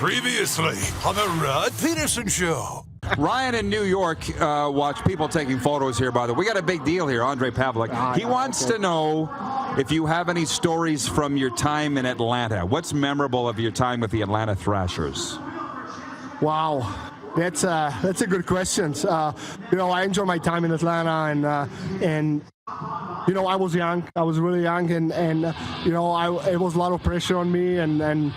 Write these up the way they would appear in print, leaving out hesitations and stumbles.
Previously on the Rod Pedersen Show. Ryan in New York watched people taking photos here, by the way. We got a big deal here, Andre Pavlik. He wants to know if you have any stories from your time in Atlanta. What's memorable of your time with the Atlanta Thrashers? Wow. That's a good question. I enjoy my time in Atlanta, and I was young. I was really young, and it was a lot of pressure on me, and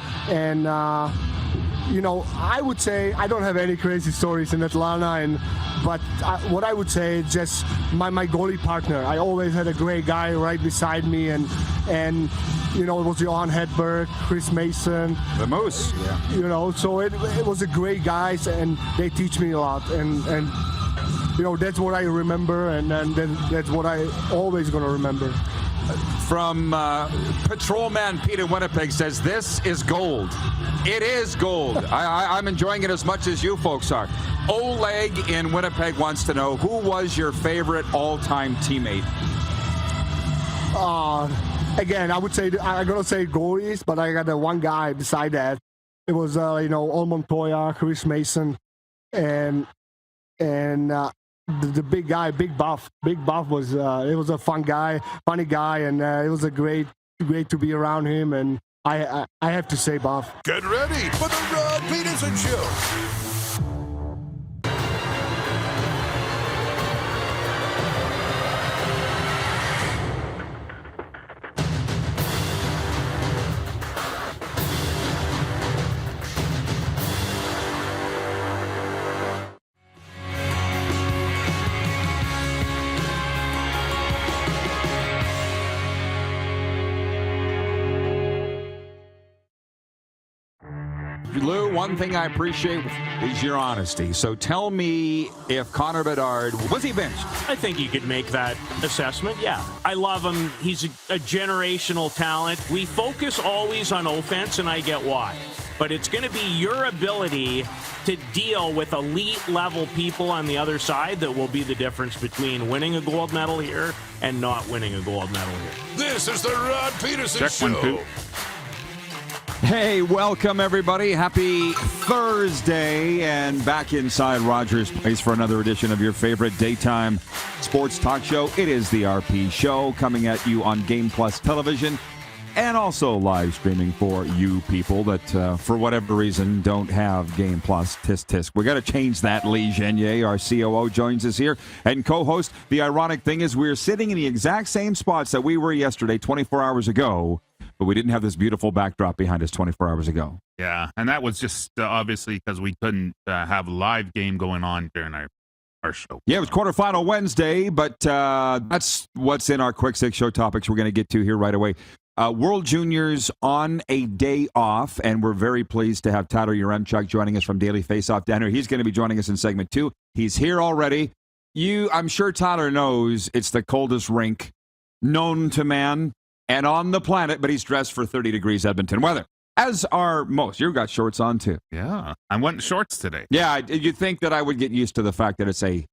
I would say I don't have any crazy stories in Atlanta, but what I would say is just my goalie partner. I always had a great guy right beside me, and it was Johan Hedberg, Chris Mason. The Moose. Yeah. So it was a great guys, and they teach me a lot, and that's what I remember, and that's what I always going to remember. From Patrolman Pete in Winnipeg says, this is gold. It is gold. I'm enjoying it as much as you folks are. Oleg in Winnipeg wants to know, who was your favorite all-time teammate? Again, I would say, I'm going to say goalies, but I got one guy beside that. It was, Al Montoya, Chris Mason, and the big guy, Big Buff. Big Buff was, it was a funny guy, and it was a great to be around him, and I have to say Buff. Get ready for the Rod Pedersen Show. Lou, one thing I appreciate is your honesty. So tell me, if Connor Bedard, was he benched? I think you could make that assessment, yeah. I love him. He's a generational talent. We focus always on offense, and I get why. But it's going to be your ability to deal with elite-level people on the other side that will be the difference between winning a gold medal here and not winning a gold medal here. This is the Rod Pedersen Show. Hey, welcome everybody. Happy Thursday, and back inside Rogers Place for another edition of your favorite daytime sports talk show. It is the RP Show, coming at you on Game Plus Television and also live streaming for you people that, for whatever reason, don't have Game Plus. Tisk, tisk. We got to change that. Lee Genier, our COO, joins us here and co-host. The ironic thing is we're sitting in the exact same spots that we were yesterday, 24 hours ago. But we didn't have this beautiful backdrop behind us 24 hours ago. Yeah, and that was just obviously because we couldn't have a live game going on during our show. Yeah, it was quarterfinal Wednesday, but that's what's in our Quick Six Show topics we're going to get to here right away. World Juniors on a day off, and we're very pleased to have Tyler Yaremchuk joining us from Daily Faceoff down here. He's going to be joining us in segment 2. He's here already. I'm sure Tyler knows it's the coldest rink known to man and on the planet, but he's dressed for 30 degrees Edmonton weather, as are most. You've got shorts on, too. Yeah, I went in shorts today. Yeah, you'd think that I would get used to the fact that it's a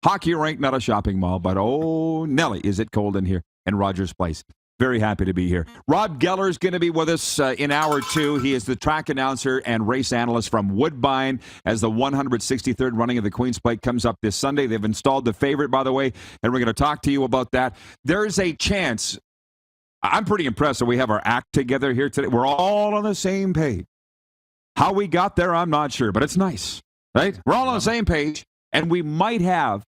hockey rink, not a shopping mall, but oh, Nelly, is it cold in here in Rogers Place. Very happy to be here. Rob Geller's going to be with us in hour 2. He is the track announcer and race analyst from Woodbine as the 163rd running of the Queen's Plate comes up this Sunday. They've installed the favorite, by the way, and we're going to talk to you about that. There's a chance. I'm pretty impressed that we have our act together here today. We're all on the same page. How we got there, I'm not sure, but it's nice, right? We're all on the same page, and we might have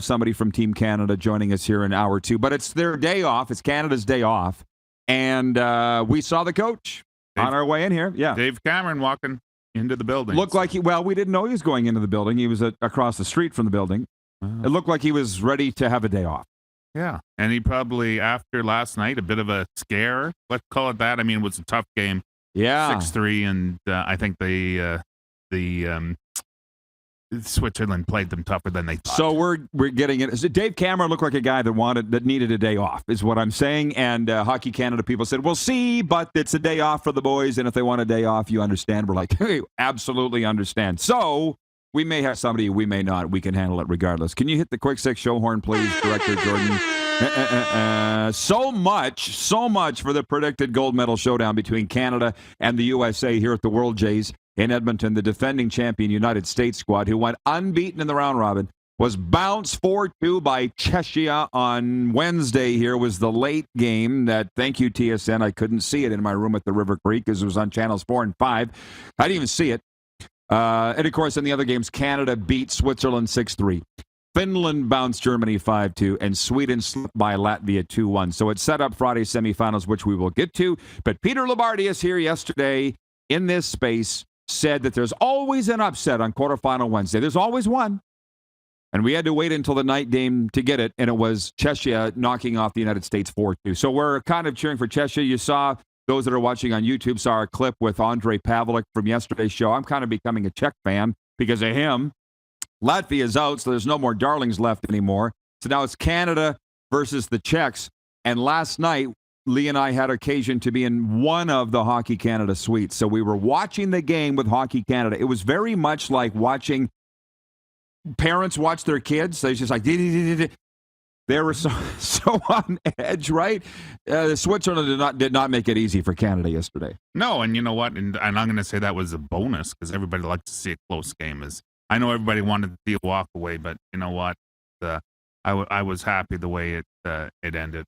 somebody from Team Canada joining us here in hour 2, but it's their day off. It's Canada's day off, and we saw the coach on our way in here. Yeah, Dave Cameron walking into the building. Looked like we didn't know he was going into the building. He was across the street from the building. It looked like he was ready to have a day off. Yeah, and he probably, after last night, a bit of a scare, let's call it that. I mean, it was a tough game. Yeah. 6-3, and I think the Switzerland played them tougher than they thought. So we're getting it. So Dave Cameron looked like a guy that needed a day off, is what I'm saying. And Hockey Canada people said, we'll see, but it's a day off for the boys, and if they want a day off, you understand. We're like, hey, absolutely understand. So we may have somebody, we may not. We can handle it regardless. Can you hit the Quick Six show horn, please, Director Jordan? So much for the predicted gold medal showdown between Canada and the USA here at the World Jays in Edmonton. The defending champion United States squad, who went unbeaten in the round robin, was bounced 4-2 by Czechia on Wednesday. Here was the late game that, thank you, TSN. I couldn't see it in my room at the River Creek because it was on channels 4 and 5. I didn't even see it. And, of course, in the other games, Canada beat Switzerland 6-3. Finland bounced Germany 5-2, and Sweden slipped by Latvia 2-1. So it set up Friday's semifinals, which we will get to. But Peter Labardius here yesterday in this space said that there's always an upset on quarterfinal Wednesday. There's always one. And we had to wait until the night game to get it, and it was Czechia knocking off the United States 4-2. So we're kind of cheering for Czechia. You saw, those that are watching on YouTube saw our clip with Andrei Pavlik from yesterday's show. I'm kind of becoming a Czech fan because of him. Latvia's out, so there's no more darlings left anymore. So now it's Canada versus the Czechs. And last night, Lee and I had occasion to be in one of the Hockey Canada suites. So we were watching the game with Hockey Canada. It was very much like watching parents watch their kids. They just like, they were so on edge, right? Switzerland did not make it easy for Canada yesterday. No, and you know what? And I'm going to say that was a bonus because everybody likes to see a close game. I know everybody wanted to see a walk away, but you know what? I was happy the way it ended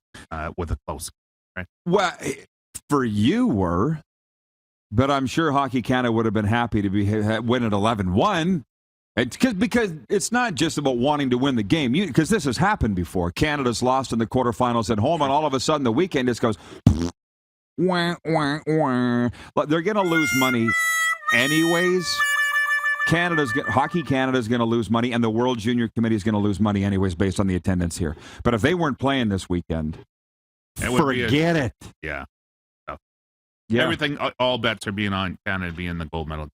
with a close game. Right? Well, for you were, but I'm sure Hockey Canada would have been happy to win at 11-1. Because it's not just about wanting to win the game, because this has happened before. Canada's lost in the quarterfinals at home, and all of a sudden the weekend just goes, wah, wah, wah. They're going to lose money anyways. Hockey Canada is going to lose money, and the World Junior Committee is going to lose money anyways based on the attendance here. But if they weren't playing this weekend, forget it. Yeah. Yeah. Everything, all bets are being on Canada being the gold medal.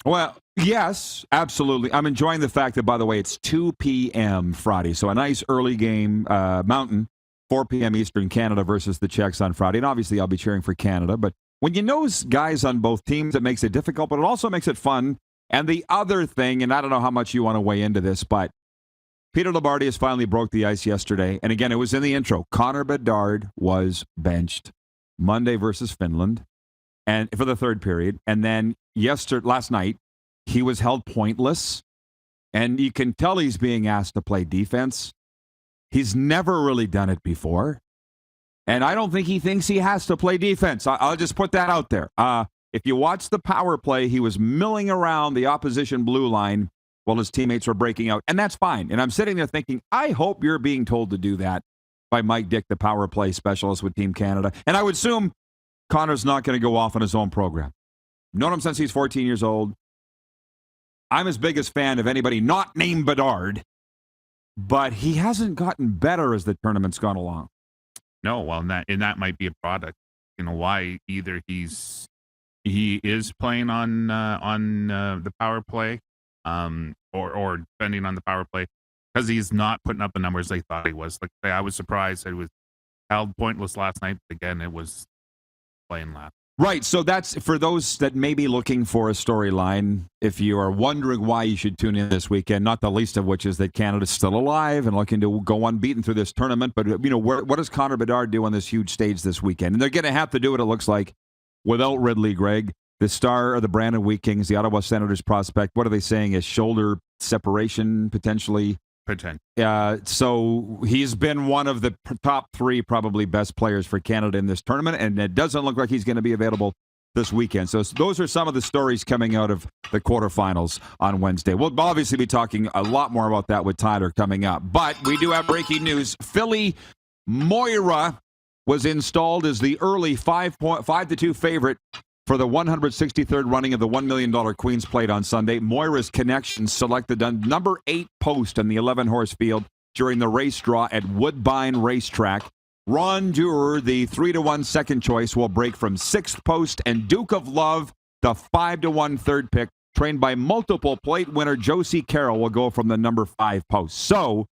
Well, yes, absolutely. I'm enjoying the fact that, by the way, it's 2 p.m. Friday. So a nice early game, Mountain, 4 p.m. Eastern, Canada versus the Czechs on Friday. And obviously I'll be cheering for Canada. But when you know guys on both teams, it makes it difficult, but it also makes it fun. And the other thing, and I don't know how much you want to weigh into this, but Peter Labardius finally broke the ice yesterday. And again, it was in the intro. Connor Bedard was benched Monday versus Finland and for the third period. And then last night, he was held pointless. And you can tell he's being asked to play defense. He's never really done it before. And I don't think he thinks he has to play defense. I'll just put that out there. If you watch the power play, he was milling around the opposition blue line while his teammates were breaking out. And that's fine. And I'm sitting there thinking, I hope you're being told to do that by Mike Dick, the power play specialist with Team Canada. And I would assume Connor's not going to go off on his own program. Known him since he's 14 years old. I'm his biggest fan of anybody not named Bedard. But he hasn't gotten better as the tournament's gone along. No, well, and that might be a product. You know why? Either he is playing on the power play, or depending on the power play, because he's not putting up the numbers they thought he was. Like I was surprised that it was held pointless last night. But again, it was playing last. Right, so that's for those that may be looking for a storyline. If you are wondering why you should tune in this weekend, not the least of which is that Canada's still alive and looking to go unbeaten through this tournament. But you know, what does Connor Bedard do on this huge stage this weekend? And they're going to have to do it. It looks like without Ridley Gregg, the star of the Brandon Wheat Kings, the Ottawa Senators prospect. What are they saying? Is shoulder separation potentially? So he's been one of the top three probably best players for Canada in this tournament, and it doesn't look like he's going to be available this weekend. So those are some of the stories coming out of the quarterfinals on Wednesday. We'll obviously be talking a lot more about that with Tyler coming up. But we do have breaking news. Philly Moira was installed as the early 5-2 favorite for the 163rd running of the $1 million Queen's Plate on Sunday. Moira's Connections selected the number 8 post on the 11-horse field during the race draw at Woodbine Racetrack. Ron Dewar, the 3-1 second choice, will break from 6th post, and Duke of Love, the 5-1 third pick, trained by multiple plate winner Josie Carroll, will go from the number 5 post. So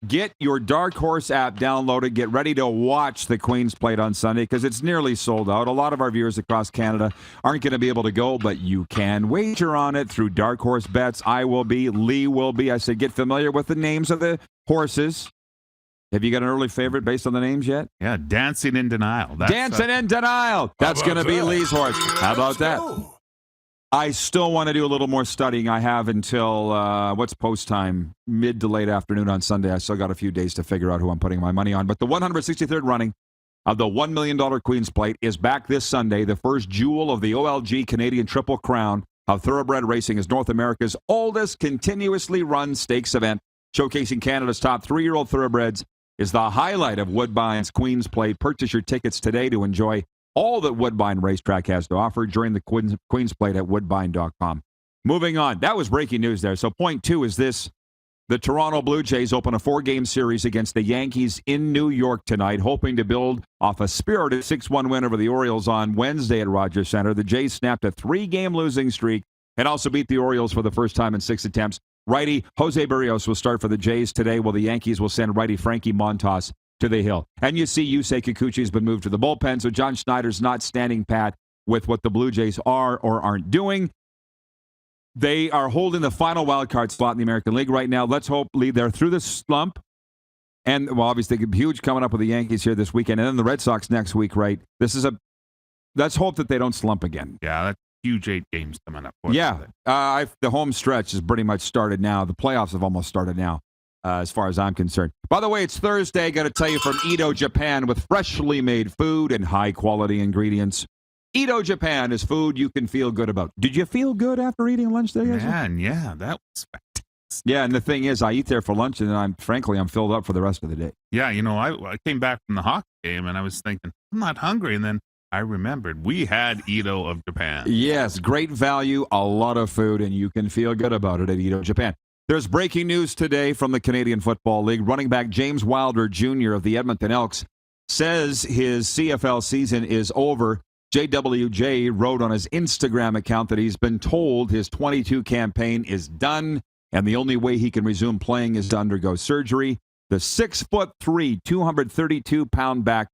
get your Dark Horse app downloaded. Get ready to watch the Queen's Plate on Sunday because it's nearly sold out. A lot of our viewers across Canada aren't going to be able to go, but you can wager on it through Dark Horse Bets. I will be. Lee will be. I said get familiar with the names of the horses. Have you got an early favorite based on the names yet? Yeah, Dancing in Denial. Dancing in Denial. That's going to be Lee's horse. How about that? Go. I still want to do a little more studying. I have until, what's post time? Mid to late afternoon on Sunday. I still got a few days to figure out who I'm putting my money on. But the 163rd running of the $1 million Queen's Plate is back this Sunday. The first jewel of the OLG Canadian Triple Crown of thoroughbred racing is North America's oldest continuously run stakes event, showcasing Canada's top 3-year-old thoroughbreds. Is the highlight of Woodbine's Queen's Plate. Purchase your tickets today to enjoy all that Woodbine Racetrack has to offer during the Queen's Plate at woodbine.com. Moving on. That was breaking news there. So point 2 is this. The Toronto Blue Jays open a 4-game series against the Yankees in New York tonight, hoping to build off a spirited 6-1 win over the Orioles on Wednesday at Rogers Center. The Jays snapped a 3-game losing streak and also beat the Orioles for the first time in 6 attempts. Righty Jose Barrios will start for the Jays today, while the Yankees will send righty Frankie Montas to the hill. And you see Yusei Kikuchi has been moved to the bullpen, so John Schneider's not standing pat with what the Blue Jays are or aren't doing. They are holding the final wild card spot in the American League right now. Let's hope, Lee, they're through the slump. And, well, obviously, huge coming up with the Yankees here this weekend. And then the Red Sox next week, right? Let's hope that they don't slump again. Yeah, that's huge 8 games coming up. Yeah, the home stretch has pretty much started now. The playoffs have almost started now, as far as I'm concerned. By the way, it's Thursday. Got to tell you, from Edo, Japan, with freshly made food and high-quality ingredients. Edo, Japan is food you can feel good about. Did you feel good after eating lunch there? Man, yeah, that was fantastic. Yeah, and the thing is, I eat there for lunch, and I'm filled up for the rest of the day. Yeah, I came back from the hockey game, and I was thinking, I'm not hungry, and then I remembered we had Edo of Japan. Yes, great value, a lot of food, and you can feel good about it at Edo, Japan. There's breaking news today from the Canadian Football League. Running back James Wilder Jr. of the Edmonton Elks says his CFL season is over. JWJ wrote on his Instagram account that he's been told his 22 campaign is done, and the only way he can resume playing is to undergo surgery. The 6'3", 232-pound back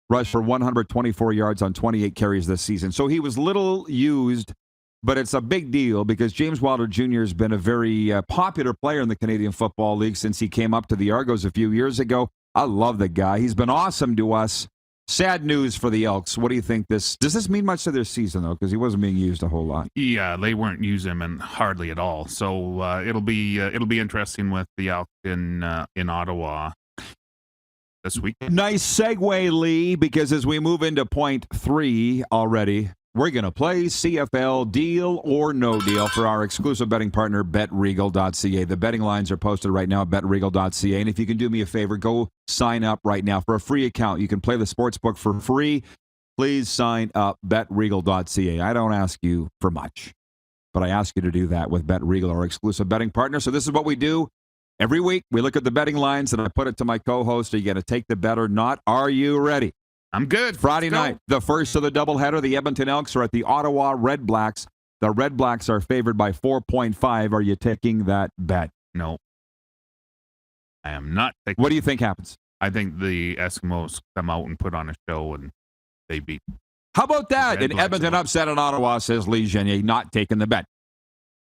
rushed for 124 yards on 28 carries this season. So he was little used, but it's a big deal because James Wilder Jr. has been a very popular player in the Canadian Football League since he came up to the Argos a few years ago. I love the guy. He's been awesome to us. Sad news for the Elks. What do you think? Does this mean much to their season, though? Because he wasn't being used a whole lot. Yeah, they weren't using him hardly at all. So it'll be interesting with the Elks in Ottawa this weekend. Nice segue, Lee, because as we move into point 3 already, we're going to play CFL Deal or No Deal for our exclusive betting partner, BetRegal.ca. The betting lines are posted right now at BetRegal.ca. And if you can do me a favor, go sign up right now for a free account. You can play the sportsbook for free. Please sign up, BetRegal.ca. I don't ask you for much, but I ask you to do that with BetRegal, our exclusive betting partner. So this is what we do. Every week, we look at the betting lines, and I put it to my co-host. Are you going to take the bet or not? Are you ready? I'm good. Friday night, the first of the doubleheader. The Edmonton Elks are at the Ottawa Red Blacks. The Red Blacks are favored by 4.5. Are you taking that bet? No. I am not taking. What do you think happens? I think the Eskimos come out and put on a show, and they beat. How about that? Red An Blacks Edmonton won. upset in Ottawa, says Lee Genier, not taking the bet.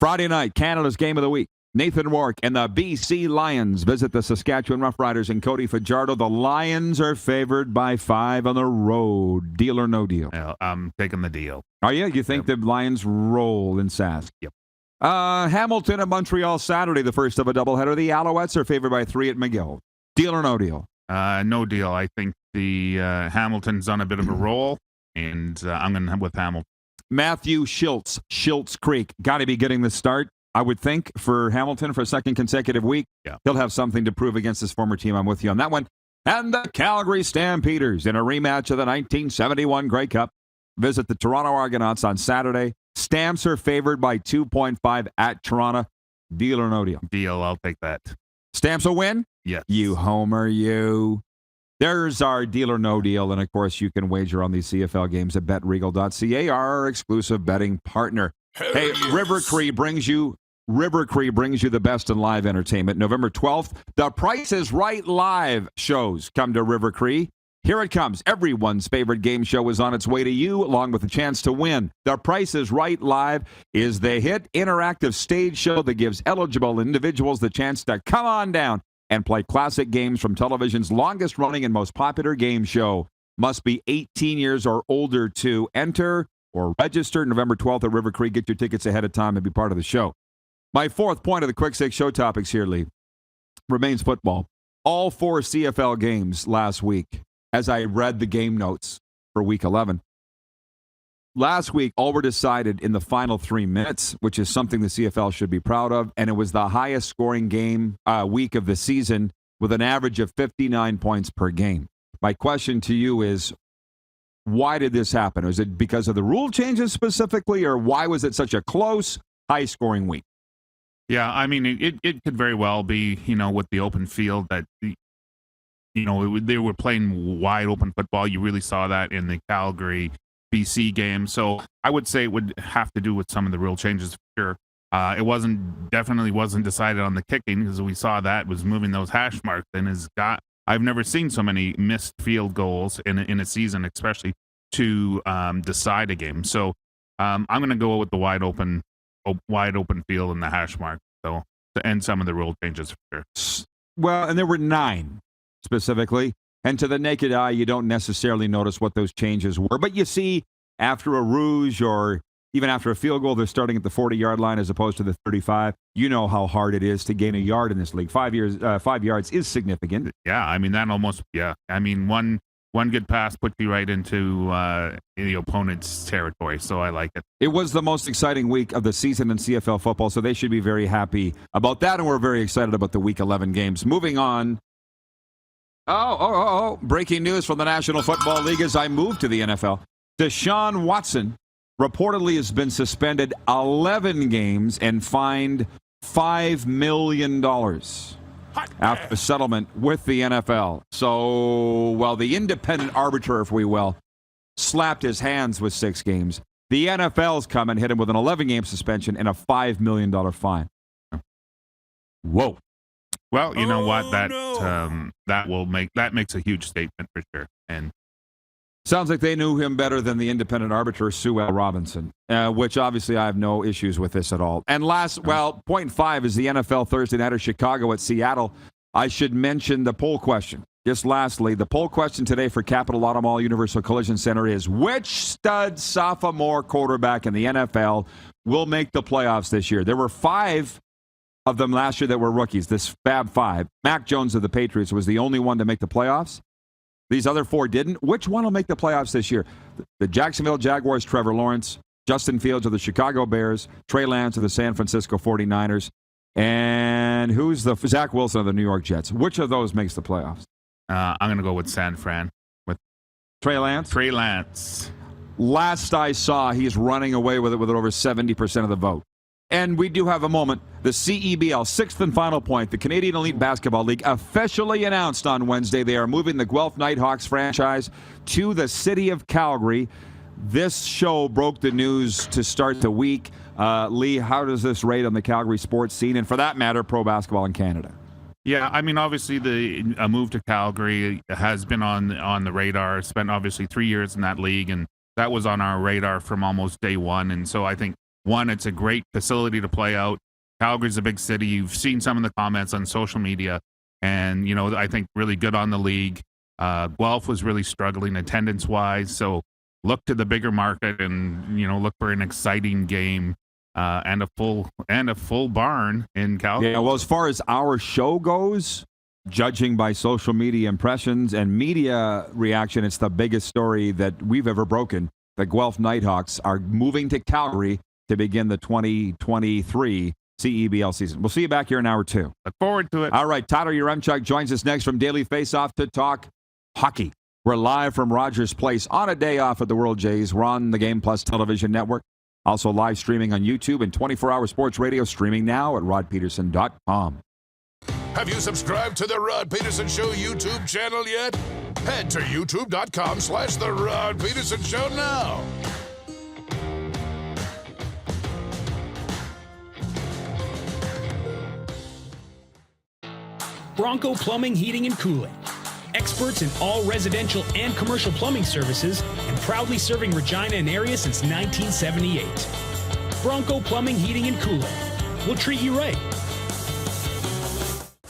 Friday night, Canada's game of the week. Nathan Rourke and the BC Lions visit the Saskatchewan Roughriders and Cody Fajardo. The Lions are favored by 5 on the road. Deal or no deal? Yeah, I'm taking the deal. Are you? You think the Lions roll in Sask? Yep. Hamilton and Montreal Saturday, the first of a doubleheader. The Alouettes are favored by 3 at McGill. Deal or no deal? No deal. I think the Hamilton's on a bit of a roll, and I'm going to with Hamilton. Matthew Schultz, Schultz Creek, got to be getting the start, I would think, for Hamilton for a second consecutive week. Yeah. He'll have something to prove against his former team. I'm with you on that one. And the Calgary Stampeders in a rematch of the 1971 Grey Cup visit the Toronto Argonauts on Saturday. Stamps are favored by 2.5 at Toronto. Deal or no deal? Deal. I'll take that. Stamps will win? Yes. You homer, you. There's our deal or no deal. And, of course, you can wager on these CFL games at BetRegal.ca, our exclusive betting partner. Hey, River Cree brings you the best in live entertainment. November 12th, The Price is Right live shows come to River Cree. Here it comes. Everyone's favorite game show is on its way to you, along with a chance to win. The Price is Right live is the hit interactive stage show that gives eligible individuals the chance to come on down and play classic games from television's longest-running and most popular game show. Must be 18 years or older to enter or register. November 12th at River Creek. Get your tickets ahead of time and be part of the show. My fourth point of the Quick Six show topics here, Lee, remains football. All 4 CFL games last week, as I read the game notes for Week 11. Last week, all were decided in the final 3 minutes, which is something the CFL should be proud of, and it was the highest scoring game week of the season with an average of 59 points per game. My question to you is, why did this happen? Was it because of the rule changes specifically, or why was it such a close, high-scoring week? Yeah, I mean, it could very well be, with the open field that, they were playing wide open football. You really saw that in the Calgary BC game. So I would say it would have to do with some of the rule changes for sure. It definitely wasn't decided on the kicking, because we saw that was moving those hash marks and I've never seen so many missed field goals in a season, especially to decide a game. So I'm going to go with the wide open field and the hash mark. So to end some of the rule changes for sure. Well, and there were 9 specifically. And to the naked eye, you don't necessarily notice what those changes were. But you see, after a rouge or even after a field goal, they're starting at the 40-yard line as opposed to the 35. You know how hard it is to gain a yard in this league. 5 yards is significant. Yeah, I mean, that almost, yeah. I mean, one good pass puts you right into the opponent's territory, so I like it. It was the most exciting week of the season in CFL football, so they should be very happy about that, and we're very excited about the Week 11 games. Moving on. Breaking news from the National Football League as I move to the NFL. Deshaun Watson reportedly has been suspended 11 games and fined $5 million after a settlement with the NFL. So, while the independent arbiter, if we will, slapped his hands with 6 games, the NFL's come and hit him with an 11-game suspension and a $5 million fine. Whoa. Well, you know what? That makes a huge statement for sure. And sounds like they knew him better than the independent arbiter, Sue L. Robinson, which obviously I have no issues with this at all. And point 5 is the NFL Thursday Nighter Chicago at Seattle. I should mention the poll question. Just lastly, the poll question today for Capital Auto Mall Universal Collision Center is, which stud sophomore quarterback in the NFL will make the playoffs this year? There were 5 of them last year that were rookies, this Fab 5. Mac Jones of the Patriots was the only one to make the playoffs. These other 4 didn't. Which one will make the playoffs this year? The Jacksonville Jaguars, Trevor Lawrence, Justin Fields of the Chicago Bears, Trey Lance of the San Francisco 49ers, and who's the Zach Wilson of the New York Jets? Which of those makes the playoffs? I'm going to go with San Fran. With Trey Lance? Trey Lance. Last I saw, he's running away with it with over 70% of the vote. And we do have a moment. The CEBL, 6th and final point, the Canadian Elite Basketball League officially announced on Wednesday they are moving the Guelph Nighthawks franchise to the city of Calgary. This show broke the news to start the week. Lee, how does this rate on the Calgary sports scene, and for that matter, pro basketball in Canada? Yeah, I mean, obviously a move to Calgary has been on the radar. Spent obviously 3 years in that league, and that was on our radar from almost day one. And so I think, one, it's a great facility to play out. Calgary's a big city. You've seen some of the comments on social media, and I think really good on the league. Guelph was really struggling attendance-wise, so look to the bigger market and look for an exciting game and a full barn in Calgary. Yeah, well, as far as our show goes, judging by social media impressions and media reaction, it's the biggest story that we've ever broken. The Guelph Nighthawks are moving to Calgary to begin the 2023 CEBL season. We'll see you back here in hour 2. Look forward to it. All right, Tyler Yaremchuk joins us next from Daily Faceoff to talk hockey. We're live from Rogers Place on a day off at the World Jays. We're on the Game Plus television network. Also live streaming on YouTube and 24-hour sports radio streaming now at rodpeterson.com. Have you subscribed to the Rod Peterson Show YouTube channel yet? Head to youtube.com/The Rod Peterson Show now. Bronco Plumbing, Heating, and Cooling. Experts in all residential and commercial plumbing services and proudly serving Regina and area since 1978. Bronco Plumbing, Heating, and Cooling. We'll treat you right.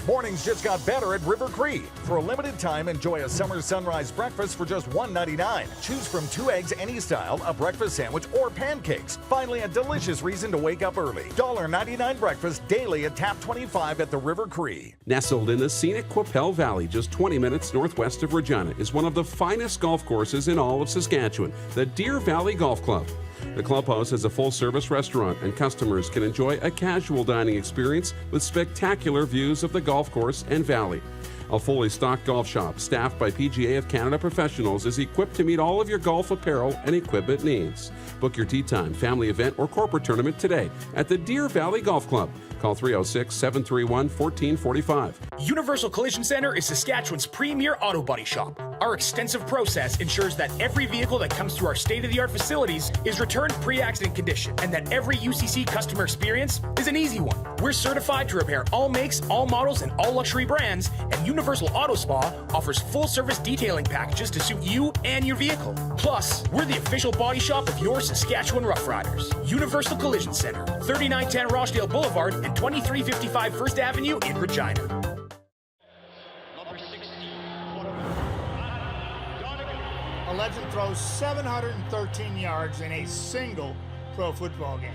Mornings just got better at River Cree. For a limited time, enjoy a summer sunrise breakfast for just $1.99. Choose from 2 eggs any style, a breakfast sandwich, or pancakes. Finally, a delicious reason to wake up early. $1.99 breakfast daily at Tap 25 at the River Cree. Nestled in the scenic Qu'Appelle Valley, just 20 minutes northwest of Regina, is one of the finest golf courses in all of Saskatchewan, the Deer Valley Golf Club. The clubhouse has a full-service restaurant, and customers can enjoy a casual dining experience with spectacular views of the golf course and valley. A fully stocked golf shop, staffed by PGA of Canada professionals, is equipped to meet all of your golf apparel and equipment needs. Book your tee time, family event, or corporate tournament today at the Deer Valley Golf Club. Call 306-731-1445. Universal Collision Center is Saskatchewan's premier auto body shop. Our extensive process ensures that every vehicle that comes through our state-of-the-art facilities is returned pre-accident condition, and that every UCC customer experience is an easy one. We're certified to repair all makes, all models, and all luxury brands, and Universal Auto Spa offers full-service detailing packages to suit you and your vehicle. Plus, we're the official body shop of your Saskatchewan Rough Riders. Universal Collision Center, 3910 Rochdale Boulevard and 2355 First Avenue in Regina. A legend throws 713 yards in a single pro football game.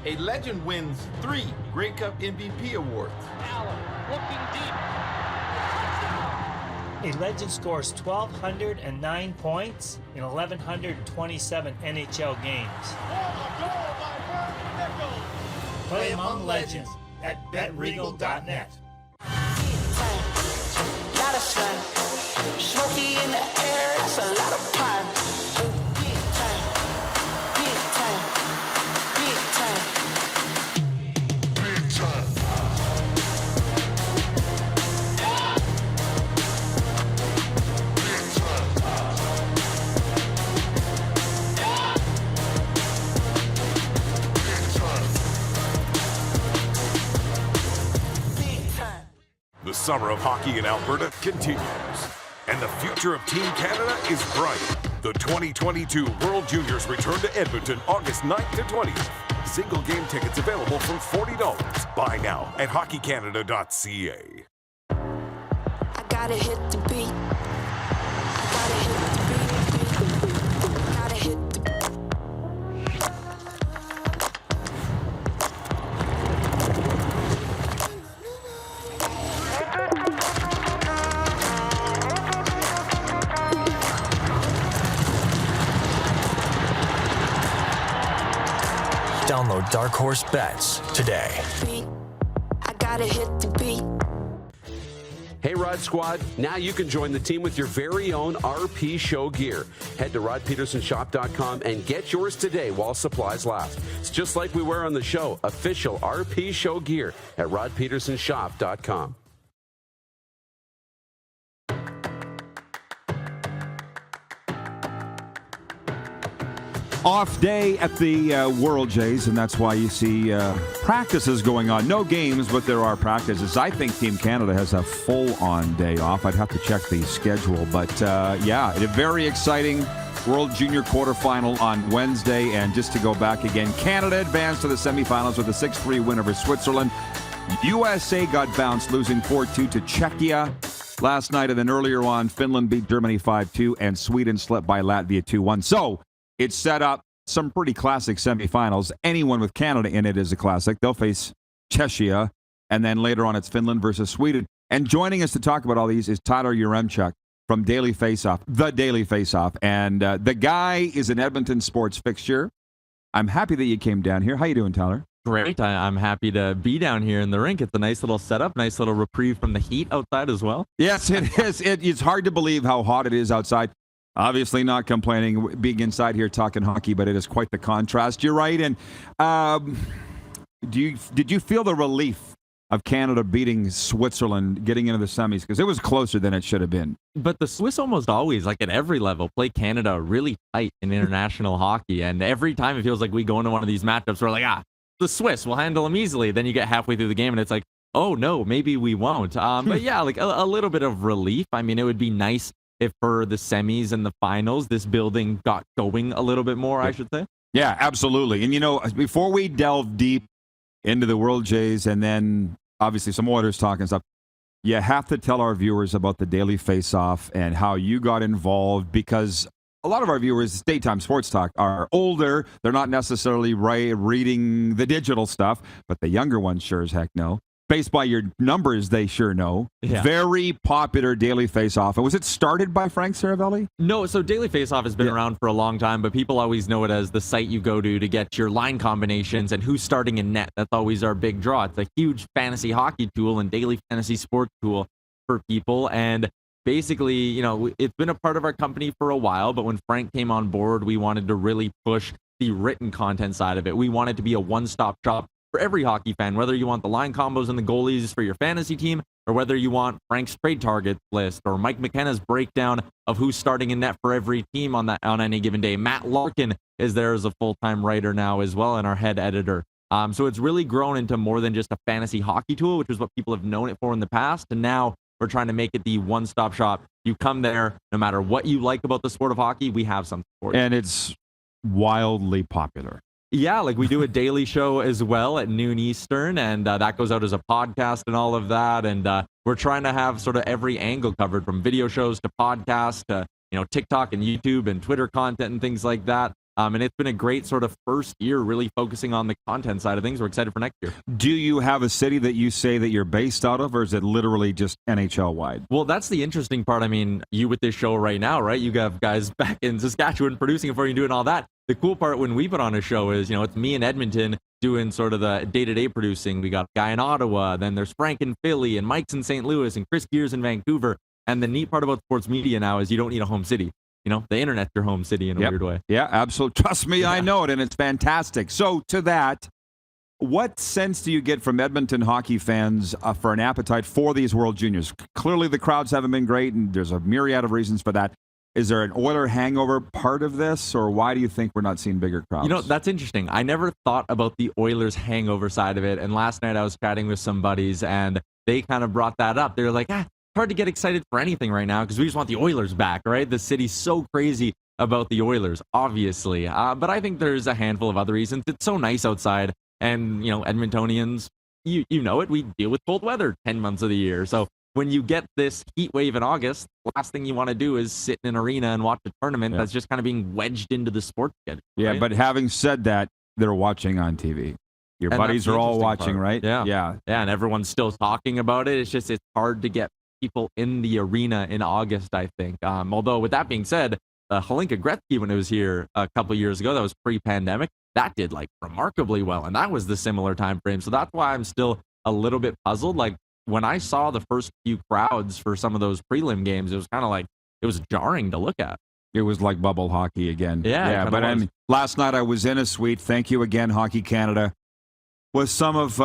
A legend wins 3 Grey Cup MVP awards. Allen looking deep. A legend scores 1,209 points in 1,127 NHL games. Play among legends at BetRegal.net. Smoky in the air, that's a lot of time. Big time, big time, big time, big time. The summer of hockey in Alberta continues, and the future of Team Canada is bright. The 2022 World Juniors return to Edmonton August 9th to 20th. Single game tickets available from $40. Buy now at hockeycanada.ca. I gotta hit the beat. I gotta hit the beat. Gotta hit the Download Dark Horse Bets today. I gotta hit the beat. Hey, Rod Squad, now you can join the team with your very own RP Show gear. Head to rodpetersonshop.com and get yours today while supplies last. It's just like we wear on the show, official RP Show gear at rodpetersonshop.com. Off day at the World Jays, and that's why you see practices going on. No games, but there are practices. I think Team Canada has a full-on day off. I'd have to check the schedule. But, yeah, a very exciting World Junior quarterfinal on Wednesday. And just to go back again, Canada advanced to the semifinals with a 6-3 win over Switzerland. USA got bounced, losing 4-2 to Czechia last night. And then earlier on, Finland beat Germany 5-2, and Sweden slipped by Latvia 2-1. So, it's set up some pretty classic semifinals. Anyone with Canada in it is a classic. They'll face Czechia, and then later on it's Finland versus Sweden. And joining us to talk about all these is Tyler Yaremchuk from Daily Faceoff, the Daily Faceoff. And the guy is an Edmonton sports fixture. I'm happy that you came down here. How you doing, Tyler? Great. I'm happy to be down here in the rink. It's a nice little setup, nice little reprieve from the heat outside as well. Yes, it is. It's hard to believe how hot it is outside. Obviously not complaining being inside here talking hockey, but it is quite the contrast. You're right. And did you feel the relief of Canada beating Switzerland, getting into the semis? Because it was closer than it should have been. But the Swiss almost always, like at every level, play Canada really tight in international hockey. And every time it feels like we go into one of these matchups, we're like, the Swiss will handle them easily. Then you get halfway through the game and it's like, oh, no, maybe we won't. But yeah, like a little bit of relief. I mean, it would be nice if for the semis and the finals, this building got going a little bit more, I should say. Yeah, absolutely. And, before we delve deep into the World Jays and then obviously some Oilers talk and stuff. You have to tell our viewers about the Daily Faceoff and how you got involved, because a lot of our viewers, daytime sports talk, are older. They're not necessarily reading the digital stuff, but the younger ones sure as heck know. Based by your numbers, they sure know. Yeah. Very popular Daily Faceoff. And was it started by Frank Saravelli? No, so Daily Faceoff has been around for a long time, but people always know it as the site you go to get your line combinations and who's starting in net. That's always our big draw. It's a huge fantasy hockey tool and daily fantasy sports tool for people. And basically, you know, it's been a part of our company for a while, but when Frank came on board, we wanted to really push the written content side of it. We wanted to be a one-stop shop for every hockey fan, whether you want the line combos and the goalies for your fantasy team, or whether you want Frank's trade target list or Mike McKenna's breakdown of who's starting in net for every team on any given day. Matt Larkin is there as a full-time writer now as well, and our head editor. So it's really grown into more than just a fantasy hockey tool, which is what people have known it for in the past. And now we're trying to make it the one-stop shop. You come there, no matter what you like about the sport of hockey, we have something for you. And it's wildly popular. Yeah, like we do a daily show as well at noon Eastern, and that goes out as a podcast and all of that. And we're trying to have sort of every angle covered, from video shows to podcasts to, you know, TikTok and YouTube and Twitter content and things like that. And it's been a great sort of first year really focusing on the content side of things. We're excited for next year. Do you have a city that you say that you're based out of, or is it literally just NHL wide? Well, that's the interesting part. I mean, you with this show right now, right? You have guys back in Saskatchewan producing it for you and doing all that. The cool part when we put on a show is, you know, it's me in Edmonton doing sort of the day-to-day producing. We got a guy in Ottawa, then there's Frank in Philly, and Mike's in St. Louis, and Chris Gears in Vancouver. And the neat part about sports media now is you don't need a home city. You know, the internet's your home city in a weird way. Yeah, absolutely. Trust me, I know it, and it's fantastic. So to that, what sense do you get from Edmonton hockey fans for an appetite for these World Juniors? Clearly the crowds haven't been great, and there's a myriad of reasons for that. Is there an Oiler hangover part of this, or why do you think we're not seeing bigger crowds? You know, that's interesting. I never thought about the Oilers hangover side of it, and last night I was chatting with some buddies, and they kind of brought that up. They were like, hard to get excited for anything right now because we just want the Oilers back, right? The city's so crazy about the Oilers, obviously. But I think there's a handful of other reasons. It's so nice outside, and, you know, Edmontonians, you know it, we deal with cold weather 10 months of the year. So when you get this heat wave in August, the last thing you want to do is sit in an arena and watch a tournament that's just kind of being wedged into the sports schedule. Yeah, right? but having said that, they're watching on TV. Your buddies are all watching, right? Yeah, and everyone's still talking about it. It's hard to get people in the arena in August, I think. Although, with that being said, Hlinka Gretzky, when it was here a couple of years ago, that was pre-pandemic, that did like remarkably well, and that was the similar time frame. So that's why I'm still a little bit puzzled. Like, when I saw the first few crowds for some of those prelim games, it was kind of like, it was jarring to look at. It was like bubble hockey again. Yeah, but I mean, last night I was in a suite. Thank you again, Hockey Canada. With some of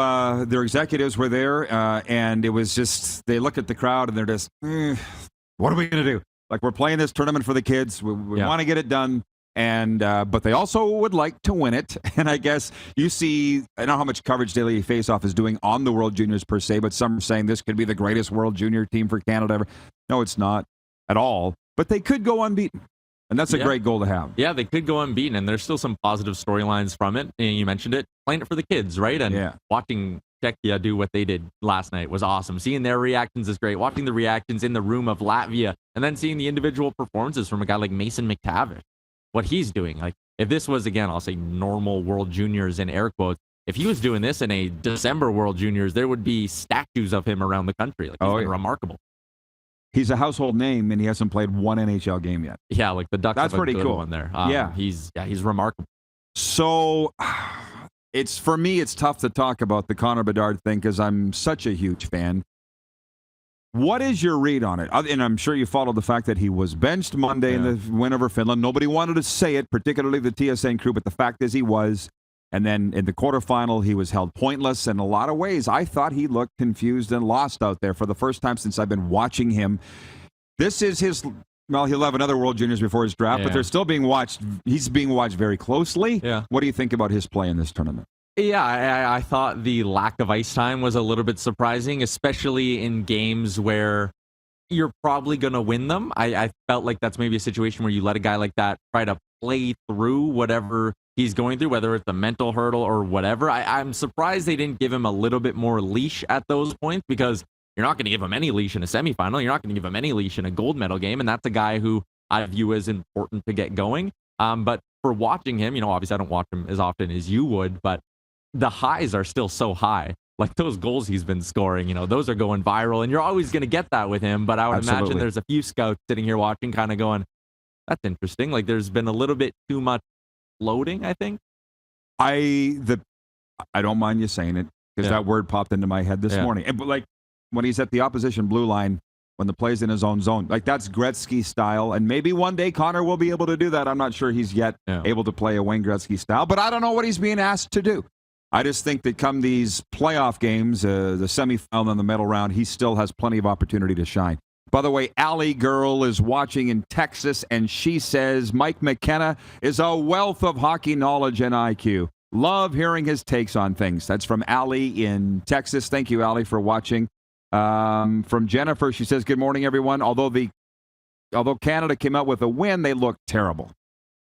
their executives were there, and it was just, they look at the crowd and they're just, what are we going to do? Like, we're playing this tournament for the kids. We want to get it done. And but they also would like to win it. And I guess you see, I don't know how much coverage Daily Faceoff is doing on the World Juniors per se, but some are saying this could be the greatest World Junior team for Canada ever. No, it's not at all. But they could go unbeaten. And that's a great goal to have. Yeah, they could go unbeaten, and there's still some positive storylines from it. And you mentioned it, playing it for the kids, right? And watching Czechia do what they did last night was awesome. Seeing their reactions is great. Watching the reactions in the room of Latvia, and then seeing the individual performances from a guy like Mason McTavish, what he's doing. Like, if this was, again, I'll say normal World Juniors in air quotes, if he was doing this in a December World Juniors, there would be statues of him around the country. Like, he's been remarkable. He's a household name, and he hasn't played one NHL game yet. Yeah, like the Ducks. That's have a pretty good cool. one there. He's remarkable. So, it's for me, it's tough to talk about the Connor Bedard thing because I'm such a huge fan. What is your read on it? And I'm sure you followed the fact that he was benched Monday in the win over Finland. Nobody wanted to say it, particularly the TSN crew, but the fact is he was. And then in the quarterfinal, he was held pointless in a lot of ways. I thought he looked confused and lost out there for the first time since I've been watching him. This is his, well, he'll have another World Juniors before his draft, but they're still being watched. He's being watched very closely. Yeah. What do you think about his play in this tournament? Yeah, I thought the lack of ice time was a little bit surprising, especially in games where you're probably going to win them. I felt like that's maybe a situation where you let a guy like that try to play through whatever he's going through, whether it's a mental hurdle or whatever. I'm surprised they didn't give him a little bit more leash at those points, because you're not going to give him any leash in a semifinal. You're not going to give him any leash in a gold medal game, and that's a guy who I view as important to get going. But for watching him, obviously I don't watch him as often as you would, but the highs are still so high. Like those goals he's been scoring, those are going viral, and you're always going to get that with him. But I would imagine there's a few scouts sitting here watching, kind of going, that's interesting. Like there's been a little bit too much floating, I think. I don't mind you saying it, because that word popped into my head this morning. And, but like when he's at the opposition blue line, when the play's in his own zone, like that's Gretzky style. And maybe one day Connor will be able to do that. I'm not sure he's yet able to play a Wayne Gretzky style, but I don't know what he's being asked to do. I just think that come these playoff games, the semifinal and the medal round, he still has plenty of opportunity to shine. By the way, Allie Girl is watching in Texas, and she says Mike McKenna is a wealth of hockey knowledge and IQ. Love hearing his takes on things. That's from Allie in Texas. Thank you, Allie, for watching. From Jennifer, she says, good morning, everyone. Although Canada came out with a win, they looked terrible.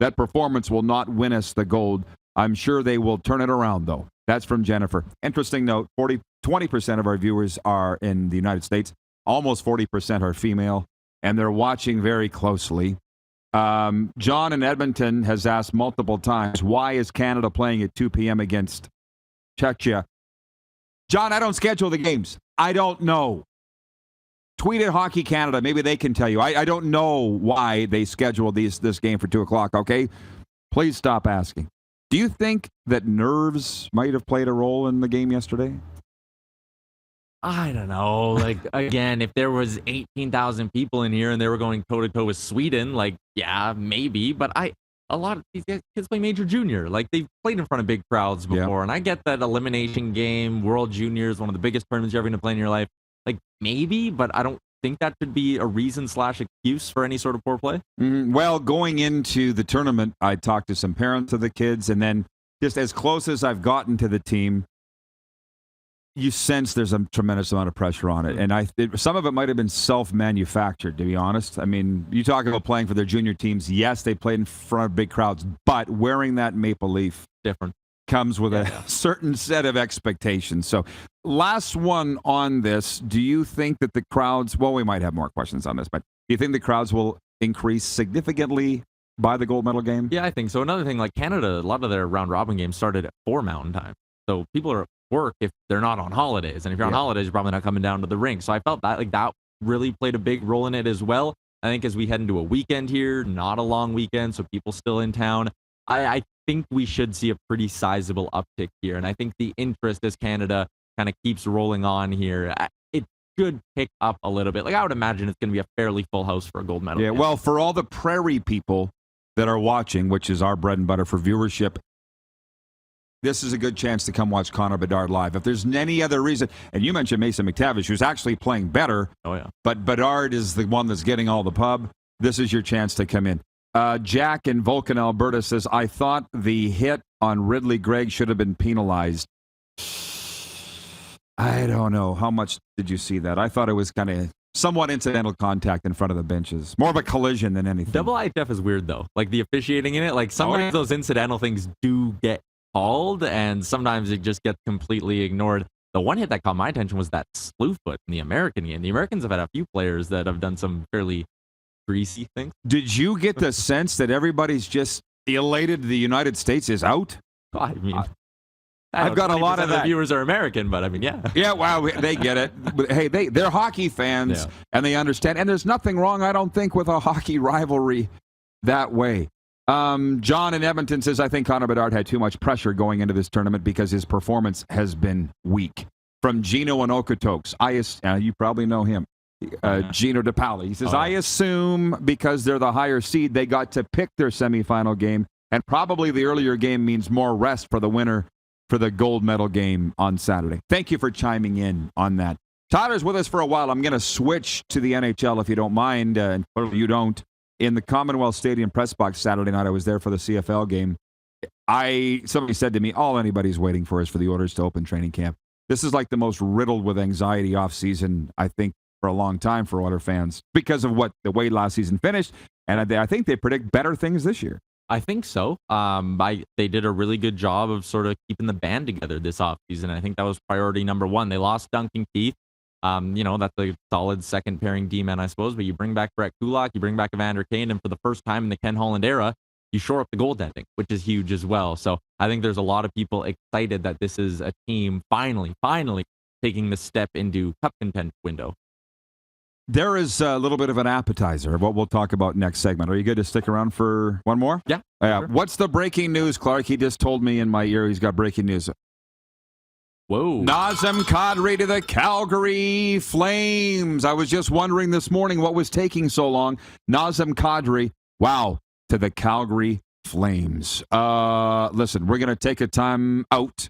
That performance will not win us the gold. I'm sure they will turn it around, though. That's from Jennifer. Interesting note, 20% of our viewers are in the United States. Almost 40% are female, and they're watching very closely. John in Edmonton has asked multiple times, why is Canada playing at 2 p.m. against Czechia? John, I don't schedule the games. I don't know. Tweet at Hockey Canada. Maybe they can tell you. I don't know why they scheduled this game for 2 o'clock, okay? Please stop asking. Do you think that nerves might have played a role in the game yesterday? I don't know. Like, again, if there was 18,000 people in here and they were going toe-to-toe with Sweden, like, yeah, maybe. But a lot of these kids play Major Junior. Like, they've played in front of big crowds before. And I get that elimination game, World Juniors, one of the biggest tournaments you're ever going to play in your life. Like, maybe, but I don't think that should be a reason/excuse for any sort of poor play. Well, going into the tournament, I talked to some parents of the kids, and then just as close as I've gotten to the team, you sense there's a tremendous amount of pressure on it. And some of it might have been self-manufactured, to be honest. I mean, you talk about playing for their junior teams. Yes, they played in front of big crowds, but wearing that maple leaf comes with a certain set of expectations. So last one on this, do you think that the crowds, well, we might have more questions on this, but do you think the crowds will increase significantly by the gold medal game? Yeah, I think so. Another thing, like Canada, a lot of their round-robin games started at 4 Mountain Time. So people are at work if they're not on holidays. And if you're on holidays, you're probably not coming down to the rink. So I felt that really played a big role in it as well. I think as we head into a weekend here, not a long weekend, so people still in town, I think we should see a pretty sizable uptick here. And I think the interest as Canada kind of keeps rolling on here, it should pick up a little bit. Like I would imagine it's going to be a fairly full house for a gold medal. Yeah, well, for all the prairie people that are watching, which is our bread and butter for viewership, this is a good chance to come watch Connor Bedard live. If there's any other reason, and you mentioned Mason McTavish, who's actually playing better, but Bedard is the one that's getting all the pub, this is your chance to come in. Jack in Vulcan, Alberta says, I thought the hit on Ridley Gregg should have been penalized. I don't know. How much did you see that? I thought it was kind of somewhat incidental contact in front of the benches. More of a collision than anything. Double IHF is weird, though. Like the officiating in it, like sometimes those incidental things do get called, and sometimes it just gets completely ignored. The one hit that caught my attention was that slew foot in the American game. The Americans have had a few players that have done some fairly greasy things. Did you get the sense that everybody's just elated the United States is out? I mean, I've got a lot of that. The viewers are American, but I mean, yeah. Yeah, wow, they get it. Hey, they're hockey fans, and they understand. And there's nothing wrong, I don't think, with a hockey rivalry that way. John in Edmonton says, I think Connor Bedard had too much pressure going into this tournament because his performance has been weak. From Gino and Okotoks, you probably know him. Gino DePaoli. He says, I assume because they're the higher seed, they got to pick their semifinal game, and probably the earlier game means more rest for the winner for the gold medal game on Saturday. Thank you for chiming in on that. Tyler's with us for a while. I'm going to switch to the NHL if you don't mind, and clearly you don't. In the Commonwealth Stadium press box Saturday night, I was there for the CFL game. Somebody said to me, all anybody's waiting for is for the Oilers to open training camp. This is like the most riddled with anxiety offseason, I think, for a long time for Oilers fans because of the way last season finished. And I think they predict better things this year. I think so. They did a really good job of sort of keeping the band together this offseason. I think that was priority number one. They lost Duncan Keith. That's a solid second pairing D-man, I suppose. But you bring back Brett Kulak, you bring back Evander Kane, and for the first time in the Ken Holland era, you shore up the goaltending, which is huge as well. So I think there's a lot of people excited that this is a team finally taking the step into cup content window. There is a little bit of an appetizer of what we'll talk about next segment. Are you good to stick around for one more? Yeah. Sure. What's the breaking news, Clark? He just told me in my ear he's got breaking news. Whoa. Nazem Kadri to the Calgary Flames. I was just wondering this morning what was taking so long. Nazem Kadri, wow, to the Calgary Flames. Listen, we're going to take a time out,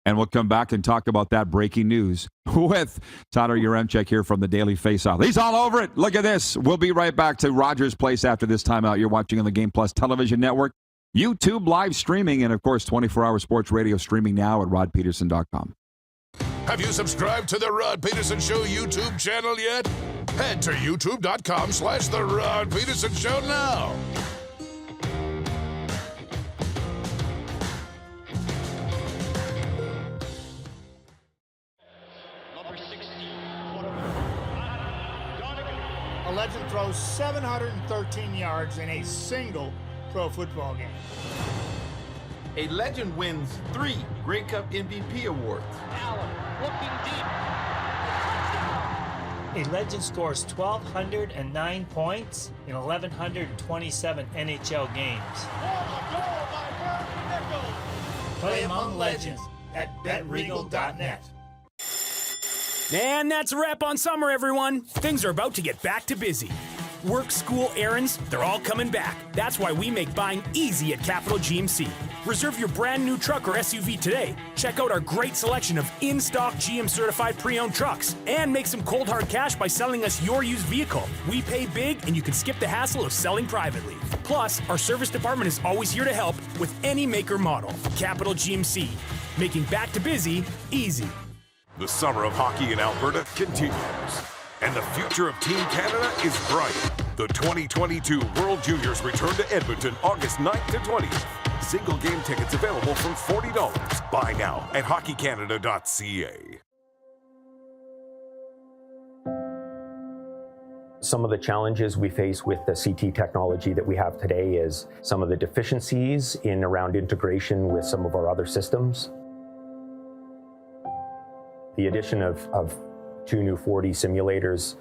and we'll come back and talk about that breaking news with Tyler Yaremchuk here from the Daily Faceoff. He's all over it. Look at this. We'll be right back to Rogers Place after this timeout. You're watching on the Game Plus Television Network, YouTube live streaming, and, of course, 24-hour sports radio streaming now at rodpeterson.com. Have you subscribed to the Rod Peterson Show YouTube channel yet? Head to youtube.com/The Rod Peterson Show now. A legend throws 713 yards in a single pro football game. A legend wins 3 Grey Cup MVP awards. Allen looking deep. A legend scores 1,209 points in 1,127 NHL games. Play among legends at BetRegal.net. And that's a wrap on summer, everyone. Things are about to get back to busy. Work, school, errands, they're all coming back. That's why we make buying easy at Capital GMC. Reserve your brand new truck or SUV today. Check out our great selection of in-stock GM-certified pre-owned trucks. And make some cold hard cash by selling us your used vehicle. We pay big, and you can skip the hassle of selling privately. Plus, our service department is always here to help with any make or model. Capital GMC, making back to busy easy. The summer of hockey in Alberta continues, and the future of Team Canada is bright. The 2022 World Juniors return to Edmonton August 9th to 20th. Single game tickets available from $40. Buy now at hockeycanada.ca. Some of the challenges we face with the CT technology that we have today is some of the deficiencies in around integration with some of our other systems. The addition of 2 new 4D simulators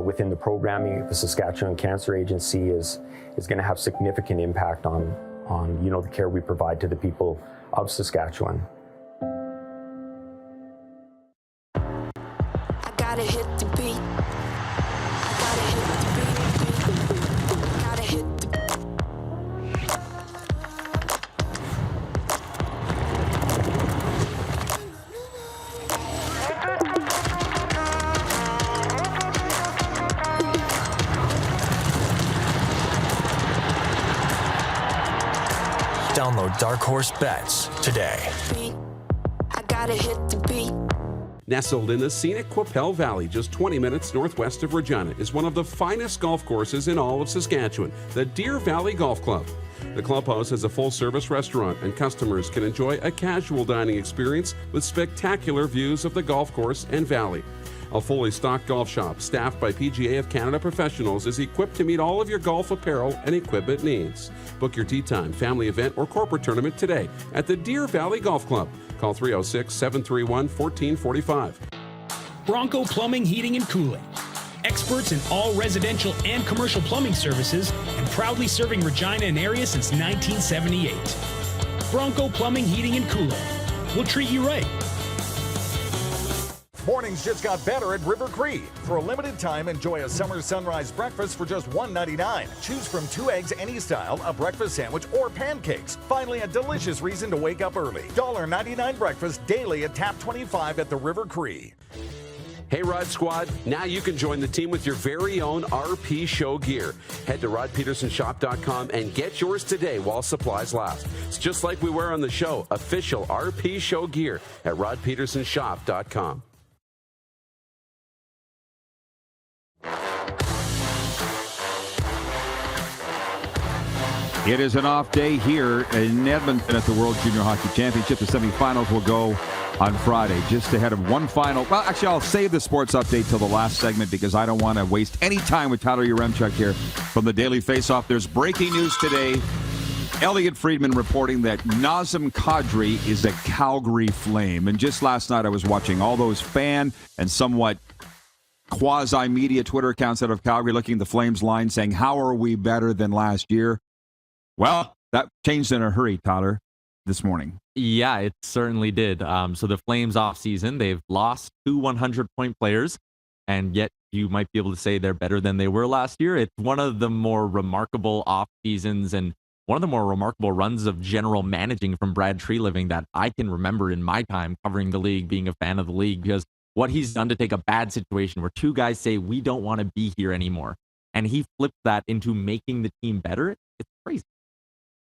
within the programming of the Saskatchewan Cancer Agency is going to have significant impact on the care we provide to the people of Saskatchewan. I gotta hit the beat. I gotta hit the beat. I gotta hit the Download Dark Horse Bets today. I gotta hit the beat. Nestled in the scenic Qu'Appelle Valley, just 20 minutes northwest of Regina, is one of the finest golf courses in all of Saskatchewan, the Deer Valley Golf Club. The clubhouse has a full-service restaurant, and customers can enjoy a casual dining experience with spectacular views of the golf course and valley. A fully stocked golf shop, staffed by PGA of Canada professionals, is equipped to meet all of your golf apparel and equipment needs. Book your tee time, family event, or corporate tournament today at the Deer Valley Golf Club. Call 306-731-1445. Bronco Plumbing, Heating, and Cooling. Experts in all residential and commercial plumbing services, and proudly serving Regina and area since 1978. Bronco Plumbing, Heating, and Cooling. We'll treat you right. Mornings just got better at River Cree. For a limited time, enjoy a summer sunrise breakfast for just $1.99. Choose from 2 eggs any style, a breakfast sandwich, or pancakes. Finally, a delicious reason to wake up early. $1.99 breakfast daily at Tap 25 at the River Cree. Hey Rod Squad, now you can join the team with your very own RP Show gear. Head to rodpetersonshop.com and get yours today while supplies last. It's just like we wear on the show, official RP Show gear at rodpetersonshop.com. It is an off day here in Edmonton at the World Junior Hockey Championship. The semifinals will go on Friday, just ahead of one final. Well, actually, I'll save the sports update till the last segment because I don't want to waste any time with Tyler Yaremchuk here from the Daily Faceoff. There's breaking news today. Elliot Friedman reporting that Nazem Kadri is a Calgary Flame. And just last night I was watching all those fan and somewhat quasi-media Twitter accounts out of Calgary looking at the Flames line saying, how are we better than last year? Well, that changed in a hurry, Tyler, this morning. Yeah, it certainly did. So the Flames offseason, they've lost 2 100-point players, and yet you might be able to say they're better than they were last year. It's one of the more remarkable off-seasons and one of the more remarkable runs of general managing from Brad Treliving that I can remember in my time covering the league, being a fan of the league, because what he's done to take a bad situation where 2 guys say, we don't want to be here anymore, and he flipped that into making the team better. It's crazy.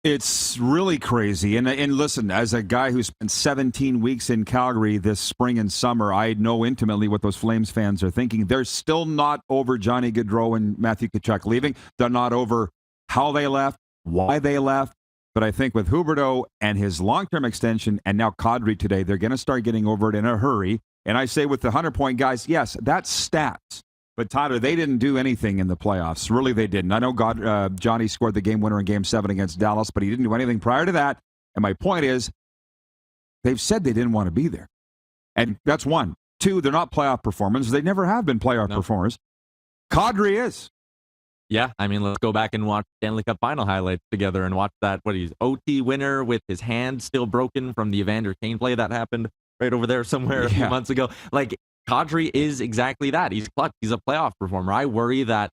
It's really crazy. And listen, as a guy who spent 17 weeks in Calgary this spring and summer, I know intimately what those Flames fans are thinking. They're still not over Johnny Gaudreau and Matthew Tkachuk leaving. They're not over how they left, why they left. But I think with Huberdeau and his long-term extension and now Kadri today, they're going to start getting over it in a hurry. And I say with the 100-point guys, yes, that's stats. But Tyler, they didn't do anything in the playoffs. Really, they didn't. I know Johnny scored the game winner in Game 7 against Dallas, but he didn't do anything prior to that. And my point is, they've said they didn't want to be there. And that's one. 2, they're not playoff performers. They never have been playoff performers. Kadri is. Yeah, I mean, let's go back and watch Stanley Cup final highlights together and watch that, he's OT winner with his hand still broken from the Evander Kane play that happened right over there somewhere a few months ago. Like, Kadri is exactly that. He's clutch. He's a playoff performer. I worry that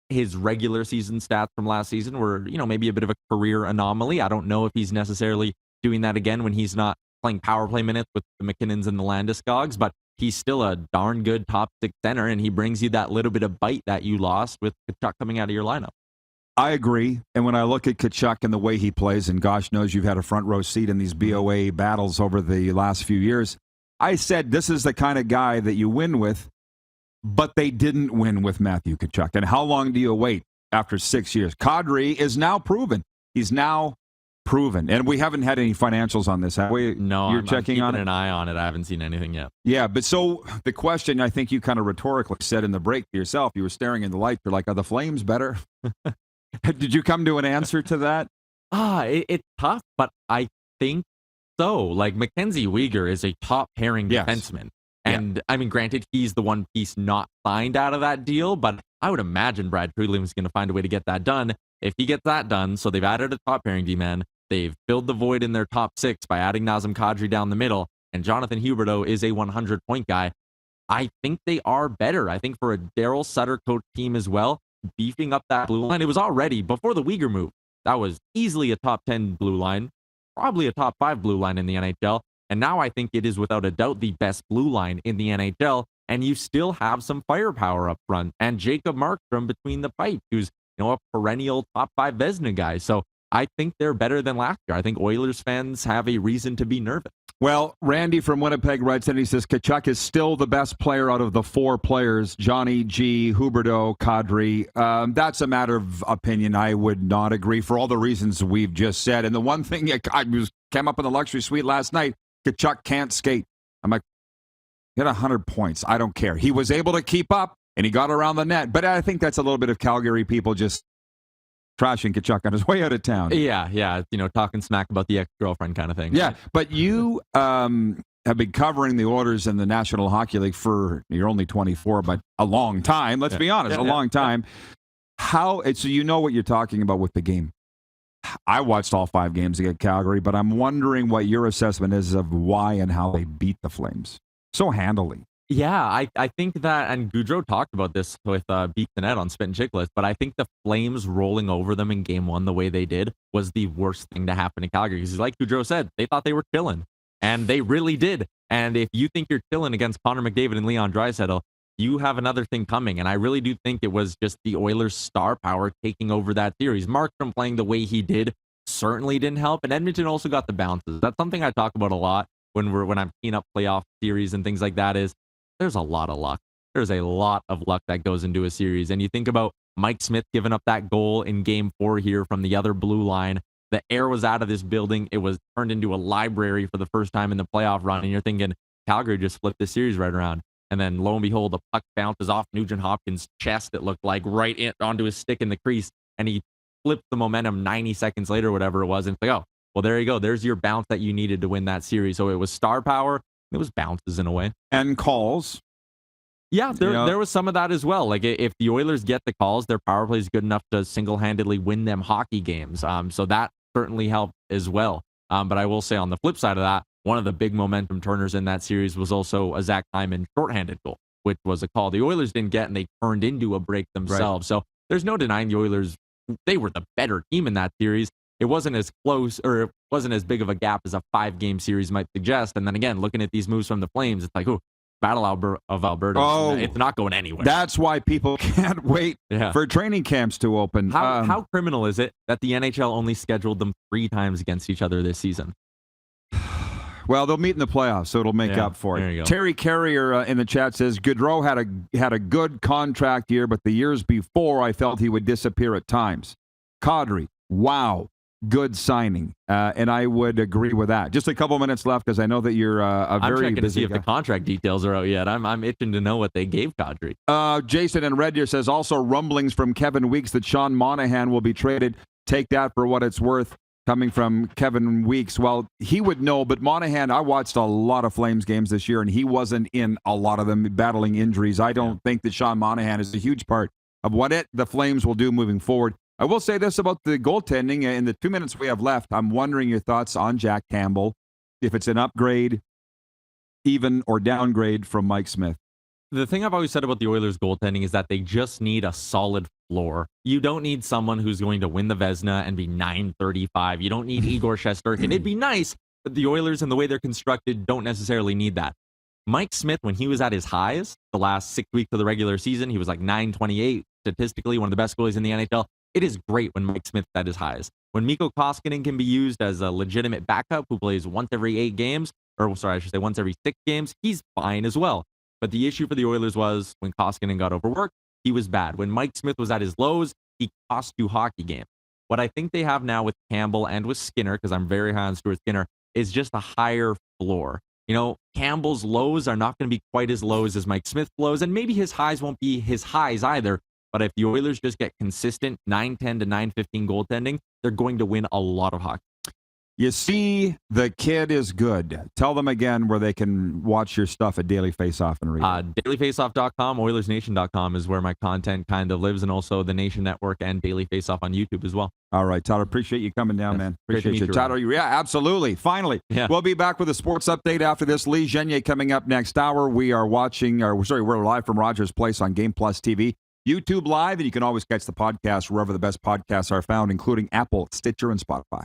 his regular season stats from last season were, maybe a bit of a career anomaly. I don't know if he's necessarily doing that again when he's not playing power play minutes with the McKinnons and the Landeskog's, but he's still a darn good top 6 center, and he brings you that little bit of bite that you lost with Tkachuk coming out of your lineup. I agree. And when I look at Tkachuk and the way he plays, and gosh knows you've had a front row seat in these BOA battles over the last few years, I said this is the kind of guy that you win with, but they didn't win with Matthew Tkachuk. And how long do you wait after 6 years? Kadri is now proven. He's now proven. And we haven't had any financials on this, have we? No, You're I'm checking keeping on it? an eye on it. I haven't seen anything yet. Yeah, but so the question I think you kind of rhetorically said in the break to yourself, you were staring in the light. You're like, are the Flames better? Did you come to an answer to that? It's tough, but I think so. Like, Mackenzie Weegar is a top pairing defenseman. And, I mean, granted, he's the one piece not signed out of that deal, but I would imagine Brad Treliving is going to find a way to get that done. If he gets that done, so they've added a top pairing D-man, they've filled the void in their top 6 by adding Nazem Kadri down the middle, and Jonathan Huberdeau is a 100-point guy. I think they are better. I think for a Daryl Sutter coach team as well, beefing up that blue line, it was already, before the Weegar move, that was easily a top 10 blue line, probably a top 5 blue line in the NHL. And now I think it is without a doubt the best blue line in the NHL. And you still have some firepower up front. And Jacob Markstrom between the pipes, who's a perennial top 5 Vezina guy. So I think they're better than last year. I think Oilers fans have a reason to be nervous. Well, Randy from Winnipeg writes in, he says, Tkachuk is still the best player out of the 4 players, Johnny, G, Huberdeau, Kadri. That's a matter of opinion. I would not agree for all the reasons we've just said. And the one thing came up in the luxury suite last night, Tkachuk can't skate. I'm like, get 100 points. I don't care. He was able to keep up, and he got around the net. But I think that's a little bit of Calgary people just trashing Tkachuk on his way out of town. Yeah, talking smack about the ex-girlfriend kind of thing. Yeah, but you have been covering the Oilers in the National Hockey League for, you're only 24, but a long time. Let's be honest, a long time. So you know what you're talking about with the game. I watched all 5 games against Calgary, but I'm wondering what your assessment is of why and how they beat the Flames so handily. Yeah, I think that, and Gaudreau talked about this with Beat the Net on Spit and Chicklets, but I think the Flames rolling over them in Game 1 the way they did was the worst thing to happen to Calgary. Because like Gaudreau said, they thought they were chilling, and they really did. And if you think you're chilling against Connor McDavid and Leon Draisaitl, you have another thing coming. And I really do think it was just the Oilers' star power taking over that series. Markstrom playing the way he did certainly didn't help, and Edmonton also got the bounces. That's something I talk about a lot when I'm teeing up playoff series and things like that is there's a lot of luck. There's a lot of luck that goes into a series. And you think about Mike Smith giving up that goal in Game 4 here from the other blue line. The air was out of this building. It was turned into a library for the first time in the playoff run. And you're thinking, Calgary just flipped this series right around. And then lo and behold, the puck bounces off Nugent Hopkins' chest, it looked like, onto his stick in the crease. And he flipped the momentum 90 seconds later, whatever it was. And it's like, oh, well, there you go. There's your bounce that you needed to win that series. So it was star power. It was bounces in a way. And calls. Yeah, there was some of that as well. Like, if the Oilers get the calls, their power play is good enough to single-handedly win them hockey games. So that certainly helped as well. But I will say on the flip side of that, one of the big momentum turners in that series was also a Zach Hyman shorthanded goal, which was a call the Oilers didn't get, and they turned into a break themselves. Right. So there's no denying the Oilers, they were the better team in that series. It wasn't as close, or it wasn't as big of a gap as a 5-game series might suggest. And then again, looking at these moves from the Flames, it's like, Battle of Alberta. Oh, it's not going anywhere. That's why people can't wait for training camps to open. How criminal is it that the NHL only scheduled them 3 times against each other this season? Well, they'll meet in the playoffs, so it'll make up for it. There you go. Terry Carrier in the chat says, Gaudreau had a good contract year, but the years before I felt he would disappear at times. Kadri, wow. Good signing, and I would agree with that. Just a couple minutes left because I know that you're a very busy I'm checking to see guy. if the contract details are out yet. I'm itching to know what they gave Kadri. Jason in Red Deer says also rumblings from Kevin Weeks that Sean Monahan will be traded. Take that for what it's worth. Coming from Kevin Weeks, well, he would know, but Monahan, I watched a lot of Flames games this year, and he wasn't in a lot of them battling injuries. I don't think that Sean Monahan is a huge part of what the Flames will do moving forward. I will say this about the goaltending. In the 2 minutes we have left, I'm wondering your thoughts on Jack Campbell, if it's an upgrade, even or downgrade from Mike Smith. The thing I've always said about the Oilers goaltending is that they just need a solid floor. You don't need someone who's going to win the Vezina and be .935. You don't need Igor Shesterkin. It'd be nice, but the Oilers and the way they're constructed don't necessarily need that. Mike Smith, when he was at his highs, the last 6 weeks of the regular season, he was like .928, statistically one of the best goalies in the NHL. It is great when Mike Smith's at his highs. When Mikko Koskinen can be used as a legitimate backup who plays once every 8 games, or sorry, I should say once every 6 games, he's fine as well. But the issue for the Oilers was when Koskinen got overworked, he was bad. When Mike Smith was at his lows, he cost you hockey games. What I think they have now with Campbell and with Skinner, because I'm very high on Stuart Skinner, is just a higher floor. You know, Campbell's lows are not going to be quite as lows as Mike Smith's lows, and maybe his highs won't be his highs either. But if the Oilers just get consistent 9-10 to 9-15 goaltending, they're going to win a lot of hockey. You see, the kid is good. Tell them again where they can watch your stuff at Daily Faceoff and read. DailyFaceoff.com, OilersNation.com is where my content kind of lives, and also the Nation Network and Daily Faceoff on YouTube as well. All right, Tyler, appreciate you coming down, man. Appreciate you. Tyler, yeah, absolutely. Finally. Yeah. We'll be back with a sports update after this. Lee Genier coming up next hour. We're live from Rogers Place on Game Plus TV. YouTube Live, and you can always catch the podcast wherever the best podcasts are found, including Apple, Stitcher, and Spotify.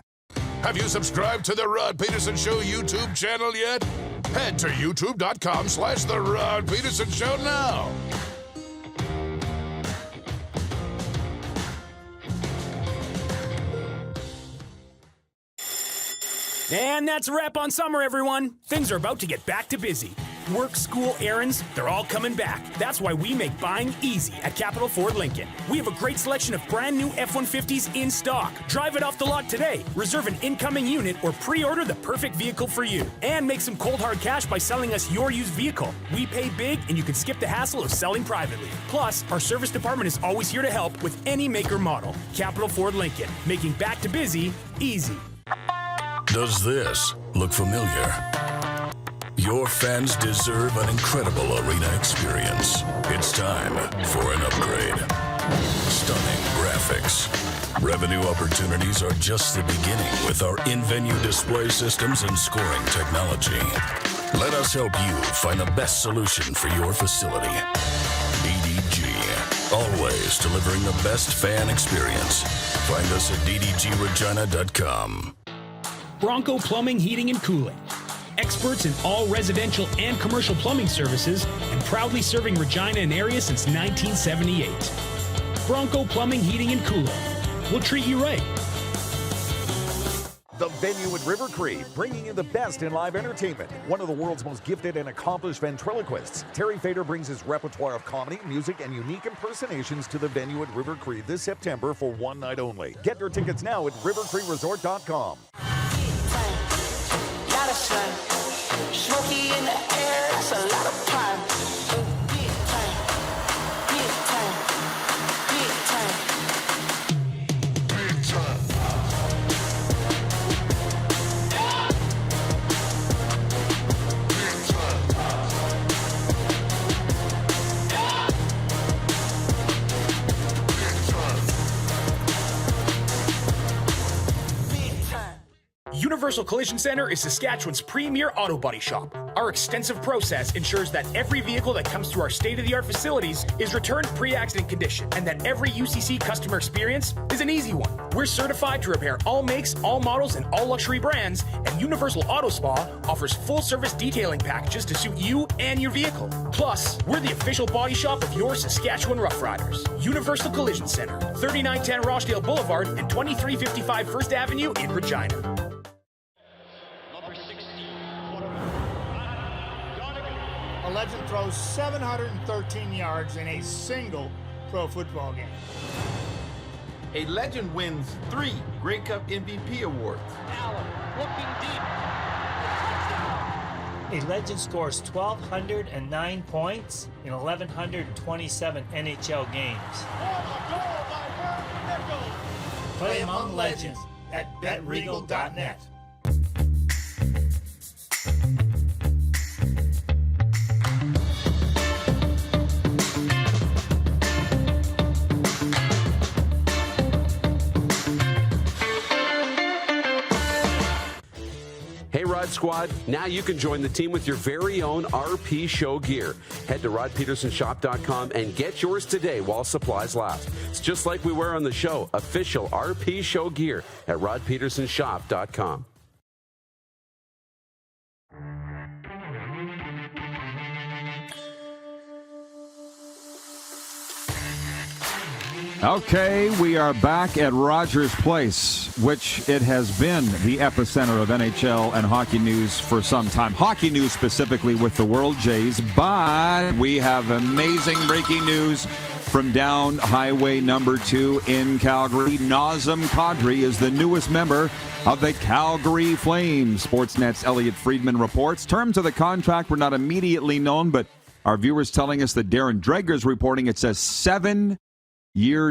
Have you subscribed to the Rod Pedersen Show YouTube channel yet? Head to youtube.com/The Rod Pedersen Show now. And that's a wrap on summer, everyone. Things are about to get back to busy. Work, school, errands, they're all coming back. That's why we make buying easy at Capital Ford Lincoln. We have a great selection of brand new F-150s in stock. Drive it off the lot today. Reserve an incoming unit or pre-order the perfect vehicle for you. And make some cold hard cash by selling us your used vehicle. We pay big and you can skip the hassle of selling privately. Plus, our service department is always here to help with any make or model. Capital Ford Lincoln, making back to busy easy. Does this look familiar? Your fans deserve an incredible arena experience. It's time for an upgrade. Stunning graphics. Revenue opportunities are just the beginning with our in-venue display systems and scoring technology. Let us help you find the best solution for your facility. DDG. Always delivering the best fan experience. Find us at ddgregina.com. Bronco Plumbing, Heating, and Cooling. Experts in all residential and commercial plumbing services and proudly serving Regina and area since 1978. Bronco Plumbing, Heating, and Cooling. We'll treat you right. The venue at River Cree, bringing you the best in live entertainment. One of the world's most gifted and accomplished ventriloquists, Terry Fader brings his repertoire of comedy, music, and unique impersonations to the venue at River Cree this September for one night only. Get your tickets now at rivercreeresort.com. Lot of sun, smoky in the air, that's a lot of time. Big time, big time, big time, big time. Universal Collision Center is Saskatchewan's premier auto body shop. Our extensive process ensures that every vehicle that comes through our state-of-the-art facilities is returned pre-accident condition, and that every UCC customer experience is an easy one. We're certified to repair all makes, all models, and all luxury brands, and Universal Auto Spa offers full-service detailing packages to suit you and your vehicle. Plus, we're the official body shop of your Saskatchewan Rough Riders. Universal Collision Center, 3910 Rochdale Boulevard and 2355 First Avenue in Regina. A legend throws 713 yards in a single pro football game. A legend wins 3 Grey Cup MVP awards. Allen looking deep. A legend scores 1,209 points in 1,127 NHL games. Play among legends at BetRegal.net. Hey, Rod Squad, now you can join the team with your very own RP Show gear. Head to rodpetersonshop.com and get yours today while supplies last. It's just like we wear on the show, official RP Show gear at rodpetersonshop.com. Okay, we are back at Rogers Place, which it has been the epicenter of NHL and hockey news for some time. Hockey news specifically with the World Jays, but we have amazing breaking news from down Highway number 2 in Calgary. Nazem Kadri is the newest member of the Calgary Flames. Sportsnet's Elliot Friedman reports. Terms of the contract were not immediately known, but our viewers telling us that Darren Dreger's reporting it says 7-year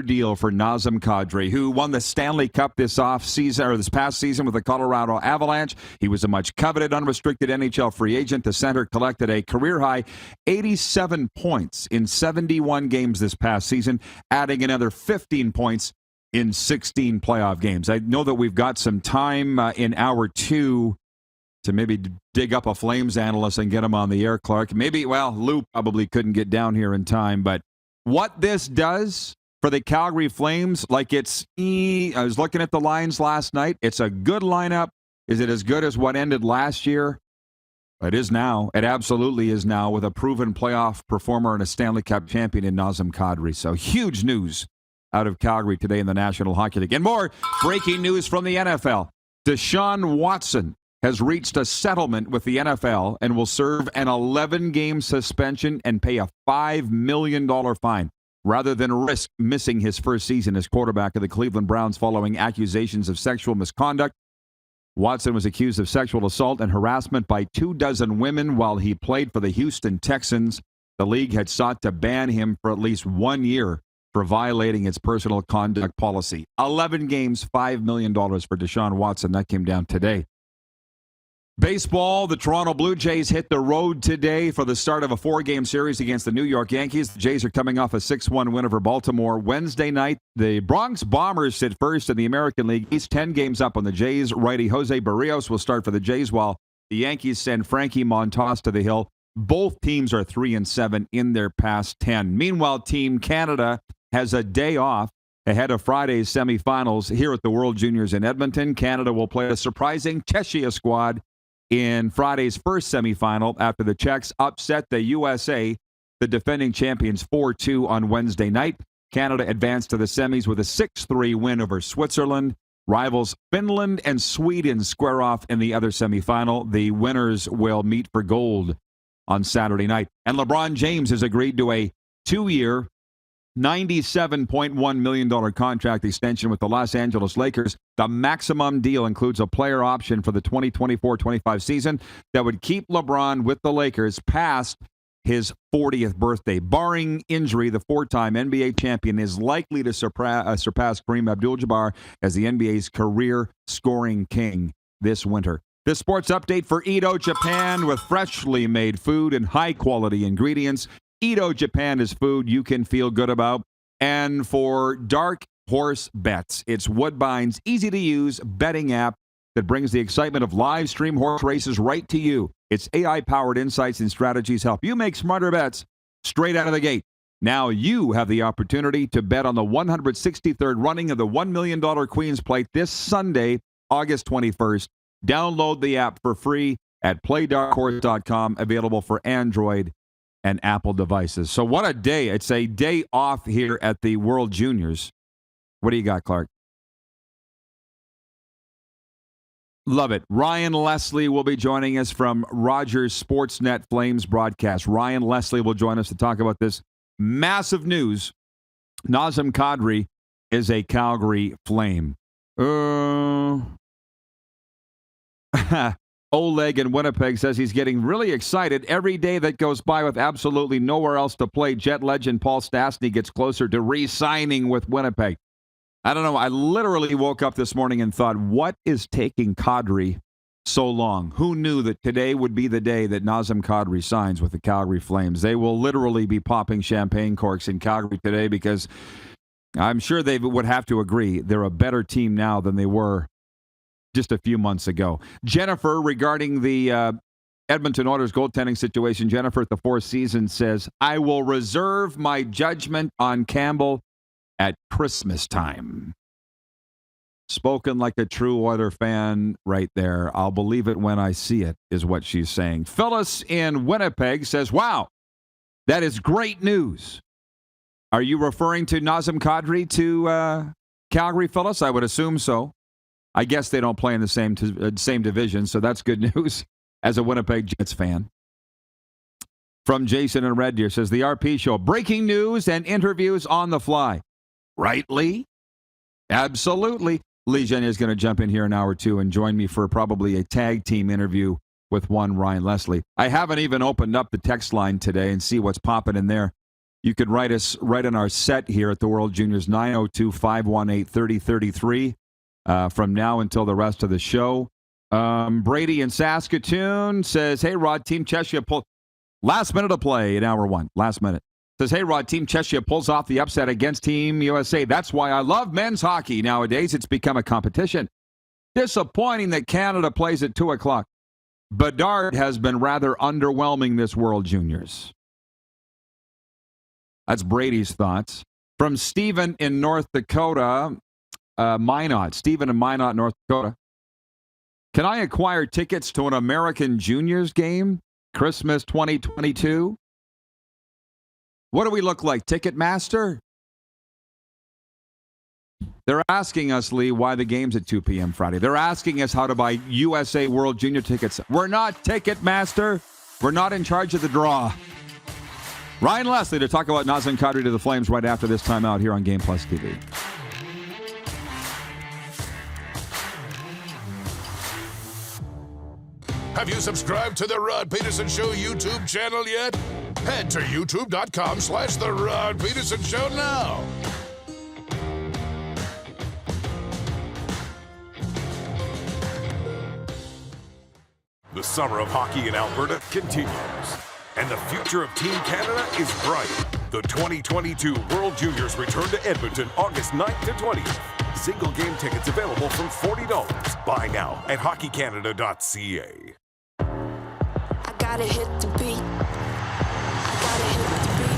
deal for Nazem Kadri, who won the Stanley Cup this past season with the Colorado Avalanche. He was a much coveted unrestricted NHL free agent. The center collected a career-high 87 points in 71 games this past season, adding another 15 points in 16 playoff games. I know that we've got some time in hour 2 to maybe dig up a Flames analyst and get him on the air, Clark. Maybe, Lou probably couldn't get down here in time, but what this does for the Calgary Flames, I was looking at the lines last night. It's a good lineup. Is it as good as what ended last year? It is now. It absolutely is now, with a proven playoff performer and a Stanley Cup champion in Nazem Kadri. So huge news out of Calgary today in the National Hockey League. And more breaking news from the NFL. Deshaun Watson has reached a settlement with the NFL and will serve an 11-game suspension and pay a $5 million fine, rather than risk missing his first season as quarterback of the Cleveland Browns following accusations of sexual misconduct. Watson was accused of sexual assault and harassment by 24 women while he played for the Houston Texans. The league had sought to ban him for at least 1 year for violating its personal conduct policy. 11 games, $5 million for Deshaun Watson. That came down today. Baseball, the Toronto Blue Jays hit the road today for the start of a 4-game series against the New York Yankees. The Jays are coming off a 6-1 win over Baltimore Wednesday night. The Bronx Bombers sit first in the American League East, 10 games up on the Jays. Righty Jose Barrios will start for the Jays, while the Yankees send Frankie Montas to the hill. Both teams are 3-7 in their past 10. Meanwhile, Team Canada has a day off ahead of Friday's semifinals here at the World Juniors in Edmonton. Canada will play a surprising Czechia squad in Friday's first semifinal after the Czechs upset the USA, the defending champions, 4-2 on Wednesday night. Canada advanced to the semis with a 6-3 win over Switzerland. Rivals Finland and Sweden square off in the other semifinal. The winners will meet for gold on Saturday night. And LeBron James has agreed to a 2-year, $97.1 million contract extension with the Los Angeles Lakers. The maximum deal includes a player option for the 2024-25 season that would keep LeBron with the Lakers past his 40th birthday. Barring injury, the four-time NBA champion is likely to surpass Kareem Abdul-Jabbar as the NBA's career scoring king this winter. This sports update for Ito Japan with freshly made food and high-quality ingredients. Ito Japan is food you can feel good about. And for Dark Horse Bets, it's Woodbine's easy-to-use betting app that brings the excitement of live stream horse races right to you. Its AI-powered insights and strategies help you make smarter bets straight out of the gate. Now you have the opportunity to bet on the 163rd running of the $1 million Queen's Plate this Sunday, August 21st. Download the app for free at playdarkhorse.com, available for Android and Apple devices. So what a day. It's a day off here at the World Juniors. What do you got, Clark? Love it. Ryan Leslie will be joining us from Rogers Sportsnet Flames broadcast. Ryan Leslie will join us to talk about this massive news. Nazem Kadri is a Calgary Flame. Oleg in Winnipeg says he's getting really excited. Every day that goes by with absolutely nowhere else to play, Jet legend Paul Stastny gets closer to re-signing with Winnipeg. I don't know. I literally woke up this morning and thought, what is taking Kadri so long? Who knew that today would be the day that Nazem Kadri signs with the Calgary Flames? They will literally be popping champagne corks in Calgary today because I'm sure they would have to agree they're a better team now than they were just a few months ago. Jennifer, regarding the Edmonton Oilers goaltending situation, Jennifer at the Four Seasons says, I will reserve my judgment on Campbell at Christmas time. Spoken like a true Oiler fan right there. I'll believe it when I see it, is what she's saying. Phyllis in Winnipeg says, wow, that is great news. Are you referring to Nazem Kadri to Calgary, Phyllis? I would assume so. I guess they don't play in the same division, so that's good news as a Winnipeg Jets fan. From Jason in Red Deer says, the RP Show, breaking news and interviews on the fly. Right, Lee? Absolutely. Lee Jenny is going to jump in here an hour or two and join me for probably a tag team interview with one Ryan Leslie. I haven't even opened up the text line today and see what's popping in there. You could write us right in our set here at the World Juniors, 902-518-3033 from now until the rest of the show. Brady in Saskatoon says, hey, Rod, Team Cheshire last minute of play in hour one. Last minute. Says, hey, Rod, Team Cheshire pulls off the upset against Team USA. That's why I love men's hockey nowadays. It's become a competition. Disappointing that Canada plays at 2 o'clock. Bedard has been rather underwhelming this World Juniors. That's Brady's thoughts. From Stephen in North Dakota, Minot. Stephen in Minot, North Dakota. Can I acquire tickets to an American Juniors game? Christmas 2022? What do we look like, Ticketmaster? They're asking us, Lee, why the game's at 2 p.m. Friday. They're asking us how to buy USA World Junior tickets. We're not Ticketmaster. We're not in charge of the draw. Ryan Leslie to talk about Nazem Kadri to the Flames right after this timeout here on Game Plus TV. Have you subscribed to the Rod Pedersen Show YouTube channel yet? Head to youtube.com/The Rod Pedersen Show now. The summer of hockey in Alberta continues, and the future of Team Canada is bright. The 2022 World Juniors return to Edmonton August 9th to 20th. Single game tickets available from $40. Buy now at hockeycanada.ca. Gotta hit the beat. Gotta hit the beat.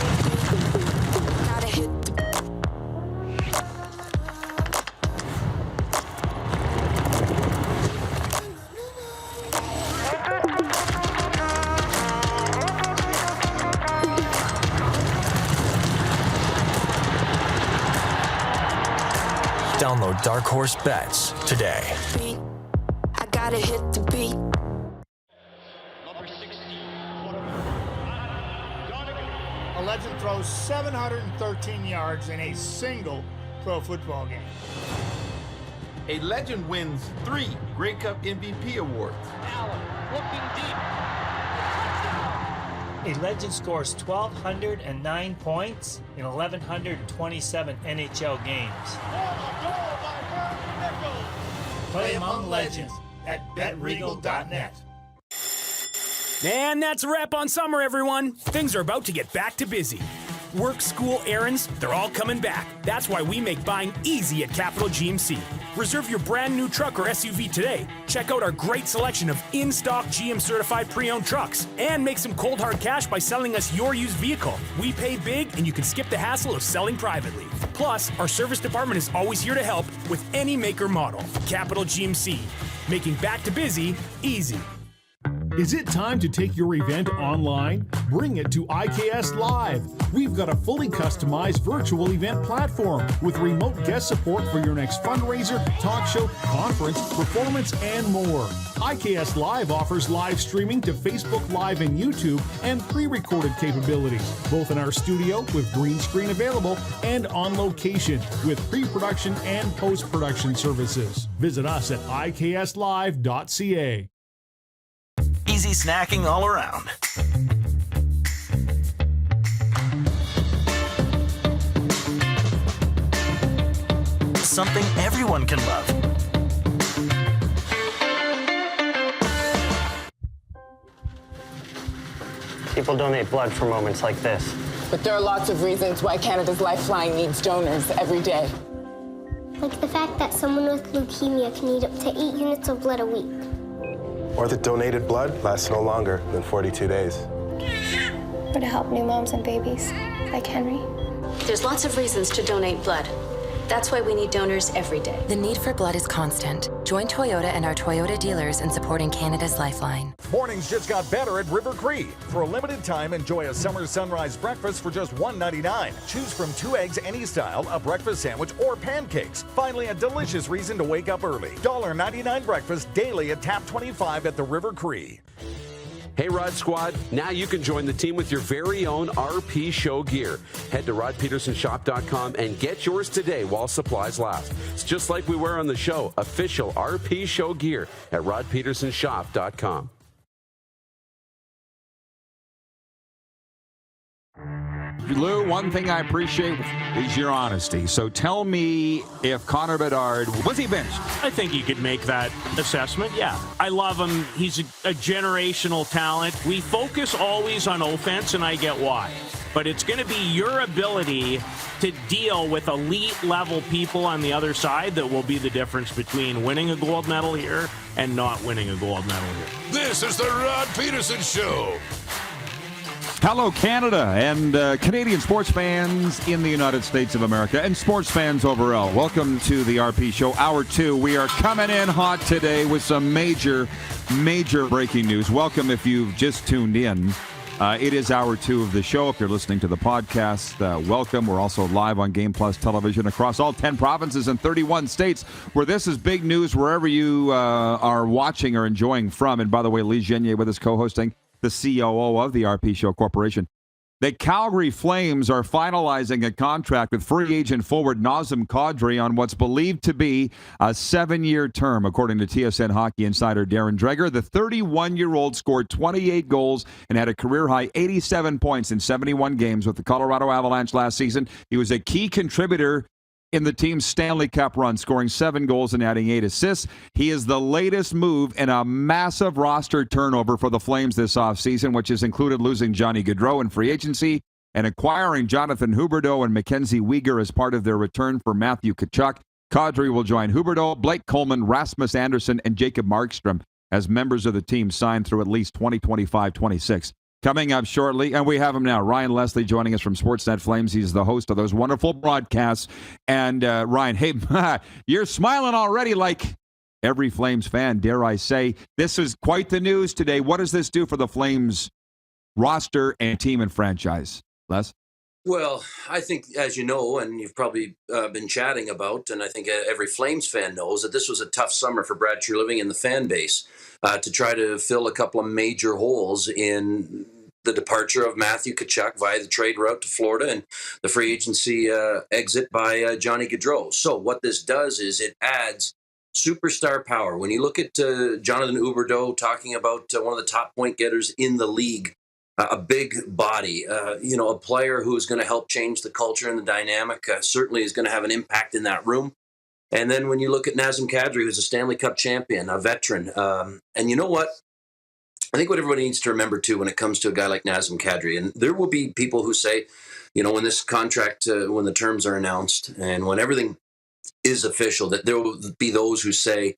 Gotta hit the Download Dark Horse Bets today. I gotta hit the beat. 11 throws 713 yards in a single pro football game. A legend wins 3 Grey Cup MVP awards. Allen looking deep. A legend scores 1,209 points in 1,127 NHL games. Play among legends at BetRegal.net. And that's a wrap on summer, everyone. Things are about to get back to busy. Work, school, errands, they're all coming back. That's why we make buying easy at Capital GMC. Reserve your brand new truck or SUV today. Check out our great selection of in-stock GM certified pre-owned trucks. And make some cold hard cash by selling us your used vehicle. We pay big and you can skip the hassle of selling privately. Plus, our service department is always here to help with any make or model. Capital GMC, making back to busy easy. Is it time to take your event online? Bring it to IKS Live. We've got a fully customized virtual event platform with remote guest support for your next fundraiser, talk show, conference, performance, and more. IKS Live offers live streaming to Facebook Live and YouTube and pre-recorded capabilities, both in our studio with green screen available and on location with pre-production and post-production services. Visit us at ikslive.ca. Easy snacking all around. Something everyone can love. People donate blood for moments like this. But there are lots of reasons why Canada's Lifeline needs donors every day. Like the fact that someone with leukemia can need up to 8 units of blood a week. Or that donated blood lasts no longer than 42 days. Or to help new moms and babies, like Henry. There's lots of reasons to donate blood. That's why we need donors every day. The need for blood is constant. Join Toyota and our Toyota dealers in supporting Canada's Lifeline. Mornings just got better at River Cree. For a limited time, enjoy a summer sunrise breakfast for just $1.99. Choose from 2 eggs any style, a breakfast sandwich, or pancakes. Finally, a delicious reason to wake up early. $1.99 breakfast daily at Tap 25 at the River Cree. Hey, Rod Squad, now you can join the team with your very own RP Show gear. Head to rodpetersonshop.com and get yours today while supplies last. It's just like we wear on the show, official RP Show gear at rodpetersonshop.com. Lou, one thing I appreciate is your honesty. So tell me if Connor Bedard, was he benched? I think you could make that assessment, yeah. I love him. He's a generational talent. We focus always on offense, and I get why. But it's going to be your ability to deal with elite-level people on the other side that will be the difference between winning a gold medal here and not winning a gold medal here. This is the Rod Pedersen Show. Hello, Canada and Canadian sports fans in the United States of America and sports fans overall. Welcome to the RP Show, Hour 2. We are coming in hot today with some major breaking news. Welcome if you've just tuned in. It is Hour 2 of the show. If you're listening to the podcast, welcome. We're also live on Game Plus television across all 10 provinces and 31 states where this is big news wherever you are watching or enjoying from. And by the way, Lee Genier with us co-hosting, the COO of the RP Show Corporation. The Calgary Flames are finalizing a contract with free agent forward Nazem Kadri on what's believed to be a 7-year term, according to TSN hockey insider Darren Dreger. The 31-year-old scored 28 goals and had a career-high 87 points in 71 games with the Colorado Avalanche last season. He was a key contributor in the team's Stanley Cup run, scoring 7 goals and adding 8 assists. He is the latest move in a massive roster turnover for the Flames this offseason, which has included losing Johnny Gaudreau in free agency and acquiring Jonathan Huberdeau and Mackenzie Weegar as part of their return for Matthew Tkachuk. Kadri will join Huberdeau, Blake Coleman, Rasmus Anderson, and Jacob Markstrom as members of the team signed through at least 2025-26. Coming up shortly, and we have him now, Ryan Leslie joining us from Sportsnet Flames. He's the host of those wonderful broadcasts. And Ryan, hey, you're smiling already like every Flames fan, dare I say. This is quite the news today. What does this do for the Flames roster and team and franchise? Les? Well, I think, as you know, and you've probably been chatting about, and I think every Flames fan knows that this was a tough summer for Brad Treliving and the fan base to try to fill a couple of major holes in the departure of Matthew Tkachuk via the trade route to Florida and the free agency exit by Johnny Gaudreau. So what this does is it adds superstar power. When you look at Jonathan Huberdeau talking about one of the top point getters in the league, a big body, a player who is going to help change the culture and the dynamic, certainly is going to have an impact in that room. And then when you look at Nazem Kadri, who's a Stanley Cup champion, a veteran, and you know what? I think what everybody needs to remember, too, when it comes to a guy like Nazem Kadri, and there will be people who say, when this contract, when the terms are announced and when everything is official, that there will be those who say,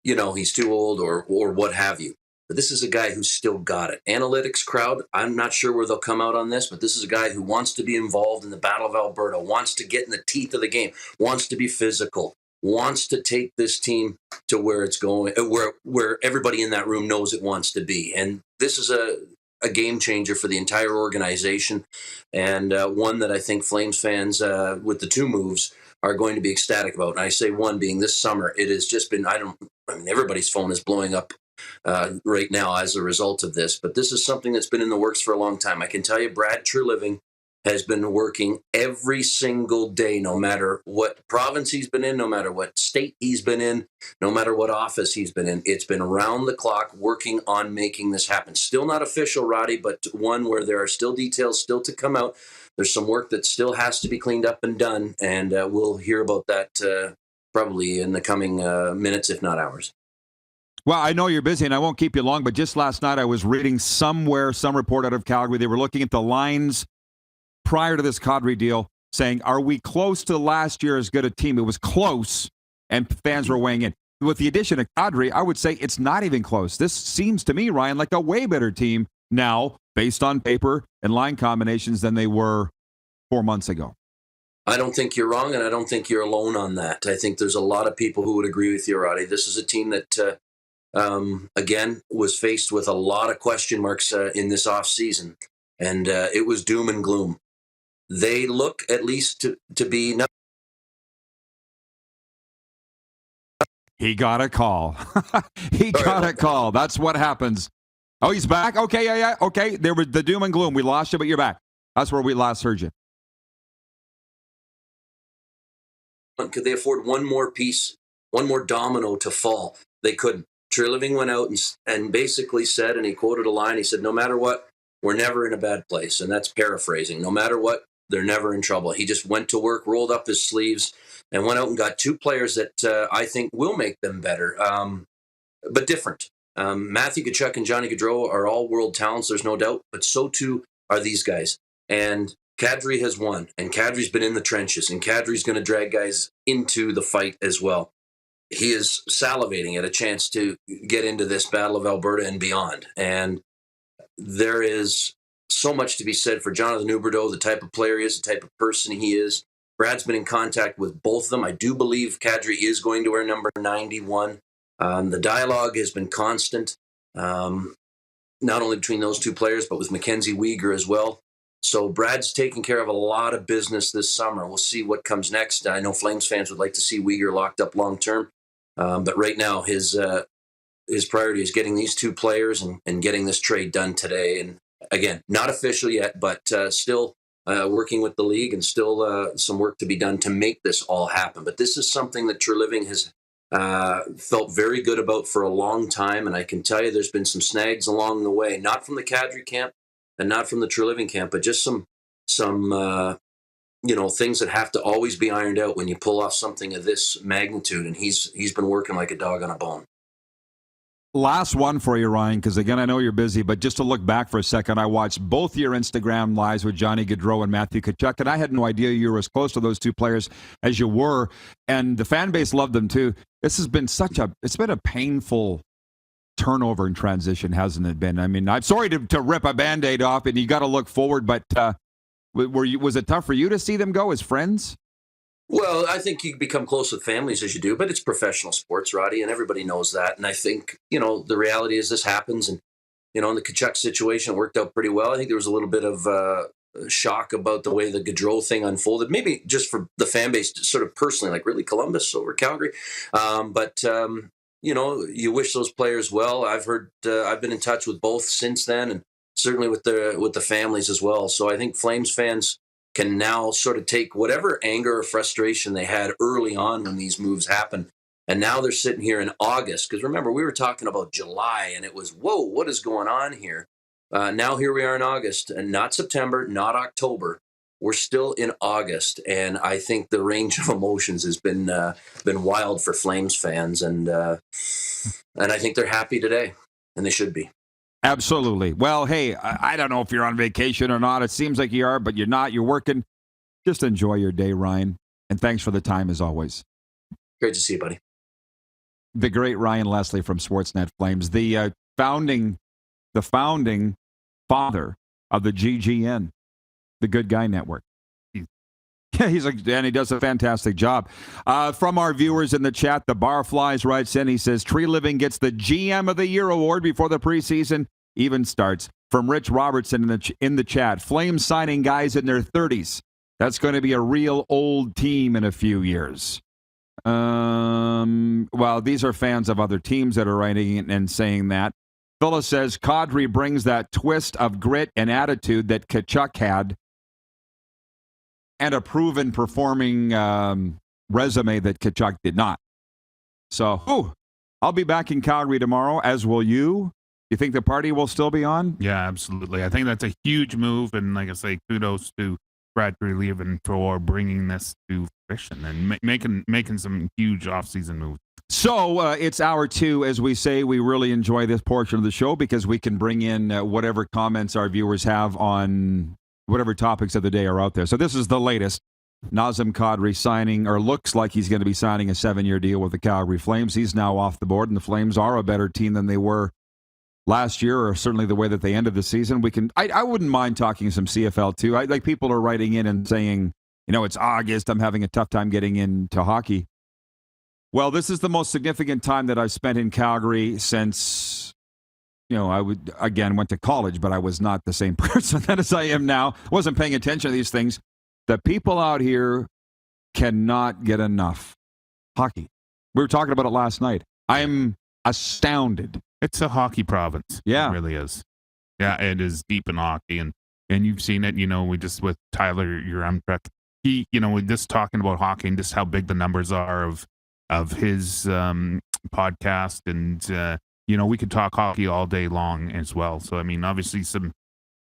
he's too old or what have you. But this is a guy who's still got it. Analytics crowd, I'm not sure where they'll come out on this, but this is a guy who wants to be involved in the Battle of Alberta, wants to get in the teeth of the game, wants to be physical, wants to take this team to where it's going, where everybody in that room knows it wants to be. And this is a game changer for the entire organization, and one that I think Flames fans, with the two moves, are going to be ecstatic about. And I say one being this summer, it has just been, everybody's phone is blowing up right now as a result of this. But this is something that's been in the works for a long time. I can tell you Brad Treliving has been working every single day, no matter what province he's been in, no matter what state he's been in, no matter what office he's been in. It's been around the clock working on making this happen. Still not official, Roddy, but one where there are still details still to come out. There's some work that still has to be cleaned up and done, and we'll hear about that probably in the coming minutes, if not hours. Well, I know you're busy, and I won't keep you long, but just last night I was reading somewhere, some report out of Calgary, they were looking at the lines prior to this Kadri deal, saying, are we close to last year as good a team? It was close, and fans were weighing in. With the addition of Kadri, I would say it's not even close. This seems to me, Ryan, like a way better team now, based on paper and line combinations, than they were 4 months ago. I don't think you're wrong, and I don't think you're alone on that. I think there's a lot of people who would agree with you, Roddy. This is a team that, again, was faced with a lot of question marks in this offseason, and it was doom and gloom. They look at least to be... He got a call. He got a call. That's what happens. Oh, he's back? Okay, yeah. Okay, there was the doom and gloom. We lost you, but you're back. That's where we last heard you. Could they afford one more piece, one more domino to fall? They couldn't. Treliving went out and basically said, and he quoted a line, he said, no matter what, we're never in a bad place. And that's paraphrasing. No matter what, they're never in trouble. He just went to work, rolled up his sleeves, and went out and got two players that I think will make them better, but different. Matthew Tkachuk and Johnny Gaudreau are all world talents, there's no doubt, but so too are these guys. And Kadri has won, and Kadri's been in the trenches, and Kadri's going to drag guys into the fight as well. He is salivating at a chance to get into this Battle of Alberta and beyond. And there is so much to be said for Jonathan Huberdeau, the type of player he is, the type of person he is. Brad's been in contact with both of them. I do believe Kadri is going to wear number 91. The dialogue has been constant, not only between those two players, but with Mackenzie Weegar as well. So Brad's taking care of a lot of business this summer. We'll see what comes next. I know Flames fans would like to see Weegar locked up long term, but right now his priority is getting these two players and getting this trade done today. And again, not official yet, but still working with the league and still some work to be done to make this all happen. But this is something that Treliving has felt very good about for a long time, and I can tell you there's been some snags along the way, not from the Kadri camp and not from the Treliving camp, but just some things that have to always be ironed out when you pull off something of this magnitude, and he's been working like a dog on a bone. Last one for you, Ryan, because again, I know you're busy, but just to look back for a second, I watched both your Instagram lives with Johnny Gaudreau and Matthew Tkachuk, and I had no idea you were as close to those two players as you were, and the fan base loved them too. This has been it's been a painful turnover and transition, hasn't it been? I mean, I'm sorry to rip a Band-Aid off, and you got to look forward, but was it tough for you to see them go as friends? Well, I think you become close with families as you do, but it's professional sports, Roddy, and everybody knows that. And I think, the reality is this happens. And, in the Tkachuk situation, it worked out pretty well. I think there was a little bit of shock about the way the Gaudreau thing unfolded. Maybe just for the fan base, sort of personally, like really Columbus over Calgary. But you wish those players well. I've been in touch with both since then, and certainly with the families as well. So I think Flames fans can now sort of take whatever anger or frustration they had early on when these moves happened. And now they're sitting here in August. Because remember, we were talking about July, and it was, whoa, what is going on here? Now here we are in August, and not September, not October. We're still in August, and I think the range of emotions has been wild for Flames fans, and I think they're happy today, and they should be. Absolutely. Well, hey, I don't know if you're on vacation or not. It seems like you are, but you're not. You're working. Just enjoy your day, Ryan, and thanks for the time as always. Great to see you, buddy. The great Ryan Leslie from Sportsnet Flames, the founding father of the GGN, the Good Guy Network. And he does a fantastic job. From our viewers in the chat, the Barflies writes in, he says, Tree Living gets the GM of the Year award before the preseason even starts. From Rich Robertson in the chat, Flames signing guys in their 30s. That's going to be a real old team in a few years. Well, these are fans of other teams that are writing and saying that. Phyllis says, Kadri brings that twist of grit and attitude that Tkachuk had, and a proven performing resume that Tkachuk did not. So, I'll be back in Calgary tomorrow, as will you. You think the party will still be on? Yeah, absolutely. I think that's a huge move, and like I say, kudos to Brad Treliving for bringing this to fruition and making some huge offseason moves. So it's hour 2, as we say. We really enjoy this portion of the show because we can bring in whatever comments our viewers have on whatever topics of the day are out there. So this is the latest. Nazem Kadri signing, or looks like he's going to be signing, a 7-year deal with the Calgary Flames. He's now off the board, and the Flames are a better team than they were last year, or certainly the way that they ended the season. I wouldn't mind talking some CFL too. Like people are writing in and saying, it's August, I'm having a tough time getting into hockey. Well, this is the most significant time that I've spent in Calgary since, I went to college, but I was not the same person as I am now. Wasn't paying attention to these things. The people out here cannot get enough hockey. We were talking about it last night. I'm astounded. It's a hockey province. Yeah. It really is. Yeah, it is deep in hockey. And you've seen it, we just with Tyler Yaremchuk, he, we're just talking about hockey and just how big the numbers are of his podcast. And, we could talk hockey all day long as well. So, obviously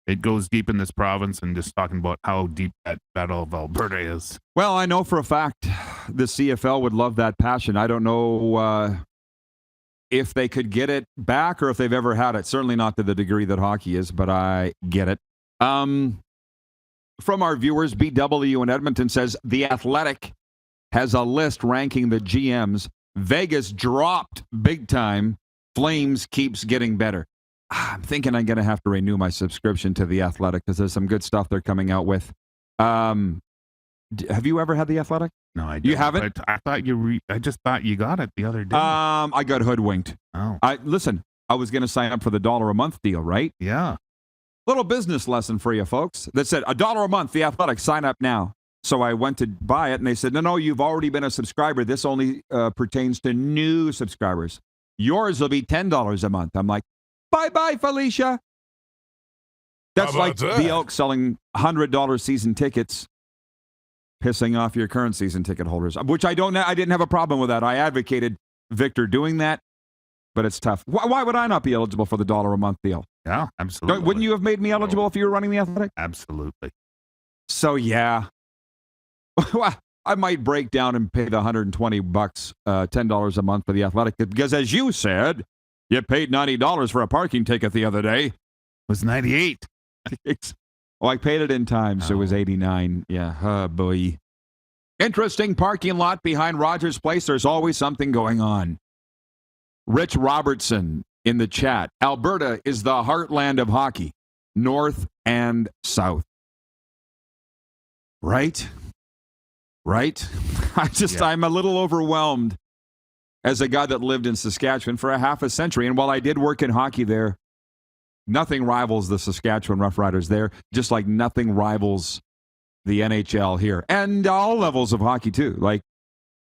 it goes deep in this province, and just talking about how deep that Battle of Alberta is. Well, I know for a fact the CFL would love that passion. I don't know if they could get it back or if they've ever had it. Certainly not to the degree that hockey is, but I get it. From our viewers, BW in Edmonton says, The Athletic has a list ranking the GMs. Vegas dropped big time. Flames keeps getting better. I'm thinking I'm going to have to renew my subscription to The Athletic because there's some good stuff they're coming out with. Have you ever had The Athletic? No, I don't. You haven't? I thought I just thought you got it the other day. I got hoodwinked. Oh. Listen, I was going to sign up for the $1 a month deal, right? Yeah. Little business lesson for you folks that said $1 a month, The Athletic, sign up now. So I went to buy it, and they said, no, you've already been a subscriber. This only pertains to new subscribers. Yours will be $10 a month. I'm like, bye-bye, Felicia. That's like the Elks selling $100 season tickets, pissing off your current season ticket holders, which I didn't have a problem with that. I advocated Victor doing that, but it's tough. Why would I not be eligible for the $1 a month deal? Yeah, absolutely. Wouldn't you have made me eligible if you were running The Athletic? Absolutely. So, yeah. I might break down and pay the $120, $10 a month for The Athletic, because as you said, you paid $90 for a parking ticket the other day. It was $98. I paid it in time, so it was $89. Yeah, oh boy. Interesting parking lot behind Rogers Place. There's always something going on. Rich Robertson in the chat. Alberta is the heartland of hockey, north and south. Right? I'm a little overwhelmed as a guy that lived in Saskatchewan for a half a century. And while I did work in hockey there, Nothing rivals the Saskatchewan Roughriders there, just like nothing rivals the NHL here. And all levels of hockey, too. Like,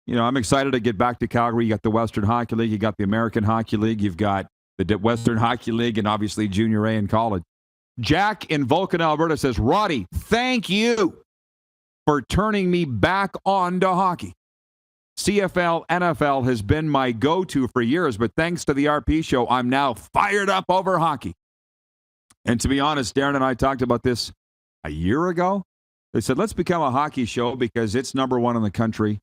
I'm excited to get back to Calgary. You got the Western Hockey League. You got the American Hockey League. You've got the Western Hockey League and obviously Junior A and college. Jack in Vulcan, Alberta says, Roddy, thank you for turning me back on to hockey. CFL, NFL has been my go-to for years, but thanks to the RP show, I'm now fired up over hockey. And to be honest, Darren and I talked about this a year ago. They said, let's become a hockey show because it's number one in the country.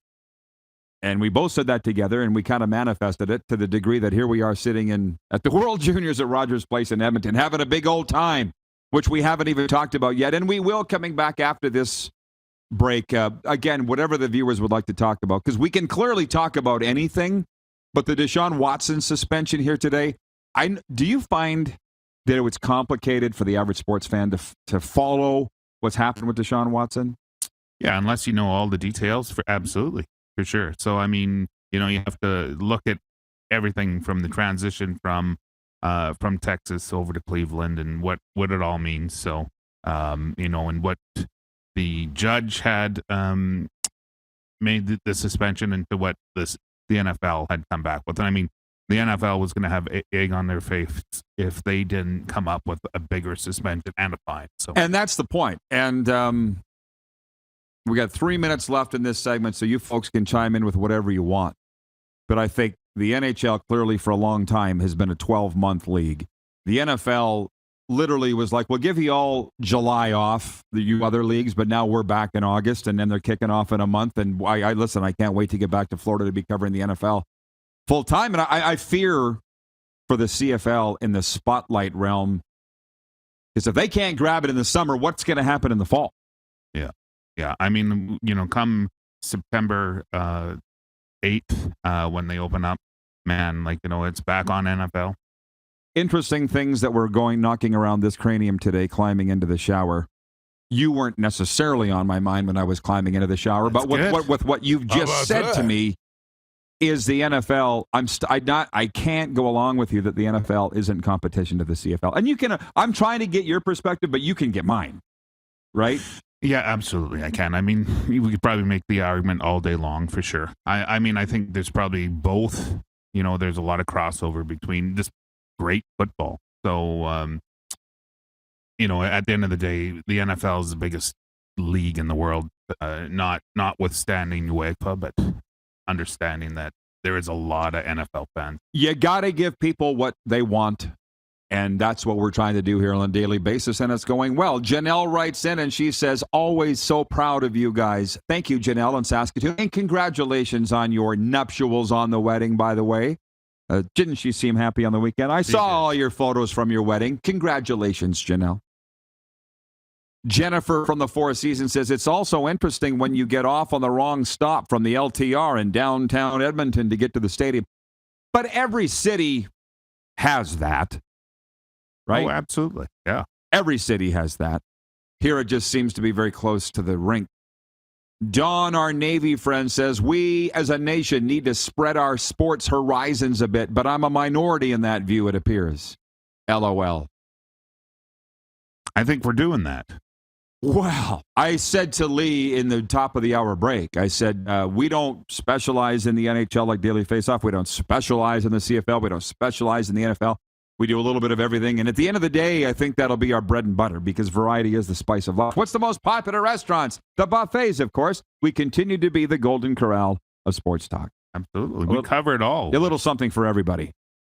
And we both said that together, and we kind of manifested it to the degree that here we are sitting at the World Juniors at Rogers Place in Edmonton, having a big old time, which we haven't even talked about yet. And we will coming back after this break. Again, whatever the viewers would like to talk about, because we can clearly talk about anything, but the Deshaun Watson suspension here today, do you find that it was complicated for the average sports fan to follow what's happened with Deshaun Watson? Yeah, unless you know all the details, absolutely, for sure. So, I mean, you have to look at everything from the transition from Texas over to Cleveland and what it all means. So, and what the judge had made the suspension into what the NFL had come back with. And I mean, the NFL was going to have egg on their face if they didn't come up with a bigger suspension and a fine. So, and that's the point. And we got 3 minutes left in this segment, so you folks can chime in with whatever you want. But I think the NHL clearly for a long time has been a 12-month league. The NFL literally was like, we'll give you all July off, you other leagues, but now we're back in August, and then they're kicking off in a month. And I can't wait to get back to Florida to be covering the NFL full time. And I fear for the CFL in the spotlight realm, because if they can't grab it in the summer, what's going to happen in the fall? Yeah. Yeah. I mean, come September 8th, when they open up, man, it's back on NFL. Interesting things that were knocking around this cranium today, climbing into the shower. You weren't necessarily on my mind when I was climbing into the shower, but with what you've just said to me is the NFL. I can't go along with you that the NFL isn't competition to the CFL. And I'm trying to get your perspective, but you can get mine, right? Yeah, absolutely. I can. I mean, we could probably make the argument all day long for sure. I mean, I think there's probably both. There's a lot of crossover between just great football. So, at the end of the day, the NFL is the biggest league in the world, notwithstanding UEFA, but understanding that there is a lot of NFL fans. You got to give people what they want, and that's what we're trying to do here on a daily basis, and it's going well. Janelle writes in, and she says, always so proud of you guys. Thank you, Janelle in Saskatoon, and congratulations on your nuptials on the wedding, by the way. Didn't she seem happy on the weekend? I saw all your photos from your wedding. Congratulations, Janelle. Jennifer from the Four Seasons says, it's also interesting when you get off on the wrong stop from the LTR in downtown Edmonton to get to the stadium. But every city has that, right? Oh, absolutely. Yeah. Every city has that. Here it just seems to be very close to the rink. Don, our Navy friend, says, we as a nation need to spread our sports horizons a bit, but I'm a minority in that view, it appears. LOL. I think we're doing that. Well, I said to Lee in the top of the hour break, I said, we don't specialize in the NHL like Daily Faceoff. We don't specialize in the CFL. We don't specialize in the NFL. We do a little bit of everything. And at the end of the day, I think that'll be our bread and butter because variety is the spice of life. What's the most popular restaurants? The buffets, of course. We continue to be the Golden Corral of sports talk. Absolutely. We cover it all. A little something for everybody.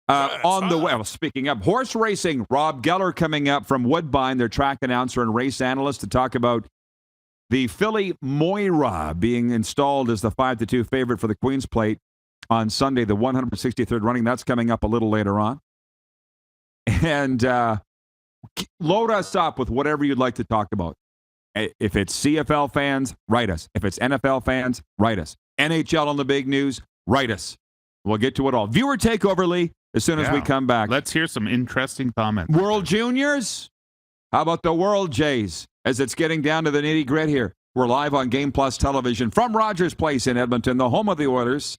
On the way, speaking of horse racing, Rob Geller coming up from Woodbine, their track announcer and race analyst, to talk about the filly Moira being installed as the 5-2 favorite for the Queen's Plate on Sunday, the 163rd running. That's coming up a little later on. And load us up with whatever you'd like to talk about. If it's CFL fans, write us. If it's NFL fans, write us. NHL on the big news, write us. We'll get to it all. Viewer takeover, Lee, as soon as we come back. Let's hear some interesting comments. World Juniors? How about the World Jays? As it's getting down to the nitty-gritty here. We're live on Game Plus Television from Rogers Place in Edmonton, the home of the Oilers.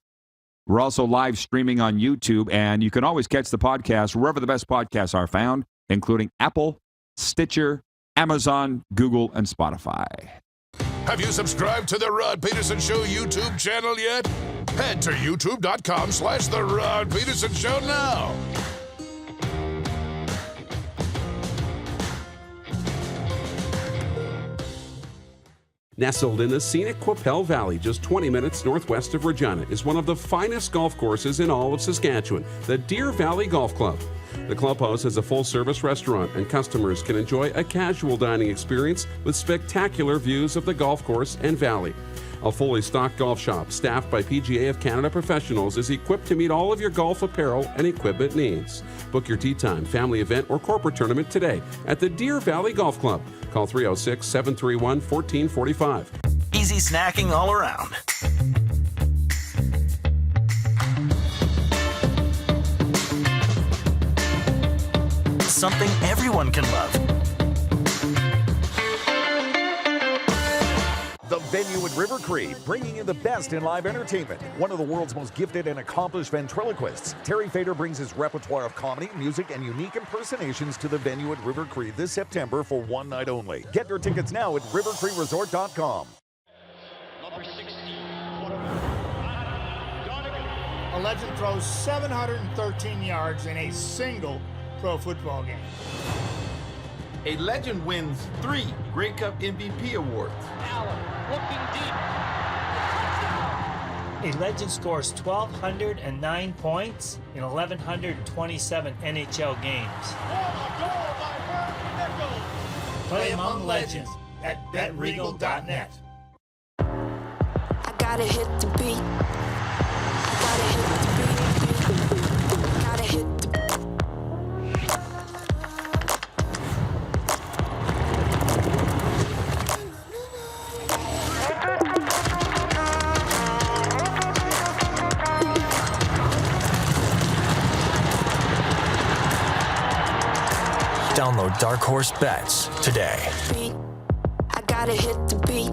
We're also live streaming on YouTube, and you can always catch the podcast wherever the best podcasts are found. including Apple, Stitcher, Amazon, Google, and Spotify. Have you subscribed to the Rod Pedersen Show YouTube channel yet? Head to youtube.com/The Rod Pedersen Show now. Nestled in the scenic Qu'Appelle Valley, just 20 minutes northwest of Regina, is one of the finest golf courses in all of Saskatchewan, the Deer Valley Golf Club. The clubhouse has a full-service restaurant, and customers can enjoy a casual dining experience with spectacular views of the golf course and valley. A fully stocked golf shop, staffed by PGA of Canada professionals, is equipped to meet all of your golf apparel and equipment needs. Book your tee time, family event, or corporate tournament today at the Deer Valley Golf Club. Call 306-731-1445. Easy snacking all around. Something everyone can love. The venue at River Cree, bringing you the best in live entertainment. One of the world's most gifted and accomplished ventriloquists, Terry Fader brings his repertoire of comedy, music, and unique impersonations to the venue at River Cree this September for one night only. Get your tickets now at rivercreeresort.com. A legend throws 713 yards in a single pro football game. A legend wins 3 Grey Cup MVP awards. Allen looking deep. A legend scores 1,209 points in 1,127 NHL games. Play among legends at BetRegal.net. I gotta hit the beat. Gotta hit the beat. Gotta hit the Download Dark Horse Bets today. I gotta hit the beat.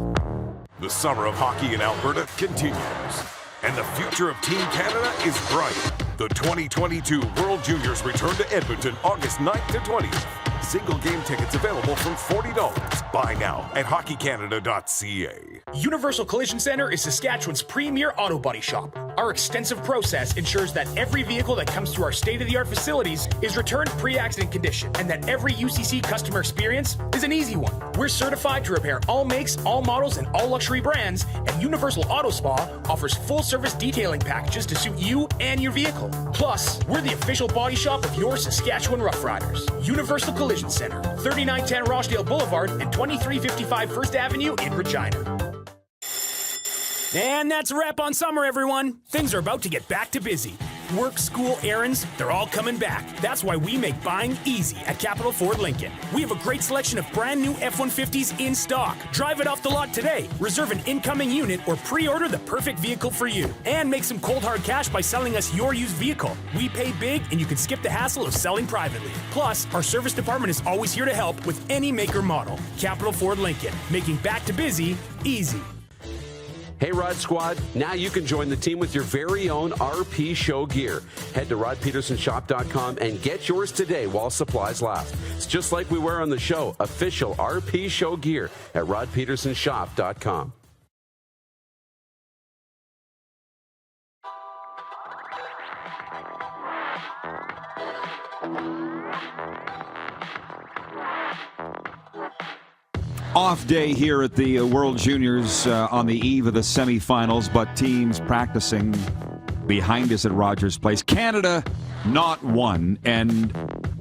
The summer of hockey in Alberta continues, and the future of Team Canada is bright. The 2022 World Juniors return to Edmonton August 9th to 20th. Single game tickets available from $40. Buy now at hockeycanada.ca. Universal Collision Center is Saskatchewan's premier auto body shop. Our extensive process ensures that every vehicle that comes through our state-of-the-art facilities is returned pre-accident condition, and that every UCC customer experience is an easy one. We're certified to repair all makes, all models, and all luxury brands, and Universal Auto Spa offers full-service detailing packages to suit you and your vehicle. Plus, we're the official body shop of your Saskatchewan Rough Riders. Universal Collision Center, 3910 Rochdale Boulevard and 2355 First Avenue in Regina. And that's a wrap on summer, everyone. Things are about to get back to busy. Work, school, errands, they're all coming back. That's why we make buying easy at Capital Ford Lincoln. We have a great selection of brand new F-150s in stock. Drive it off the lot today. Reserve an incoming unit or pre-order the perfect vehicle for you. And make some cold hard cash by selling us your used vehicle. We pay big and you can skip the hassle of selling privately. Plus, our service department is always here to help with any make or model. Capital Ford Lincoln, making back to busy easy. Hey Rod Squad, now you can join the team with your very own RP Show gear. Head to rodpetersenshop.com and get yours today while supplies last. It's just like we wear on the show, official RP Show gear at rodpetersenshop.com. Off day here at the World Juniors on the eve of the semifinals, but teams practicing behind us at Rogers Place. Canada not one, and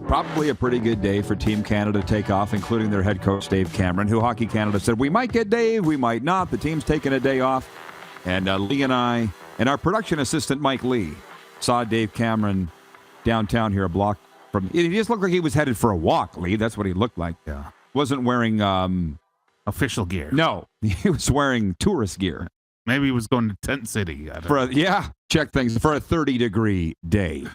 probably a pretty good day for Team Canada to take off, including their head coach, Dave Cameron, who Hockey Canada said, we might get Dave, we might not. The team's taking a day off. And Lee and I, and our production assistant, Mike Lee, saw Dave Cameron downtown here a block from... He just looked like he was headed for a walk, Lee. That's what he looked like. Yeah. Wasn't wearing... official gear. No, he was wearing tourist gear. Maybe he was going to Tent City. Check things for a 30-degree day.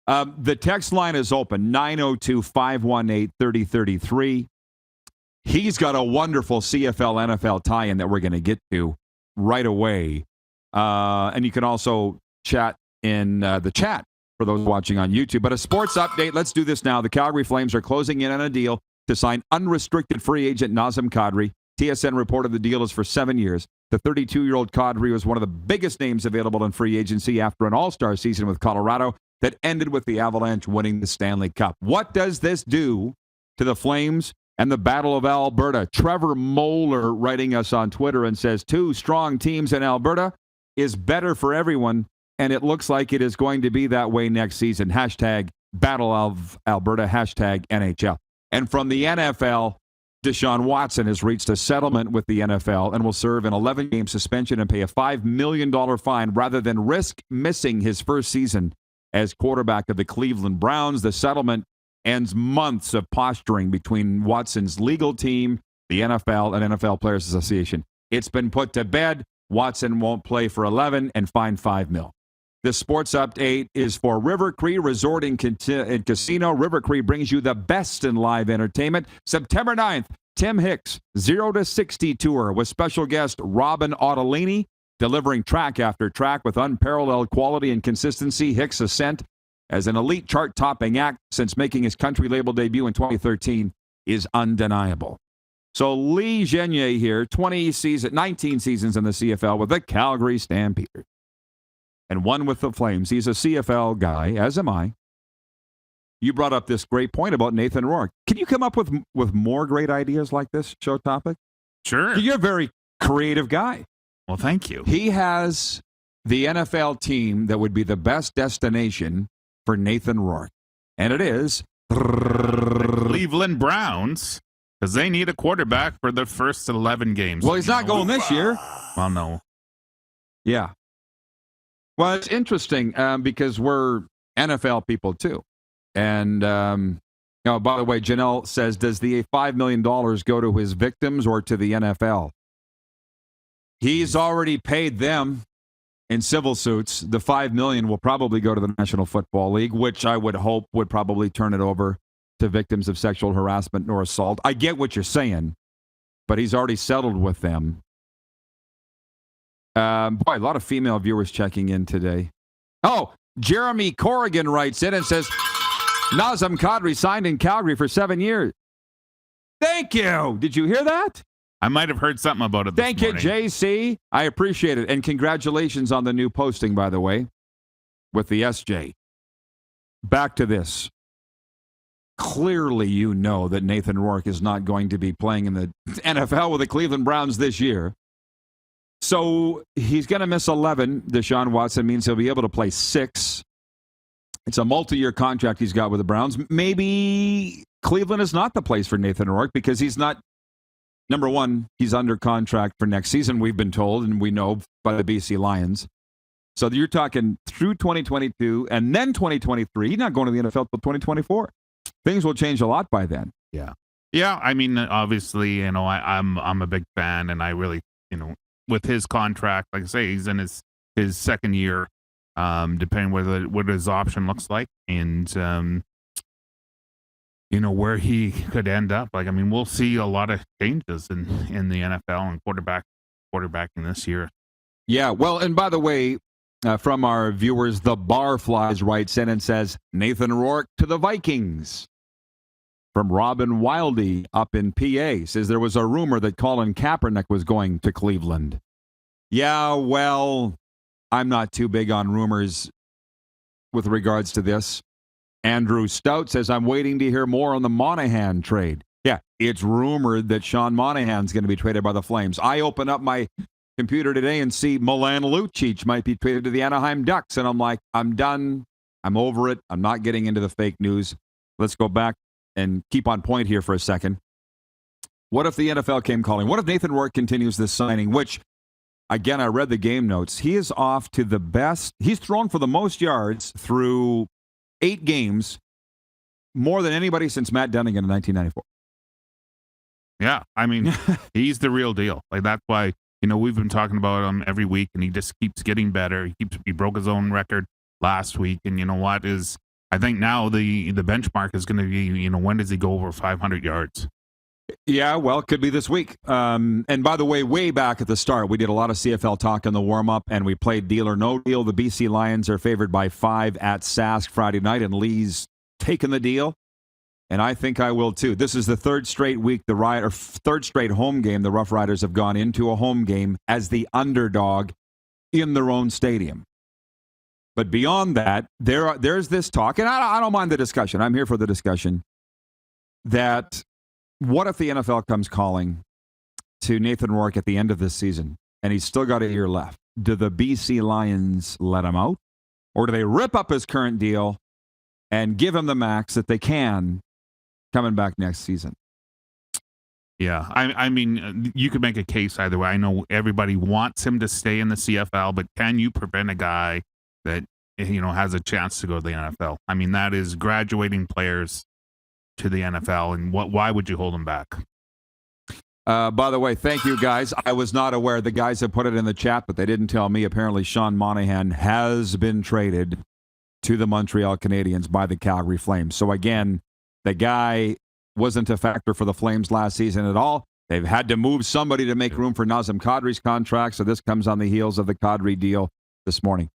The text line is open, 902-518-3033. He's got a wonderful CFL, NFL tie-in that we're going to get to right away. And you can also chat in the chat for those watching on YouTube. But a sports update. Let's do this now. The Calgary Flames are closing in on a deal to sign unrestricted free agent Nazem Kadri. TSN reported the deal is for 7 years. The 32-year-old Kadri was one of the biggest names available in free agency after an all-star season with Colorado that ended with the Avalanche winning the Stanley Cup. What does this do to the Flames and the Battle of Alberta? Trevor Moeller writing us on Twitter and says, 2 strong teams in Alberta is better for everyone, and it looks like it is going to be that way next season. Hashtag Battle of Alberta, hashtag NHL. And from the NFL, Deshaun Watson has reached a settlement with the NFL and will serve an 11-game suspension and pay a $5 million fine rather than risk missing his first season as quarterback of the Cleveland Browns. The settlement ends months of posturing between Watson's legal team, the NFL, and NFL Players Association. It's been put to bed. Watson won't play for 11 and fined $5 million. The sports update is for River Cree Resort and Casino. River Cree brings you the best in live entertainment. September 9th, Tim Hicks, 0 to 60 tour with special guest Robin Ottolini, delivering track after track with unparalleled quality and consistency. Hicks' ascent as an elite chart-topping act since making his country label debut in 2013 is undeniable. So Lee Genier here, 19 seasons in the CFL with the Calgary Stampeders. And one with the Flames. He's a CFL guy, as am I. You brought up this great point about Nathan Rourke. Can you come up with more great ideas like this show topic? Sure. You're a very creative guy. Well, thank you. He has the NFL team that would be the best destination for Nathan Rourke. And it is the Cleveland Browns, because they need a quarterback for the first 11 games. Well, he's not going this year. Well, no. Yeah. Well, it's interesting because we're NFL people too. And, by the way, Janelle says, does the $5 million go to his victims or to the NFL? He's already paid them in civil suits. The $5 million will probably go to the National Football League, which I would hope would probably turn it over to victims of sexual harassment or assault. I get what you're saying, but he's already settled with them. A lot of female viewers checking in today. Oh, Jeremy Corrigan writes in and says, Nazem Kadri signed in Calgary for 7 years. Thank you. Did you hear that? I might have heard something about it this Thank morning. you, JC. I appreciate it. And congratulations on the new posting, by the way, with the SJ. Back to this. Clearly, you know that Nathan Rourke is not going to be playing in the NFL with the Cleveland Browns this year. So he's going to miss 11. Deshaun Watson means he'll be able to play 6. It's a multi-year contract he's got with the Browns. Maybe Cleveland is not the place for Nathan Rourke because he's not, number one, he's under contract for next season, we've been told, and we know by the BC Lions. So you're talking through 2022 and then 2023. He's not going to the NFL until 2024. Things will change a lot by then. Yeah. Yeah, I mean, obviously, I'm a big fan, and I really, with his contract, like I say, he's in his second year, depending what his option looks like, and where he could end up. Like, I mean, we'll see a lot of changes in the NFL and quarterbacking this year. Yeah, well, and by the way, from our viewers, the Barflies writes in and says, Nathan Rourke to the Vikings. From Robin Wildy up in PA, says there was a rumor that Colin Kaepernick was going to Cleveland. Yeah, well, I'm not too big on rumors with regards to this. Andrew Stout says, I'm waiting to hear more on the Monahan trade. Yeah, it's rumored that Sean Monahan's going to be traded by the Flames. I open up my computer today and see Milan Lucic might be traded to the Anaheim Ducks, and I'm like, I'm done. I'm over it. I'm not getting into the fake news. Let's go back and keep on point here for a second. What if the NFL came calling? What if Nathan Rourke continues this signing, which, again, I read the game notes. He is off to the best. He's thrown for the most yards through 8 games, more than anybody since Matt Dunnigan in 1994. Yeah, I mean, he's the real deal. Like, that's why, we've been talking about him every week, and he just keeps getting better. He broke his own record last week, and I think now the benchmark is going to be, when does he go over 500 yards? Yeah, well, it could be this week. And by the way, way back at the start, we did a lot of CFL talk in the warm-up, and we played Deal or No Deal. The BC Lions are favored by 5 at Sask Friday night, and Lee's taking the deal. And I think I will too. This is the third straight week, third straight home game the Rough Riders have gone into a home game as the underdog in their own stadium. But beyond that, there's this talk, and I don't mind the discussion. I'm here for the discussion. That what if the NFL comes calling to Nathan Rourke at the end of this season, and he's still got a year left? Do the BC Lions let him out, or do they rip up his current deal and give him the max that they can coming back next season? Yeah, I mean, you could make a case either way. I know everybody wants him to stay in the CFL, but can you prevent a guy that, has a chance to go to the NFL? I mean, that is graduating players to the NFL, and why would you hold him back? By the way, thank you, guys. I was not aware. The guys have put it in the chat, but they didn't tell me. Apparently, Sean Monahan has been traded to the Montreal Canadiens by the Calgary Flames. So again, the guy wasn't a factor for the Flames last season at all. They've had to move somebody to make room for Nazem Kadri's contract, so this comes on the heels of the Kadri deal this morning.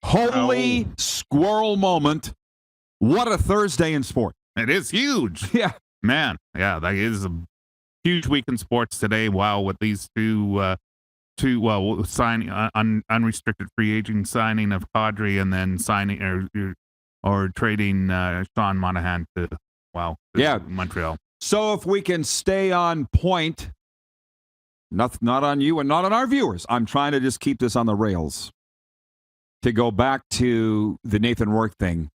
Holy squirrel moment. What a Thursday in sport. It is huge. Yeah. Man, yeah, that is a huge week in sports today. Wow, with these two signing unrestricted free agent signing of Kadri, and then signing or trading Sean Monahan to Montreal. So if we can stay on point, not on you and not on our viewers. I'm trying to just keep this on the rails. To go back to the Nathan Rourke thing,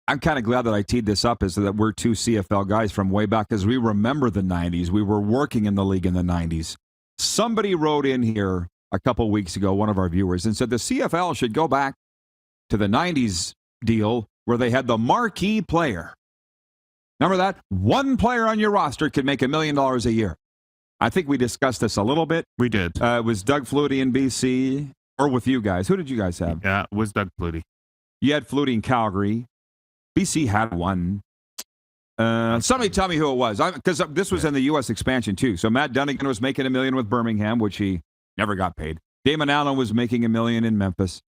I'm kind of glad that I teed this up, is that we're two CFL guys from way back, as we remember the 90s. We were working in the league in the 90s. Somebody wrote in here a couple weeks ago, one of our viewers, and said the CFL should go back to the 90s deal where they had the marquee player. Remember that? One player on your roster could make $1 million a year. I think we discussed this a little bit. We did. It was Doug Flutie in BC, or with you guys. Who did you guys have? Yeah, it was Doug Flutie. You had Flutie in Calgary. BC had one. Somebody tell me who it was, because this was in the U.S. expansion too. So Matt Dunnigan was making $1 million with Birmingham, which he never got paid. Damon Allen was making $1 million in Memphis.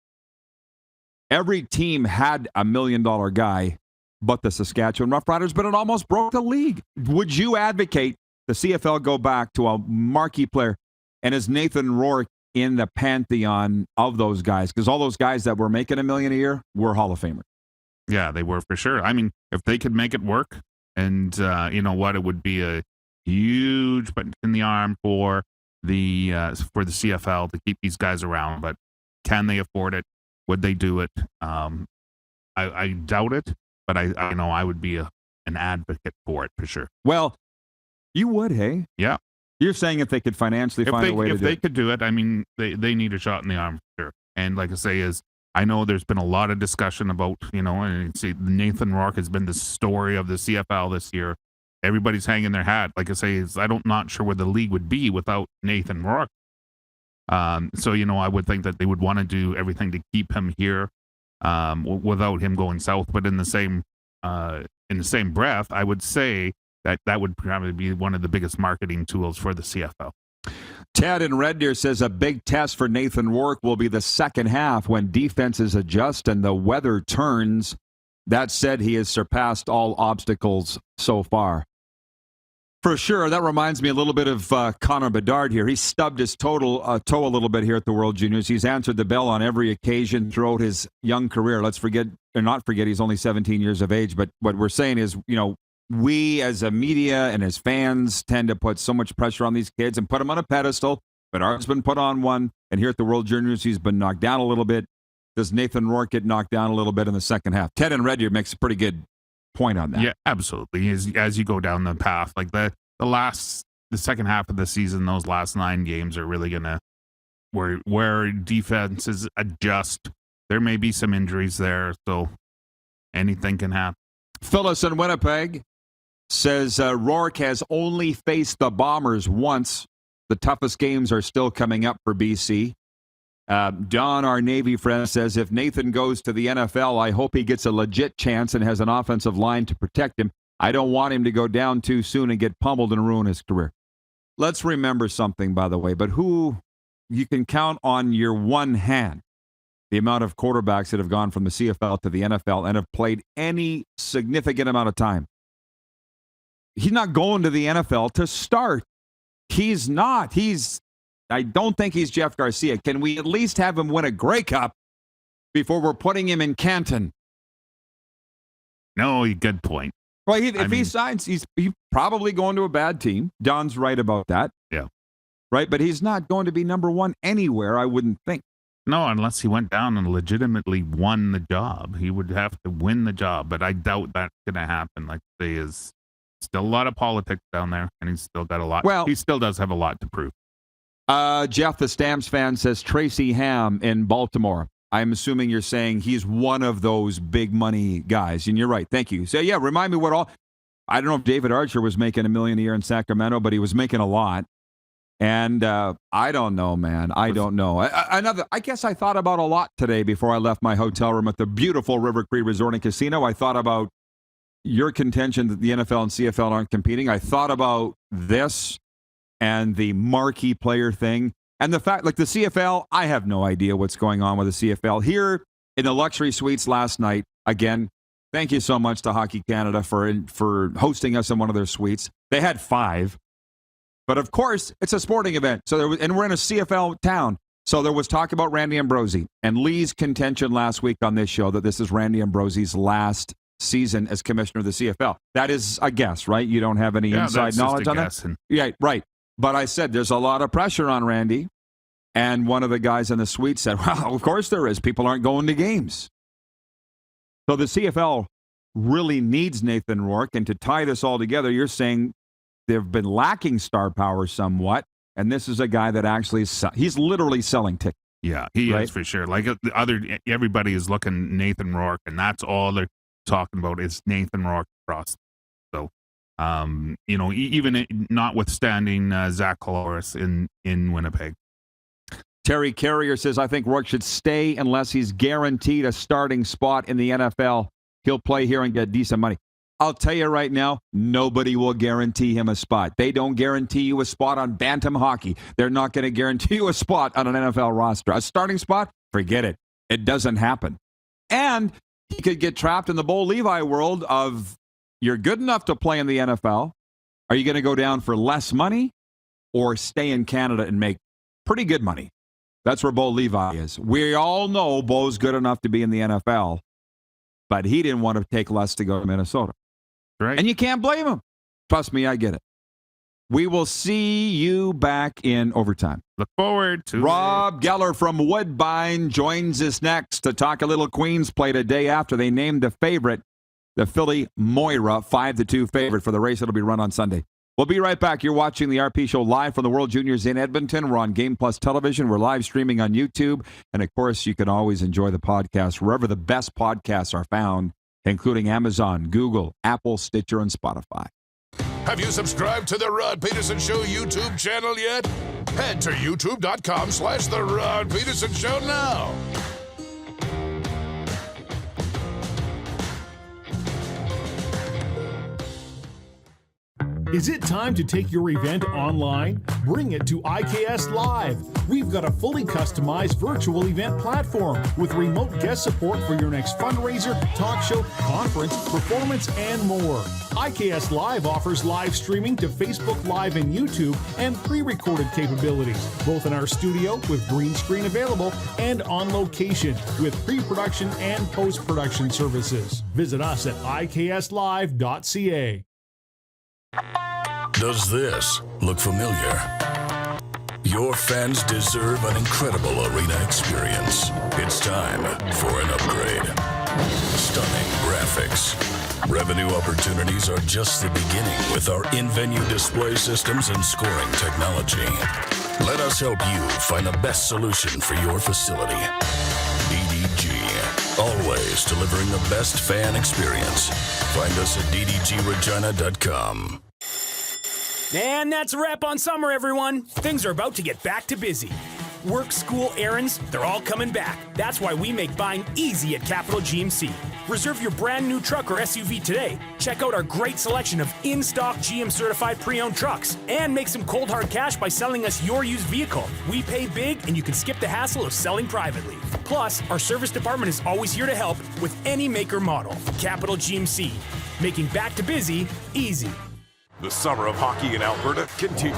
Every team had $1 million guy, but the Saskatchewan Roughriders, but it almost broke the league. Would you advocate the CFL go back to a marquee player? And is Nathan Rourke in the pantheon of those guys? Because all those guys that were making $1 million a year were Hall of Famers. Yeah, they were for sure. I mean, if they could make it work, and it would be a huge punch in the arm for the CFL to keep these guys around. But can they afford it? Would they do it? I doubt it, but I know I would be an advocate for it for sure. Well, you would, hey? Yeah. You're saying if they could financially find a way to do it. If they could do it, I mean, they need a shot in the arm for sure. And like I say, I know there's been a lot of discussion about, and see, Nathan Rourke has been the story of the CFL this year. Everybody's hanging their hat. Like I say, not sure where the league would be without Nathan Rourke. So, I would think that they would want to do everything to keep him here without him going south. But in the same breath, I would say that would probably be one of the biggest marketing tools for the CFL. Ted in Red Deer says a big test for Nathan Rourke will be the second half when defenses adjust and the weather turns. That said, he has surpassed all obstacles so far. For sure, that reminds me a little bit of Connor Bedard here. He stubbed his toe a little bit here at the World Juniors. He's answered the bell on every occasion throughout his young career. Let's not forget he's only 17 years of age. But what we're saying is, we as a media and as fans tend to put so much pressure on these kids and put them on a pedestal. Bedard's been put on one, and here at the World Juniors, he's been knocked down a little bit. Does Nathan Rourke get knocked down a little bit in the second half? Ted in Red Deer makes a pretty good point on that. Yeah, absolutely. As you go down the path, like the second half of the season, those last 9 games are really gonna where defenses adjust. There may be some injuries there, so anything can happen. Phyllis in Winnipeg says Rourke has only faced the Bombers once. The toughest games are still coming up for BC. Don, our Navy friend, says if Nathan goes to the NFL, I hope he gets a legit chance and has an offensive line to protect him. I don't want him to go down too soon and get pummeled and ruin his career. Let's remember something, by the way, but who you can count on your one hand the amount of quarterbacks that have gone from the CFL to the NFL and have played any significant amount of time. He's not going to the NFL to start. He's not. I don't think he's Jeff Garcia. Can we at least have him win a Grey Cup before we're putting him in Canton? No, good point. Well, if he signs, he's probably going to a bad team. Don's right about that. Yeah. Right? But he's not going to be number one anywhere, I wouldn't think. No, unless he went down and legitimately won the job. He would have to win the job, but I doubt that's going to happen. Like I say, is still a lot of politics down there, and he's still got a lot. Well, he still does have a lot to prove. Jeff, the Stamps fan, says Tracy Ham in Baltimore. I'm assuming you're saying he's one of those big money guys, and you're right. Thank you. So, yeah, remind me what all. I don't know if David Archer was making $1 million a year in Sacramento, but he was making a lot. And I don't know, man. I don't know. I guess I thought about a lot today before I left my hotel room at the beautiful River Cree Resort and Casino. I thought about your contention that the NFL and CFL aren't competing. I thought about this and the marquee player thing. And the fact, like the CFL, I have no idea what's going on with the CFL. Here in the luxury suites last night, again, thank you so much to Hockey Canada for hosting us in one of their suites. They had 5. But, of course, it's a sporting event. And we're in a CFL town. So there was talk about Randy Ambrosie. And Lee's contention last week on this show that this is Randy Ambrosie's last season as commissioner of the CFL. That is a guess, right? You don't have any inside knowledge on that? Yeah, right. But I said there's a lot of pressure on Randy. And one of the guys in the suite said, well, of course there is. People aren't going to games. So the CFL really needs Nathan Rourke. And to tie this all together, you're saying they've been lacking star power somewhat. And this is a guy that actually he's literally selling tickets. Yeah, he is for sure. Like everybody is looking Nathan Rourke, and that's all they're talking about is Nathan Rourke across. So, even notwithstanding Zach Coloris in Winnipeg. Terry Carrier says, I think Rourke should stay unless he's guaranteed a starting spot in the NFL. He'll play here and get decent money. I'll tell you right now, nobody will guarantee him a spot. They don't guarantee you a spot on Bantam Hockey. They're not going to guarantee you a spot on an NFL roster. A starting spot? Forget it. It doesn't happen. And he could get trapped in the Bo Levi world of you're good enough to play in the NFL. Are you going to go down for less money or stay in Canada and make pretty good money? That's where Bo Levi is. We all know Bo's good enough to be in the NFL, but he didn't want to take less to go to Minnesota. Right. And you can't blame him. Trust me, I get it. We will see you back in overtime. Look forward to Rob Geller from Woodbine joins us next to talk a little Queens play a day after they named the favorite, the Philly Moira, 5-2 favorite for the race that'll be run on Sunday. We'll be right back. You're watching the RP Show live from the World Juniors in Edmonton. We're on Game Plus Television. We're live streaming on YouTube. And, of course, you can always enjoy the podcast wherever the best podcasts are found, including Amazon, Google, Apple, Stitcher, and Spotify. Have you subscribed to the Rod Pedersen Show YouTube channel yet? Head to youtube.com/The Rod Pedersen Show now. Is it time to take your event online? Bring it to IKS Live. We've got a fully customized virtual event platform with remote guest support for your next fundraiser, talk show, conference, performance, and more. IKS Live offers live streaming to Facebook Live and YouTube and pre-recorded capabilities, both in our studio with green screen available and on location with pre-production and post-production services. Visit us at ikslive.ca. Does this look familiar? Your fans deserve an incredible arena experience. It's time for an upgrade. Stunning graphics. Revenue opportunities are just the beginning with our in-venue display systems and scoring technology. Let us help you find the best solution for your facility. DDG. Always delivering the best fan experience. Find us at ddgregina.com. And that's a wrap on summer, everyone. Things are about to get back to busy. Work, school, errands, they're all coming back. That's why we make buying easy at Capital GMC. Reserve your brand new truck or SUV today. Check out our great selection of in-stock GM certified pre-owned trucks and make some cold hard cash by selling us your used vehicle. We pay big and you can skip the hassle of selling privately. Plus, our service department is always here to help with any make or model. Capital GMC, making back to busy easy. The summer of hockey in Alberta continues,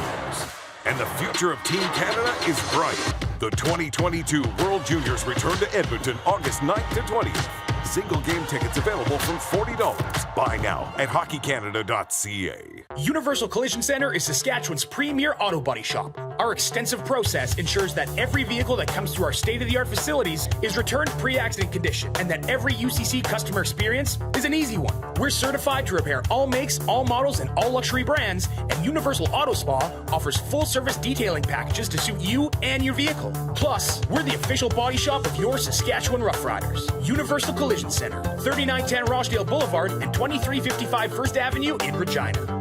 and the future of Team Canada is bright. The 2022 World Juniors return to Edmonton August 9th to 20th. Single game tickets available from $40. Buy now at hockeycanada.ca. Universal Collision Center is Saskatchewan's premier auto body shop. Our extensive process ensures that every vehicle that comes through our state-of-the-art facilities is returned pre-accident condition, and that every UCC customer experience is an easy one. We're certified to repair all makes, all models, and all luxury brands, and Universal Auto Spa offers full-service detailing packages to suit you and your vehicle. Plus, we're the official body shop of your Saskatchewan Roughriders. Universal Collision Center, 3910 Rochdale Boulevard and 2355 First Avenue in Regina.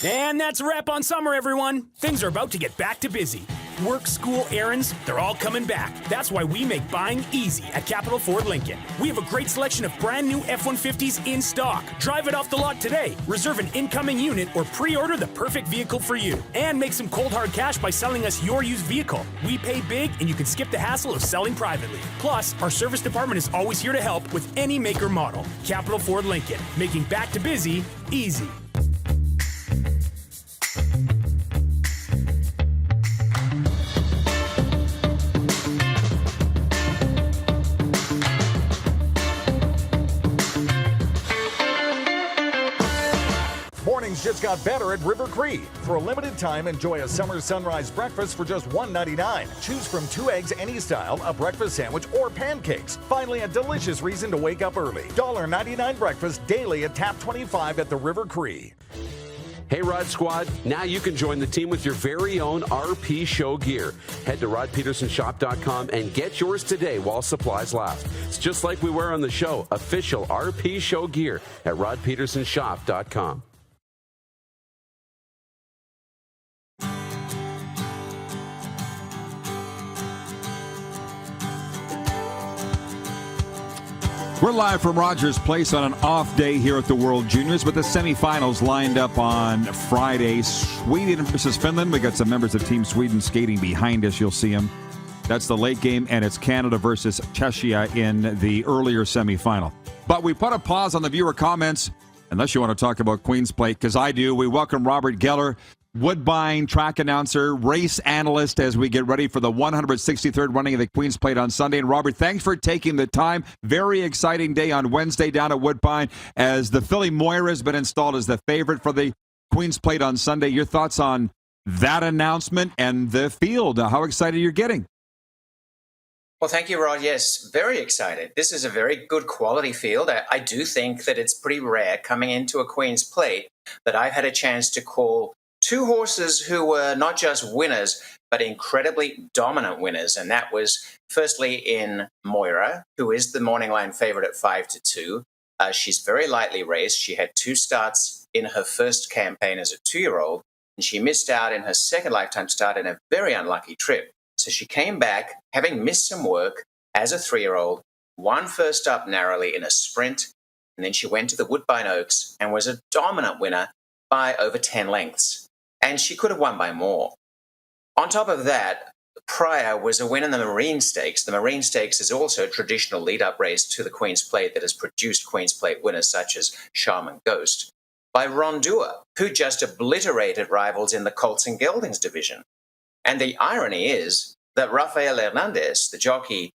And that's a wrap on summer, everyone. Things are about to get back to busy. Work, school, errands, they're all coming back. That's why we make buying easy at Capital Ford Lincoln. We have a great selection of brand new F-150s in stock. Drive it off the lot today. Reserve an incoming unit or pre-order the perfect vehicle for you. And make some cold hard cash by selling us your used vehicle. We pay big and you can skip the hassle of selling privately. Plus, our service department is always here to help with any make or model. Capital Ford Lincoln, making back to busy easy. Mornings just got better at River Cree. For a limited time, enjoy a summer sunrise breakfast for just $1.99. Choose from 2 eggs any style, a breakfast sandwich, or pancakes. Finally, a delicious reason to wake up early. $1.99 breakfast daily at Tap 25 at the River Cree. Hey, Rod Squad, now you can join the team with your very own RP Show gear. Head to rodpetersonshop.com and get yours today while supplies last. It's just like we wear on the show, official RP Show gear at rodpetersonshop.com. We're live from Rogers Place on an off day here at the World Juniors with the semifinals lined up on Friday. Sweden versus Finland. We got some members of Team Sweden skating behind us. You'll see them. That's the late game, and it's Canada versus Czechia in the earlier semifinal. But we put a pause on the viewer comments, unless you want to talk about Queen's Plate, because I do. We welcome Robert Geller, Woodbine track announcer, race analyst, as we get ready for the 163rd running of the Queen's Plate on Sunday. And Robert, thanks for taking the time. Very exciting day on Wednesday down at Woodbine as the filly Moira has been installed as the favorite for the Queen's Plate on Sunday. Your thoughts on that announcement and the field? How excited you're getting? Well, thank you, Rod. Yes, very excited. This is a very good quality field. I do think that it's pretty rare coming into a Queen's Plate that I've had a chance to call two horses who were not just winners, but incredibly dominant winners. And that was firstly in Moira, who is the morning line favorite at 5-2. She's very lightly raced. She had 2 starts in her first campaign as a 2-year-old, and she missed out in her second lifetime start in a very unlucky trip. So she came back, having missed some work as a 3-year-old, won first up narrowly in a sprint, and then she went to the Woodbine Oaks and was a dominant winner by over 10 lengths. And she could have won by more. On top of that, Pryor was a win in the Marine Stakes. The Marine Stakes is also a traditional lead-up race to the Queen's Plate that has produced Queen's Plate winners such as Charmin Ghost, by Rondua, who just obliterated rivals in the Colts and Geldings division. And the irony is that Rafael Hernandez, the jockey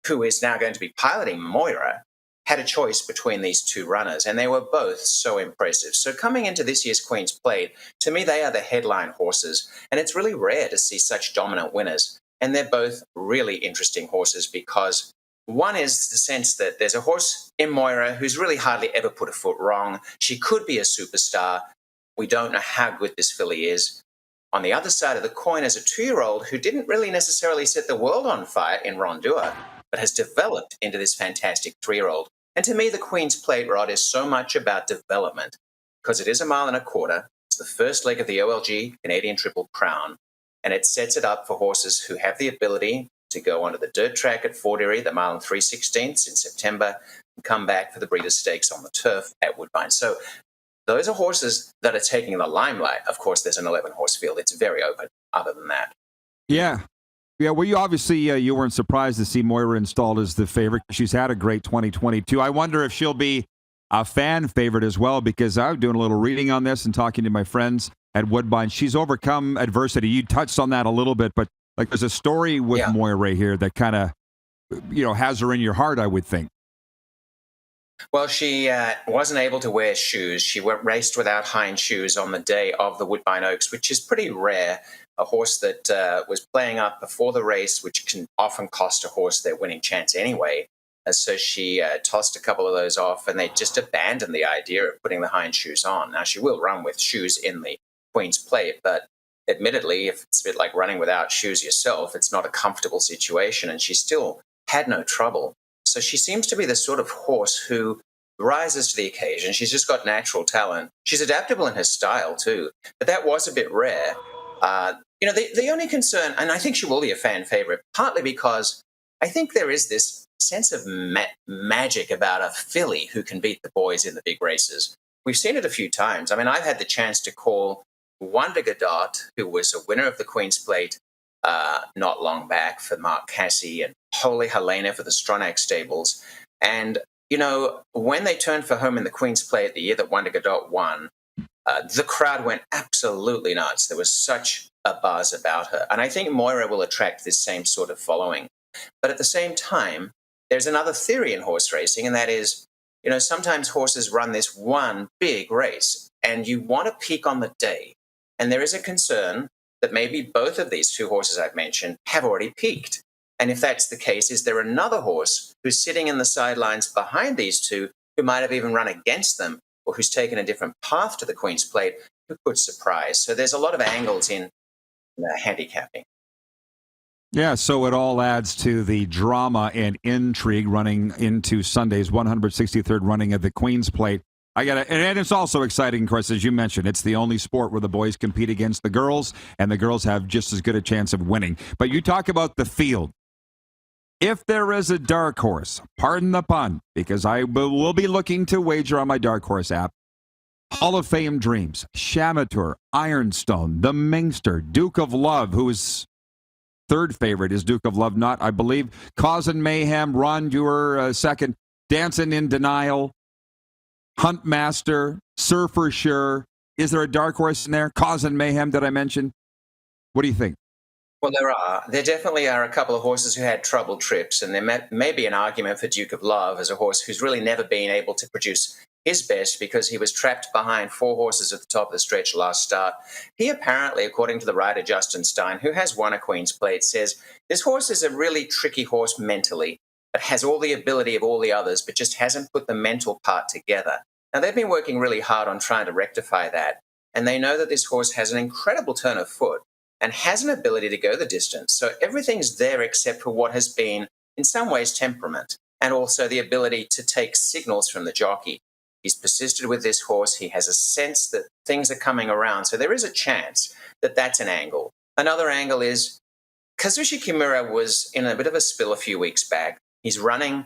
who is now going to be piloting Moira, had a choice between these two runners, and they were both so impressive. So coming into this year's Queen's Plate, to me, they are the headline horses, and it's really rare to see such dominant winners. And they're both really interesting horses because one is the sense that there's a horse in Moira who's really hardly ever put a foot wrong. She could be a superstar. We don't know how good this filly is. On the other side of the coin is a 2-year-old who didn't really necessarily set the world on fire in Rondua, but has developed into this fantastic 3-year-old. And to me, the Queen's Plate, Rod, is so much about development because it is 1.25 miles. It's the first leg of the OLG Canadian Triple Crown. and it sets it up for horses who have the ability to go onto the dirt track at Fort Erie, the mile and 3/16 in September, and come back for the Breeders' Stakes on the turf at Woodbine. So those are horses that are taking the limelight. Of course, there's an 11-horse field. It's very open other than that. Yeah. Yeah, well, you obviously you weren't surprised to see Moira installed as the favorite. She's had a great 2022. I wonder if she'll be a fan favorite as well, because I'm doing a little reading on this and talking to my friends at Woodbine. She's overcome adversity. You touched on that a little bit, but like there's a story with Moira here that kind of, has her in your heart, I would think. Well, she wasn't able to wear shoes. She raced without hind shoes on the day of the Woodbine Oaks, which is pretty rare. A horse that was playing up before the race, which can often cost a horse their winning chance anyway. And so she tossed a couple of those off, and they just abandoned the idea of putting the hind shoes on. Now, she will run with shoes in the Queen's Plate, but admittedly, if it's a bit like running without shoes yourself, it's not a comfortable situation, and she still had no trouble. So she seems to be the sort of horse who rises to the occasion. She's just got natural talent. She's adaptable in her style, too, but that was a bit rare. The only concern, and I think she will be a fan favorite, partly because I think there is this sense of magic about a filly who can beat the boys in the big races. We've seen it a few times. I mean, I've had the chance to call Wonder Godot, who was a winner of the Queen's Plate not long back for Mark Cassey, and Holy Helena for the Stronach stables. And, when they turned for home in the Queen's Plate the year that Wonder Godot won, the crowd went absolutely nuts. There was such a buzz about her. And I think Moira will attract this same sort of following. But at the same time, there's another theory in horse racing, and that is, sometimes horses run this one big race, and you want to peak on the day. And there is a concern that maybe both of these two horses I've mentioned have already peaked. And if that's the case, is there another horse who's sitting in the sidelines behind these two who might have even run against them, or who's taken a different path to the Queen's Plate, who could surprise? So there's a lot of angles in handicapping. Yeah, so it all adds to the drama and intrigue running into Sunday's 163rd running of the Queen's Plate. And it's also exciting, Chris, as you mentioned. It's the only sport where the boys compete against the girls, and the girls have just as good a chance of winning. But you talk about the field. If there is a dark horse, pardon the pun, because I will be looking to wager on my dark horse app, Hall of Fame Dreams, Shamateur, Ironstone, the Mingster, Duke of Love, who is third favorite, is Duke of Love not, I believe, Cause and Mayhem, Ron Dewar second, Dancing in Denial, Huntmaster, Surfer Sure. Is there a dark horse in there? Cause and Mayhem, did I mention? What do you think? Well, there definitely are a couple of horses who had troubled trips, and there may be an argument for Duke of Love as a horse who's really never been able to produce his best because he was trapped behind 4 horses at the top of the stretch last start. He apparently, according to the rider Justin Stein, who has won a Queen's Plate, says this horse is a really tricky horse mentally, but has all the ability of all the others, but just hasn't put the mental part together. Now, they've been working really hard on trying to rectify that, and they know that this horse has an incredible turn of foot and has an ability to go the distance. So everything's there except for what has been, in some ways, temperament, and also the ability to take signals from the jockey. He's persisted with this horse. He has a sense that things are coming around. So there is a chance that that's an angle. Another angle is Kazushi Kimura was in a bit of a spill a few weeks back. He's running,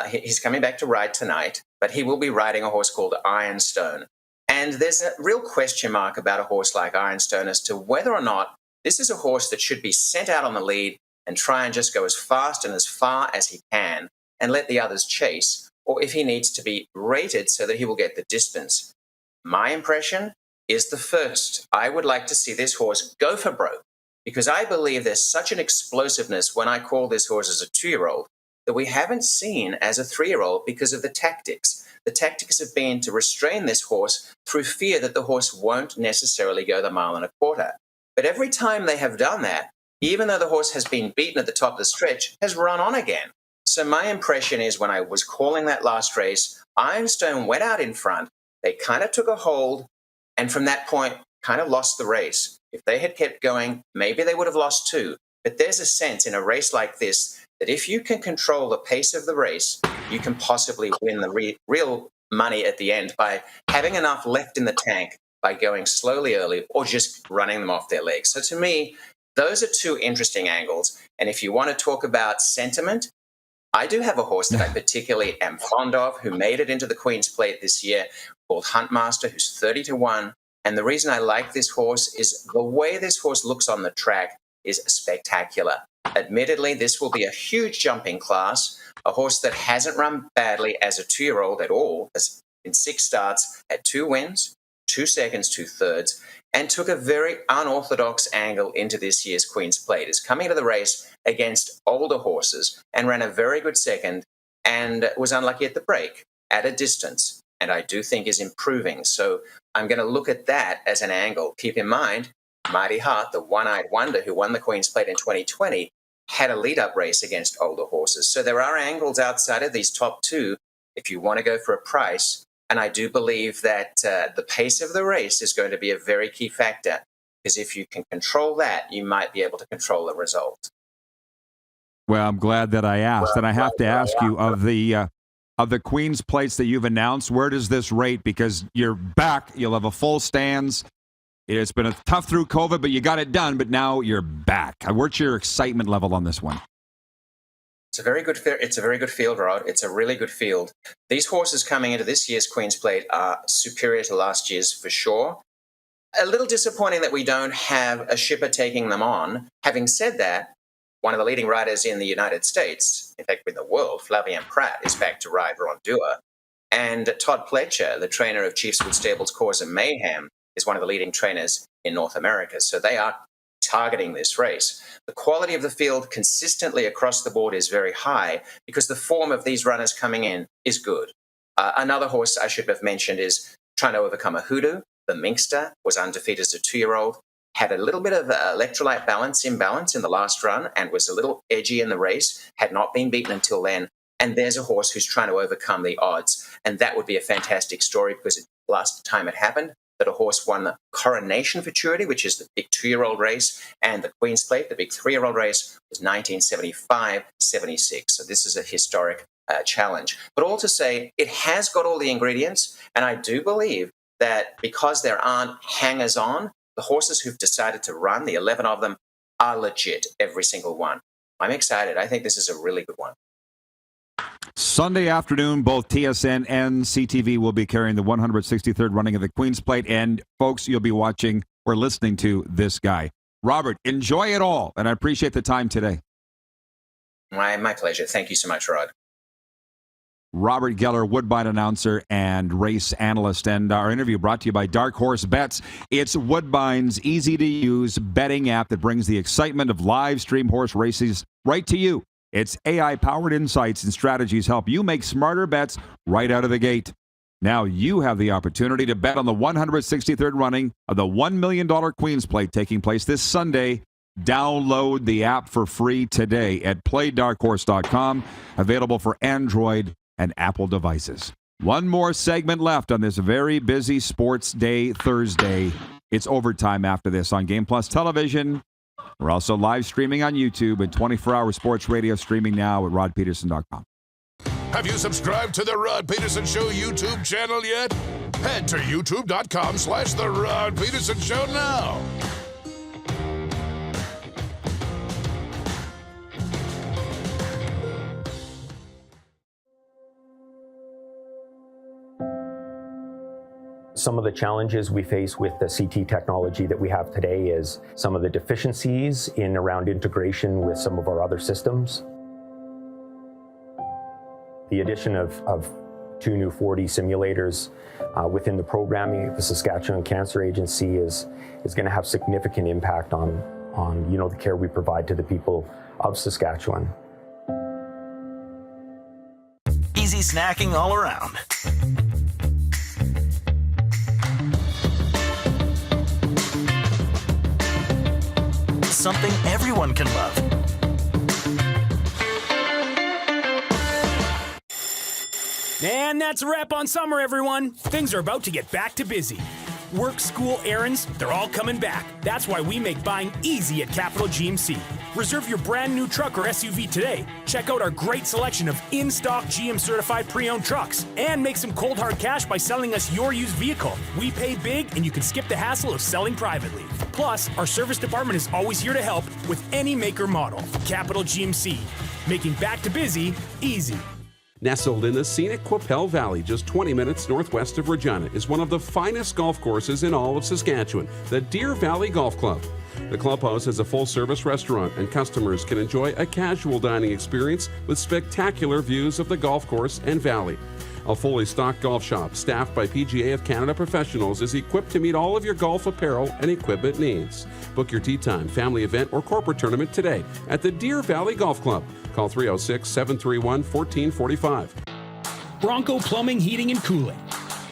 he's coming back to ride tonight, but he will be riding a horse called Ironstone. And there's a real question mark about a horse like Ironstone as to whether or not this is a horse that should be sent out on the lead and try and just go as fast and as far as he can and let the others chase, or if he needs to be rated so that he will get the distance. My impression is the first. I would like to see this horse go for broke, because I believe there's such an explosiveness when I call this horse as a 2-year-old that we haven't seen as a 3-year-old because of the tactics. The tactics have been to restrain this horse through fear that the horse won't necessarily go the 1.25 miles. But every time they have done that, even though the horse has been beaten at the top of the stretch, has run on again. So my impression is when I was calling that last race, Ironstone went out in front, they kind of took a hold, and from that point, kind of lost the race. If they had kept going, maybe they would have lost too. But there's a sense in a race like this that if you can control the pace of the race, you can possibly win the real money at the end by having enough left in the tank by going slowly early or just running them off their legs. So to me, those are two interesting angles. And if you want to talk about sentiment, I do have a horse that I particularly am fond of, who made it into the Queen's Plate this year, called Huntmaster, who's 30-1. And the reason I like this horse is the way this horse looks on the track is spectacular. Admittedly, this will be a huge jumping class, a horse that hasn't run badly as a 2-year-old at all, in 6 starts, had 2 wins, 2 seconds, 2 thirds, and took a very unorthodox angle into this year's Queen's Plate. Is coming into the race against older horses and ran a very good second and was unlucky at the break at a distance, and I do think is improving. So I'm going to look at that as an angle. Keep in mind, Mighty Heart, the one-eyed wonder who won the Queen's Plate in 2020, had a lead-up race against older horses. So there are angles outside of these top 2 if you want to go for a price. And I do believe that the pace of the race is going to be a very key factor, because if you can control that, you might be able to control the result. Well, I'm glad that I asked. And I have to ask you, of the Queen's Plates that you've announced, where does this rate? Because you're back. You'll have a full stands. It's been a tough through COVID, but you got it done. But now you're back. What's your excitement level on this one? It's a very good field, Rod. It's a really good field. These horses coming into this year's Queen's Plate are superior to last year's for sure. A little disappointing that we don't have a shipper taking them on. Having said that, one of the leading riders in the United States, in fact in the world, Flavien Prat, is back to ride Rondua. And Todd Pletcher, the trainer of Chiefswood Stables Cause and Mayhem, is one of the leading trainers in North America. So they are targeting this race. The quality of the field consistently across the board is very high because the form of these runners coming in is good. Another horse I should have mentioned is trying to overcome a hoodoo. The Minkster was undefeated as a 2-year-old, had a little bit of electrolyte imbalance in the last run and was a little edgy in the race, had not been beaten until then. And there's a horse who's trying to overcome the odds. And that would be a fantastic story because last time it happened, that a horse won the Coronation Futurity, which is the big 2-year-old race, and the Queen's Plate, the big 3-year-old race, was 1975-76. So this is a historic challenge. But all to say, it has got all the ingredients, and I do believe that because there aren't hangers-on, the horses who've decided to run, the 11 of them, are legit, every single one. I'm excited. I think this is a really good one. Sunday afternoon, both TSN and CTV will be carrying the 163rd running of the Queen's Plate. And, folks, you'll be watching or listening to this guy. Robert, enjoy it all, and I appreciate the time today. My pleasure. Thank you so much, Rod. Robert Geller, Woodbine announcer and race analyst. And our interview brought to you by Dark Horse Bets. It's Woodbine's easy-to-use betting app that brings the excitement of live stream horse races right to you. Its AI-powered insights and strategies help you make smarter bets right out of the gate. Now you have the opportunity to bet on the 163rd running of the $1 million Queen's Plate taking place this Sunday. Download the app for free today at playdarkhorse.com. Available for Android and Apple devices. One more segment left on this very busy Sports Day Thursday. It's overtime after this on Game Plus Television. We're also live streaming on YouTube and 24-hour sports radio streaming now at rodpeterson.com. Have you subscribed to the Rod Peterson Show YouTube channel yet? Head to youtube.com/The Rod Peterson Show now. Some of the challenges we face with the CT technology that we have today is some of the deficiencies in around integration with some of our other systems. The addition of 2 new 4D simulators within the programming of the Saskatchewan Cancer Agency is going to have significant impact on the care we provide to the people of Saskatchewan. Easy snacking all around. Something everyone can love. And that's a wrap on summer, everyone. Things are about to get back to busy. Work, school, errands, they're all coming back. That's why we make buying easy at Capital GMC. Reserve your brand new truck or SUV today. Check out our great selection of in-stock GM certified pre-owned trucks and make some cold hard cash by selling us your used vehicle. We pay big and you can skip the hassle of selling privately. Plus, our service department is always here to help with any make or model. Capital GMC, making back to busy easy. Nestled in the scenic Qu'Appelle Valley, just 20 minutes northwest of Regina, is one of the finest golf courses in all of Saskatchewan, the Deer Valley Golf Club. The clubhouse has a full-service restaurant, and customers can enjoy a casual dining experience with spectacular views of the golf course and valley. A fully stocked golf shop, staffed by PGA of Canada professionals, is equipped to meet all of your golf apparel and equipment needs. Book your tee time, family event, or corporate tournament today at the Deer Valley Golf Club. Call 306-731-1445. Bronco Plumbing, Heating, and Cooling.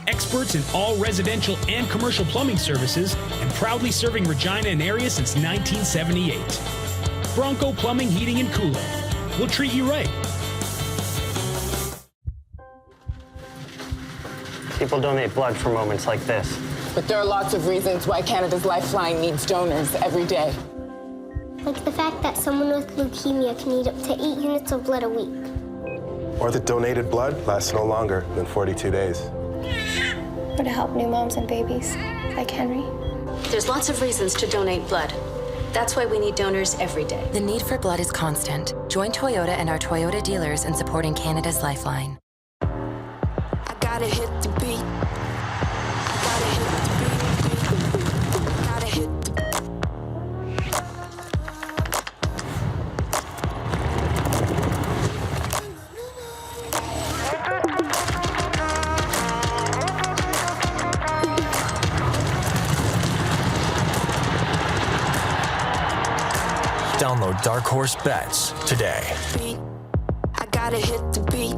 Experts in all residential and commercial plumbing services and proudly serving Regina and area since 1978. Bronco Plumbing, Heating, and Cooling. We'll treat you right. People donate blood for moments like this. But there are lots of reasons why Canada's Lifeline needs donors every day. Like the fact that someone with leukemia can need up to 8 units of blood a week. Or that donated blood lasts no longer than 42 days. Or to help new moms and babies, like Henry. There's lots of reasons to donate blood. That's why we need donors every day. The need for blood is constant. Join Toyota and our Toyota dealers in supporting Canada's Lifeline. I gotta hit the beat. I gotta hit the beat. Gotta hit the Download Dark Horse Bets today. I gotta hit the beat.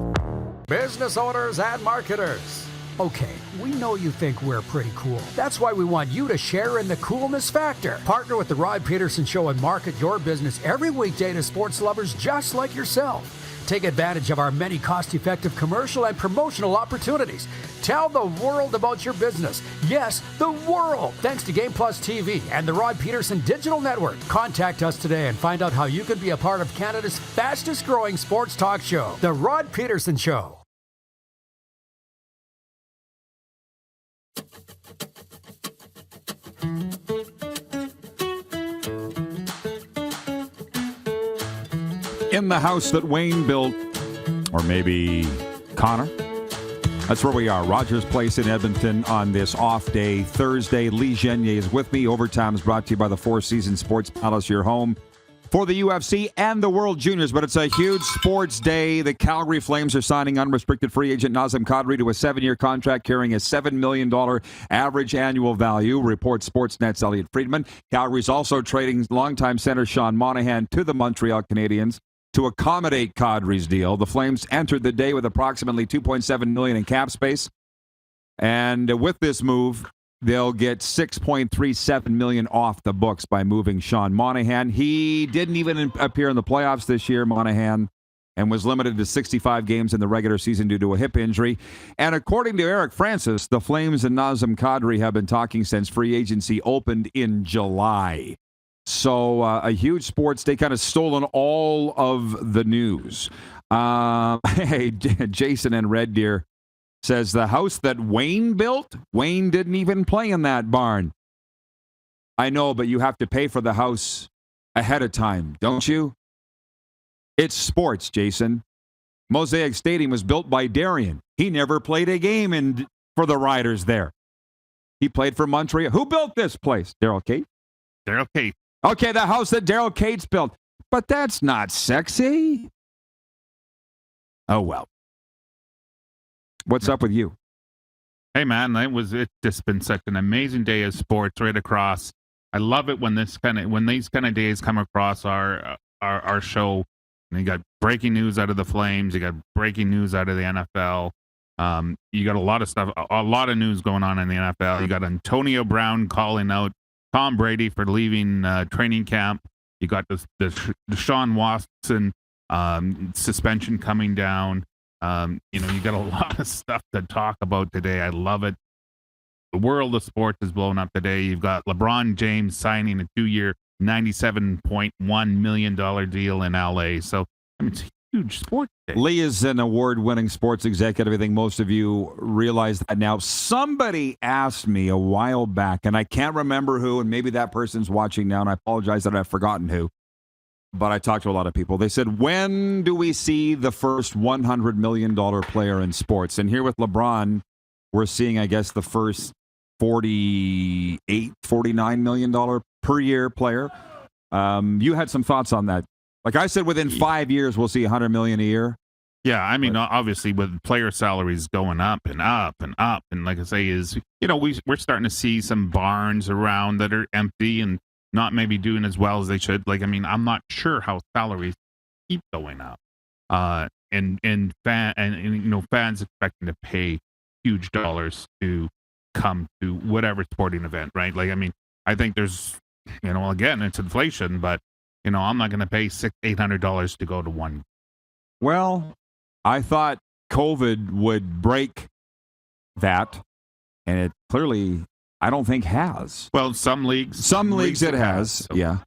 Business owners and marketers. Okay, we know you think we're pretty cool. That's why we want you to share in the coolness factor. Partner with the Rod Pedersen Show and market your business every weekday to sports lovers just like yourself. Take advantage of our many cost-effective commercial and promotional opportunities. Tell the world about your business. Yes, the world. Thanks to Game Plus TV and the Rod Pedersen Digital Network. Contact us today and find out how you can be a part of Canada's fastest-growing sports talk show, The Rod Pedersen Show. In the house that Wayne built, or maybe Connor. That's where we are. Rogers Place in Edmonton on this off day, Thursday. Lee Genier is with me. Overtime is brought to you by the Four Seasons Sports Palace, your home for the UFC and the World Juniors. But it's a huge sports day. The Calgary Flames are signing unrestricted free agent Nazem Kadri to a 7-year contract carrying a $7 million average annual value, reports Sportsnet's Elliot Friedman. Calgary's also trading longtime center Sean Monahan to the Montreal Canadiens to accommodate Kadri's deal. The Flames entered the day with approximately $2.7 million in cap space. And with this move, they'll get $6.37 million off the books by moving Sean Monahan. He didn't even appear in the playoffs this year, Monahan, and was limited to 65 games in the regular season due to a hip injury. And according to Eric Francis, the Flames and Nazem Kadri have been talking since free agency opened in July. So a huge sports day, kind of stolen all of the news. Hey, Jason and Red Deer says the house that Wayne built, Wayne didn't even play in that barn. I know, but you have to pay for the house ahead of time, don't you? It's sports, Jason. Mosaic Stadium was built by Darian. He never played a game for the Riders there. He played for Montreal. Who built this place? Daryl Cates? Daryl Cates. Okay, the house that Daryl Cates built. But that's not sexy. Oh, well. What's up with you? Hey, man, it's just been such an amazing day of sports right across. I love it when these kind of days come across our show. And you got breaking news out of the Flames. You got breaking news out of the NFL. You got a lot of stuff, a lot of news going on in the NFL. You got Antonio Brown calling out Tom Brady for leaving training camp. You got the Deshaun Watson suspension coming down. You got a lot of stuff to talk about today. I love it. the world of sports is blown up today. You've got LeBron James signing a 2-year, $97.1 million deal in LA. So, I mean, it's a huge sport day. Lee is an award-winning sports executive. I think most of you realize that now. Somebody asked me a while back, and I can't remember who, and maybe that person's watching now, and I apologize that I've forgotten who, but I talked to a lot of people. They said, when do we see the first $100 million player in sports? And here with LeBron, we're seeing, I guess, the first $49 million per year player. You had some thoughts on that. Like I said, within 5 years, we'll see $100 million a year. Yeah, I mean, obviously, with player salaries going up and up and up, and like I say, we're starting to see some barns around that are empty and not maybe doing as well as they should. Like, I mean, I'm not sure how salaries keep going up, and fans expecting to pay huge dollars to come to whatever sporting event, right? Like, I mean, I think there's, again, it's inflation, but I'm not going to pay $800 to go to one. Well, I thought COVID would break that, and it clearly, I don't think has. Well, some leagues it has. So. Yeah.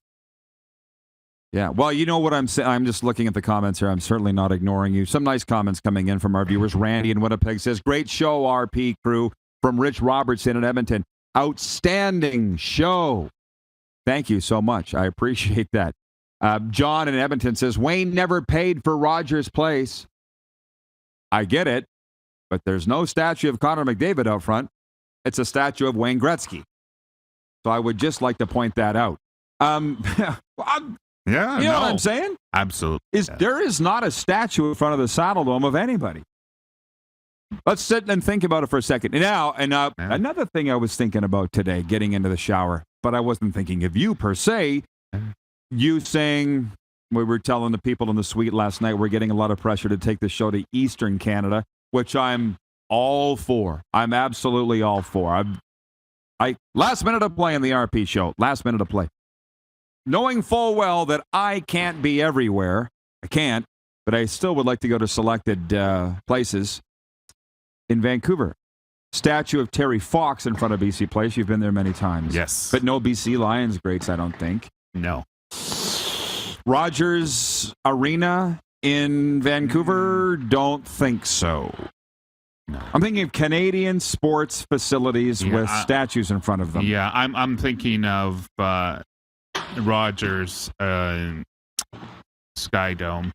Well, you know what I'm saying? I'm just looking at the comments here. I'm certainly not ignoring you. Some nice comments coming in from our viewers. Randy in Winnipeg says, great show, RP crew. From Rich Robertson in Edmonton. Outstanding show. Thank you so much. I appreciate that. John in Edmonton says, Wayne never paid for Rogers Place. I get it, but there's no statue of Connor McDavid out front. It's a statue of Wayne Gretzky. So I would just like to point that out. Yeah, you know what I'm saying? Absolutely. There is not a statue in front of the Saddle Dome of anybody. Let's sit and think about it for a second. Now, another thing I was thinking about today, getting into the shower, but I wasn't thinking of you per se. You saying, we were telling the people in the suite last night, we're getting a lot of pressure to take the show to Eastern Canada, which I'm all for. I'm absolutely all for. Last minute of play in the RP show. Last minute of play. Knowing full well that I can't be everywhere. I can't, but I still would like to go to selected places. In Vancouver, statue of Terry Fox in front of BC Place. You've been there many times. Yes. But no BC Lions greats, I don't think. No. Rogers Arena in Vancouver, don't think so. No. I'm thinking of Canadian sports facilities with statues in front of them. Yeah, I'm thinking of Rogers Sky Dome.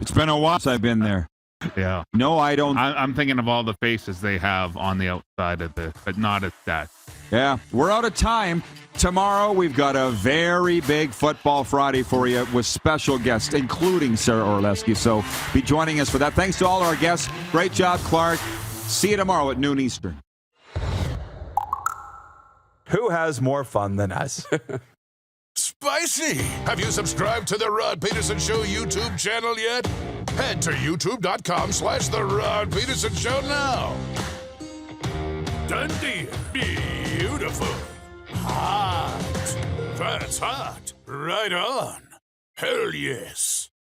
It's been a while since I've been there. Yeah. No, I don't. I'm thinking of all the faces they have on the outside of this, but not at that. Yeah, we're out of time. Tomorrow, we've got a very big Football Friday for you with special guests, including Sarah Orlesky. So be joining us for that. Thanks to all our guests. Great job, Clark. See you tomorrow at noon Eastern. Who has more fun than us? Spicy! Have you subscribed to the Rod Pedersen Show YouTube channel yet? Head to youtube.com/The Rod Pedersen Show now. Done deal. Beautiful. Hot. That's hot. Right on. Hell yes.